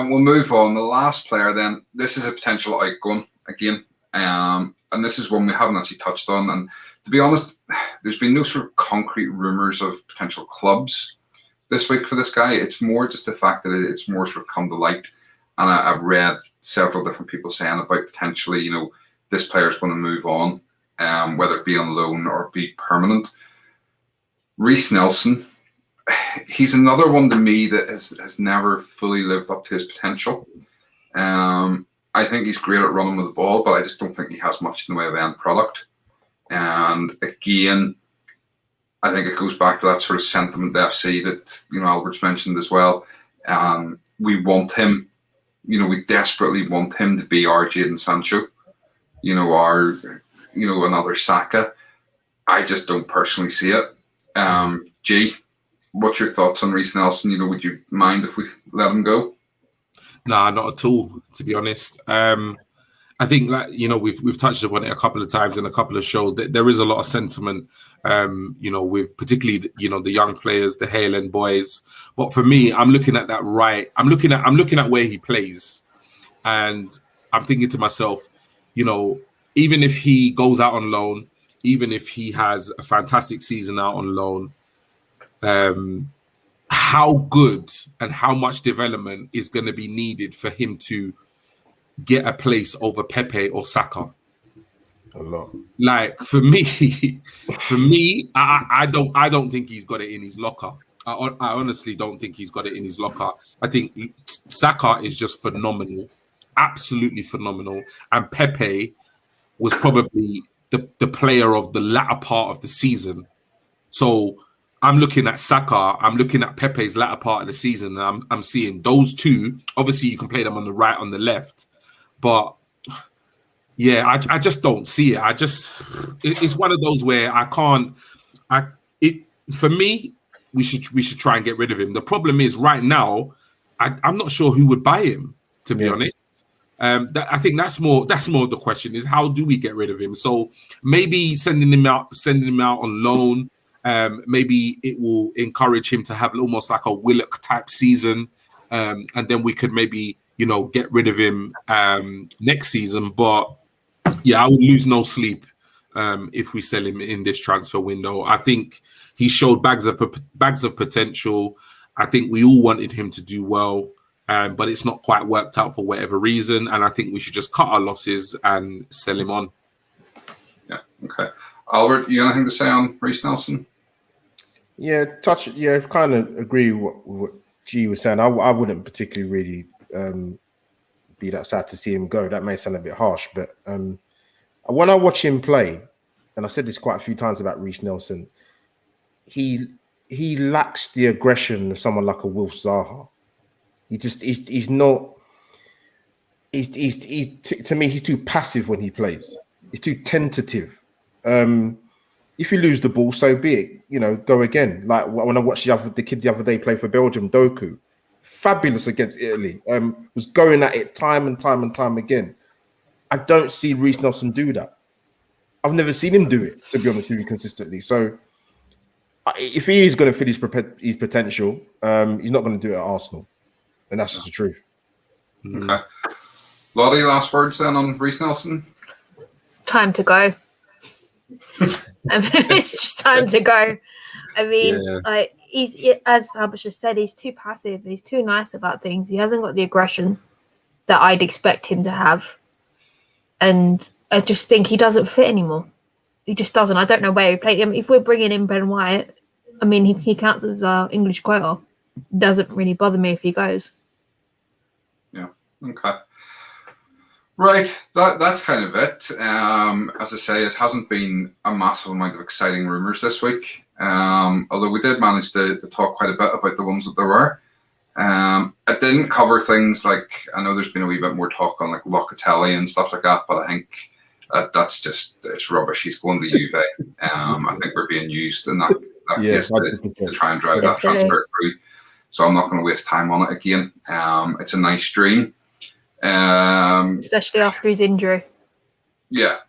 we'll move on. The last player then, this is a potential outgoing again, and this is one we haven't actually touched on. And to be honest, there's been no sort of concrete rumours of potential clubs this week for this guy. It's more just the fact that it's more sort of come to light, and I've read several different people saying about potentially, this player's going to move on, whether it be on loan or be permanent. Reiss Nelson, he's another one to me that has never fully lived up to his potential. I think he's great at running with the ball, but I just don't think he has much in the way of end product. And again, I think it goes back to that sort of sentiment to FC that, Albert's mentioned as well. We want him, we desperately want him to be our Jadon Sancho, another Saka. I just don't personally see it. G, what's your thoughts on Reiss Nelson? Would you mind if we let him go? Nah, not at all, to be honest. I think that, we've touched upon it a couple of times in a couple of shows, that there is a lot of sentiment, with particularly, the young players, the Hale End boys. But for me, I'm looking at that I'm looking at where he plays, and I'm thinking to myself, even if he goes out on loan, even if he has a fantastic season out on loan, how good and how much development is going to be needed for him to get a place over Pepe or Saka? A lot. Like for me, I don't think he's got it in his locker. I honestly don't think he's got it in his locker. I think Saka is just phenomenal, absolutely phenomenal, and Pepe was probably the player of the latter part of the season. So I'm looking at Saka, I'm looking at Pepe's latter part of the season, and I'm seeing those two. Obviously, you can play them on the right, on the left, but yeah, I just don't see it. It's one of those where I can't. For me, we should try and get rid of him. The problem is right now, I'm not sure who would buy him, to be honest. I think that's more the question, is how do we get rid of him? So maybe sending him out on loan. Maybe it will encourage him to have almost like a Willock type season, and then we could maybe get rid of him next season. But yeah, I would lose no sleep if we sell him in this transfer window. I think he showed bags of potential. I think we all wanted him to do well, but it's not quite worked out for whatever reason. And I think we should just cut our losses and sell him on. Yeah. Okay. Albert, you got anything to say on Reiss Nelson? Yeah, kind of agree with what G was saying. I wouldn't particularly really be that sad to see him go. That may sound a bit harsh, but when I watch him play, and I said this quite a few times about Reiss Nelson, he lacks the aggression of someone like a Wilf Zaha. He's not. To me, he's too passive when he plays. He's too tentative. If you lose the ball, so be it. Go again. Like when I watched the kid the other day play for Belgium, Doku, fabulous against Italy. Was going at it time and time again. I don't see Reiss Nelson do that. I've never seen him do it, to be honest with you, consistently. So if he is going to fit his potential, he's not going to do it at Arsenal, and that's just the truth. Okay. Lottie, last words then on Reiss Nelson? Time to go. It's just time to go. I mean, he's, as Albert just said, he's too passive. He's too nice about things. He hasn't got the aggression that I'd expect him to have. And I just think he doesn't fit anymore. He just doesn't. I don't know where he played him. If we're bringing in Ben White, I mean, he counts as our English quota. It doesn't really bother me if he goes. Okay. Right, that's kind of it. As I say, it hasn't been a massive amount of exciting rumours this week. Although we did manage to talk quite a bit about the ones that there were. It didn't cover things like, I know there's been a wee bit more talk on like Locatelli and stuff like that, but I think that's just, it's rubbish. He's going to Juve. I think we're being used in that case to try and drive that transfer through. So I'm not going to waste time on it again. It's a nice dream. Especially after his injury. Yeah.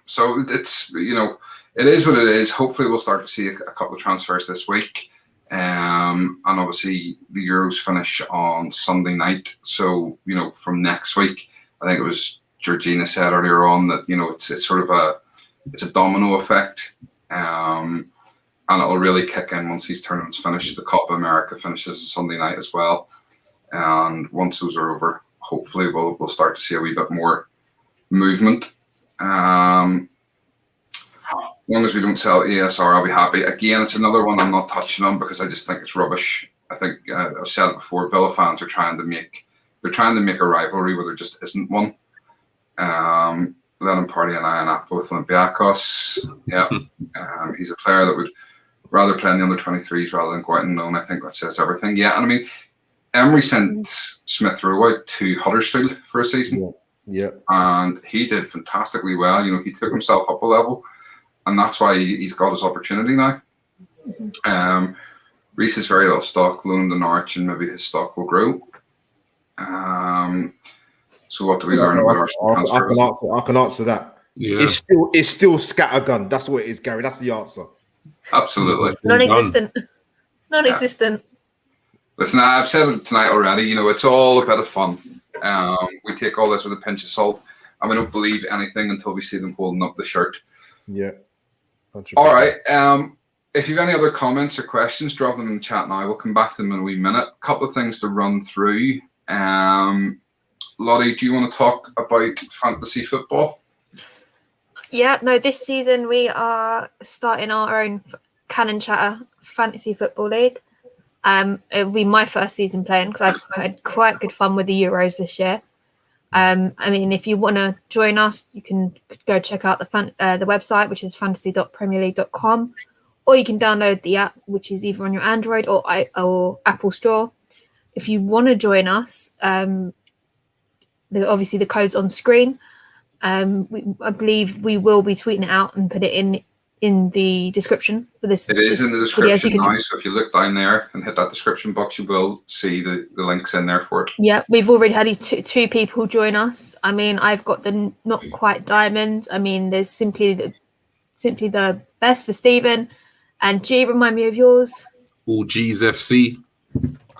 So it's, it is what it is. Hopefully we'll start to see a couple of transfers this week. And obviously the Euros finish on Sunday night. So, from next week, I think it was Georgina said earlier on that, it's sort of it's a domino effect. And it'll really kick in once these tournaments finish. The Copa America finishes on Sunday night as well. And once those are over, hopefully we'll start to see a wee bit more movement. As long as we don't sell ESR, I'll be happy. Again, it's another one I'm not touching on because I just think it's rubbish. I think I've said it before. Villa fans are trying to make a rivalry where there just isn't one. Let him party an iron apple with Olympiacos. Yeah, he's a player that would rather play in the under-23s rather than go out and loan. I think that says everything. Yeah, and I mean, Emery sent Smith Rowe out to Huddersfield for a season. Yeah, and he did fantastically well. He took himself up a level. And that's why he's got his opportunity now. Reece has very little stock, loaned to Norwich, and maybe his stock will grow. So what do we learn about Arsenal transfer? I can answer that. Yeah. It's still scattergun. That's what it is, Gary. That's the answer. Absolutely. Non-existent. Non-existent. Listen, I've said it tonight already. It's all a bit of fun. We take all this with a pinch of salt, and we don't believe anything until we see them holding up the shirt. Yeah. 100%. All right. If you have any other comments or questions, drop them in the chat now. We'll come back to them in a wee minute. A couple of things to run through. Lottie, do you want to talk about fantasy football? Yeah, no, this season we are starting our own Cannon Chatter Fantasy Football League. It'll be my first season playing because I've had quite good fun with the Euros this year. If you want to join us, you can go check out the website, which is fantasy.premierleague.com, or you can download the app, which is either on your Android or Apple Store. If you want to join us, obviously the code's on screen. I believe we will be tweeting it out and put it in the description for this. It is in the description now, so if you look down there and hit that description box, you will see the links in there for it. Yeah, we've already had two people join us. I've got the not quite diamonds. There's simply the best for Stephen. And G, remind me of yours. All G's FC.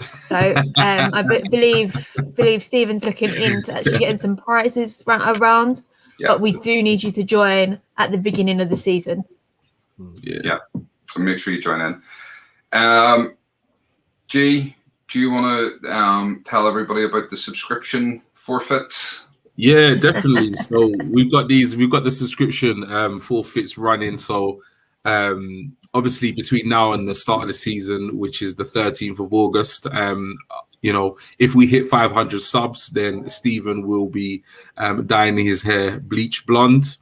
So I believe Stephen's looking into actually getting some prizes around, but we do need you to join at the beginning of the season. Yeah. So make sure you join in. G, do you want to tell everybody about the subscription forfeits? Yeah, definitely. So we've got the subscription forfeits running. So obviously between now and the start of the season, which is the 13th of August, if we hit 500 subs, then Stephen will be dyeing his hair bleach blonde.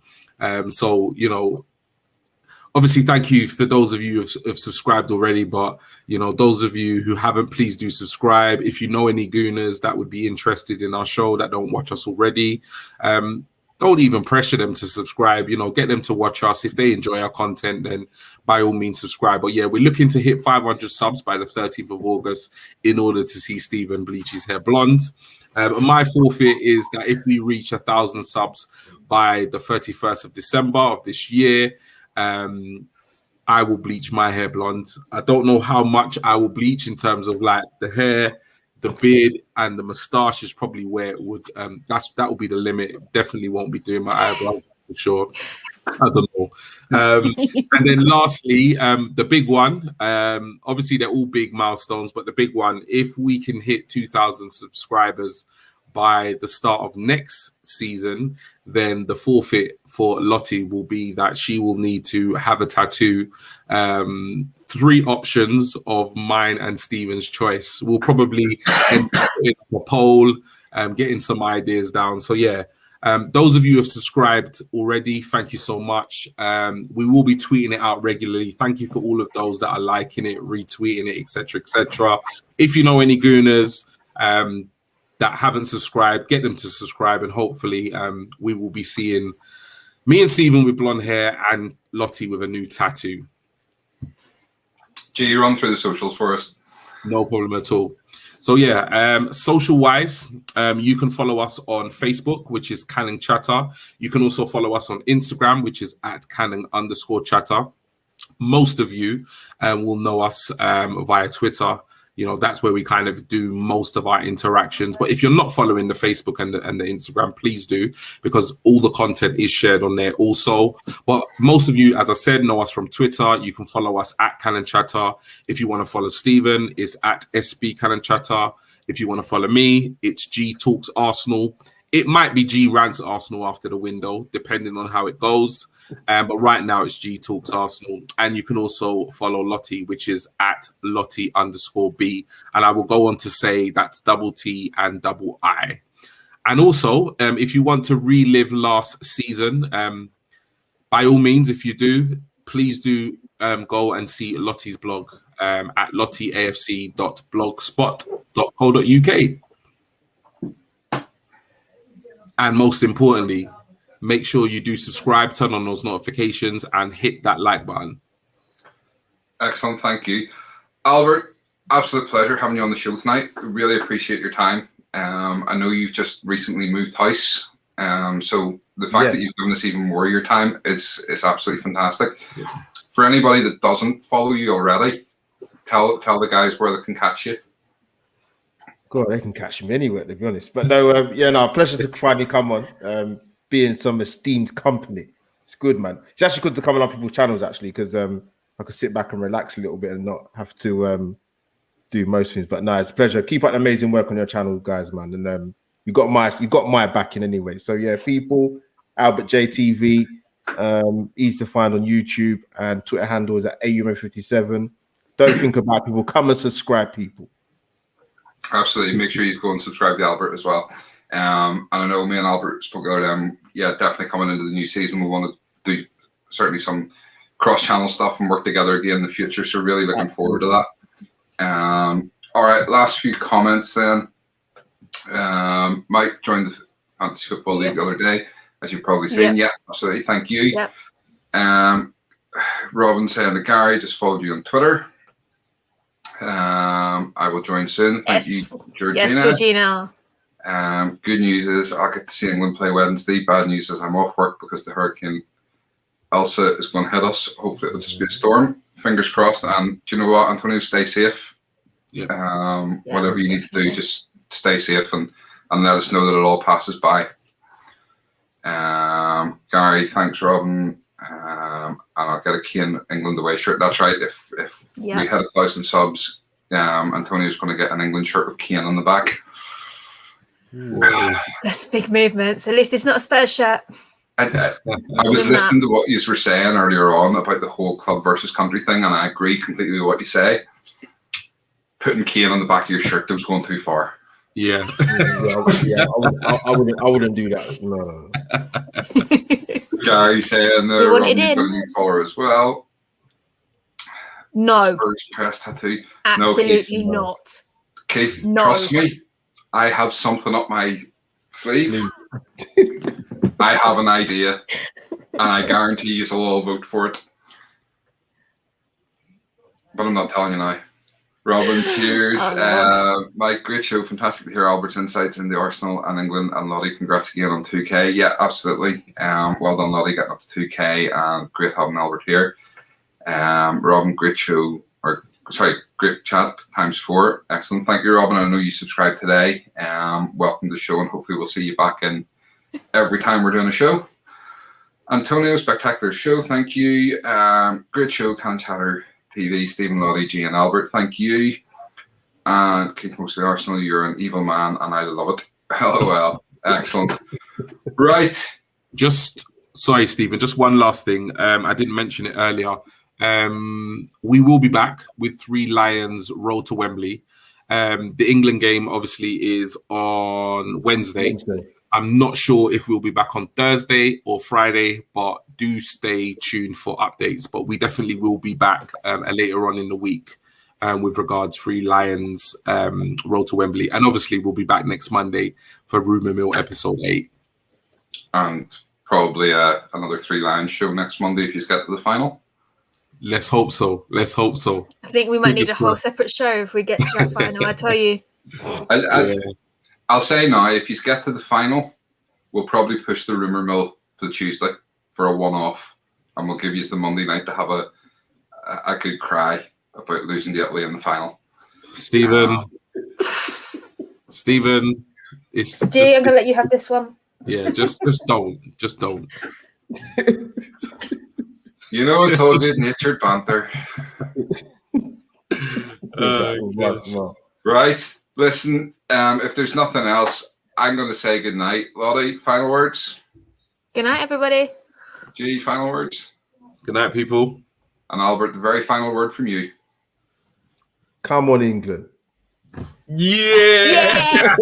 Obviously, thank you for those of you who have subscribed already, but those of you who haven't, please do subscribe. If you know any gooners that would be interested in our show that don't watch us already, don't even pressure them to subscribe. Get them to watch us. If they enjoy our content, then by all means subscribe. But yeah, we're looking to hit 500 subs by the 13th of August in order to see Stephen bleach his hair blonde. My forfeit is that if we reach 1,000 subs by the 31st of December of this year, I will bleach my hair blonde. I don't know how much I will bleach in terms of like the hair, the beard, and the moustache is probably where it would. That will be the limit. Definitely won't be doing my eyebrows for sure. I don't know. And then lastly, the big one. Obviously, they're all big milestones, but the big one: if we can hit 2,000 subscribers by the start of next season, then the forfeit for Lottie will be that she will need to have a tattoo. 3 options of mine and Stephen's choice. We'll probably end up in a poll. getting some ideas down. So yeah, those of you who have subscribed already, thank you so much. We will be tweeting it out regularly. Thank you for all of those that are liking it, retweeting it, etc., etc. If you know any Gooners that haven't subscribed, get them to subscribe, and hopefully we will be seeing me and Stephen with blonde hair and Lottie with a new tattoo. G, run through the socials for us. No problem at all. So yeah, social wise, you can follow us on Facebook, which is Canning Chatter. You can also follow us on Instagram, which is at Canning_Chatter. Most of you will know us via Twitter. You know, that's where we kind of do most of our interactions. But if you're not following the Facebook and the Instagram, please do, because all the content is shared on there also. But most of you, as I said, know us from Twitter. You can follow us at Cannon Chatter. If you want to follow Stephen, it's at SB Cannon Chatter. If you want to follow me, it's G Talks Arsenal. It might be G Rants Arsenal after the window, depending on how it goes. But right now it's G Talks Arsenal. And you can also follow Lottie, which is at Lottie_B. And I will go on to say that's double T and double I. And also, if you want to relive last season, by all means, if you do, please do go and see Lottie's blog at lottieafc.blogspot.co.uk. And most importantly, make sure you do subscribe, turn on those notifications, and hit that like button. Excellent, thank you. Albert, absolute pleasure having you on the show tonight. Really appreciate your time. I know you've just recently moved house, so the fact that you've given us even more of your time is absolutely fantastic. Yeah. For anybody that doesn't follow you already, tell the guys where they can catch you. God, they can catch me anywhere, to be honest. But no, pleasure to finally come on, be in some esteemed company. It's good, man. It's actually good to come on people's channels, actually, because I could sit back and relax a little bit and not have to do most things. But no, it's a pleasure. Keep up the amazing work on your channel, guys, man. And you got my backing anyway. So yeah, people, Albert JTV, easy to find on YouTube, and Twitter handle is at AUM57. Don't think about people. Come and subscribe, people. Absolutely. Make sure you go and subscribe to Albert as well. And I know me and Albert spoke the other day. Yeah, definitely coming into the new season, we want to do certainly some cross-channel stuff and work together again in the future. So really looking forward to that. All right, last few comments then. Mike joined the Fantasy Football League the other day, as you've probably seen. Yeah, absolutely. Thank you. Yep. Robin saying that Gary just followed you on Twitter. I will join soon. Thank you, Georgina. Yes, Georgina. Good news is I'll get to see England play Wednesday. Bad news is I'm off work because the Hurricane Elsa is going to hit us. Hopefully it'll just be a storm. Fingers crossed. And do you know what, Antonio? Stay safe. Yeah. Whatever you need to do, just stay safe and let us know that it all passes by. Gary, thanks, Robin. And I'll get a Kane England away shirt. That's right. If we had 1,000 subs, Antonio's going to get an England shirt with Kane on the back. That's big movements. At least it's not a Spurs shirt. I was listening to what you were saying earlier on about the whole club versus country thing, and I agree completely with what you say. Putting Kane on the back of your shirt, that was going too far. Yeah. I wouldn't do that. No. Gary saying that Robbie's got a new follower as well. No. First press tattoo. Absolutely no, not. Keith, trust me, I have something up my sleeve. I have an idea, and I guarantee you will all vote for it. But I'm not telling you now. Robin, cheers. Mike, great show. Fantastic to hear Albert's insights in the Arsenal and England. And Lottie, congrats again on 2K. Yeah, absolutely. Well done, Lottie, getting up to 2K. And great having Albert here. Robin, great show. Great chat. ×4. Excellent. Thank you, Robin. I know you subscribed today. Welcome to the show, and hopefully we'll see you back in every time we're doing a show. Antonio, spectacular show. Thank you. Great show, Can Chatter TV, Stephen, Lottie, G, and Albert. Thank you. And Keith, mostly Arsenal, you're an evil man, and I love it. LOL. Excellent. Right. Sorry, Stephen, just one last thing. I didn't mention it earlier. We will be back with 3 Lions Road to Wembley. The England game obviously is on Wednesday. I'm not sure if we'll be back on Thursday or Friday, but do stay tuned for updates. But we definitely will be back later on in the week with regards Three Lions Road to Wembley. And obviously we'll be back next Monday for Rumour Mill episode 8. And probably another Three Lions show next Monday if you get to the final. Let's hope so. Let's hope so. I think we might need a whole separate show if we get to that final, I tell you. I'll say now, if you get to the final, we'll probably push the Rumour Mill to Tuesday for a one-off, and we'll give you the Monday night to have a good cry about losing to Italy in the final. Stephen, it's I'm going to let you have this one. Yeah, just don't. You know, it's all good-natured banter. Right. Listen, if there's nothing else, I'm going to say good night. Lottie, final words? Good night, everybody. G, final words? Good night, people. And Albert, the very final word from you. Come on, England. Yeah!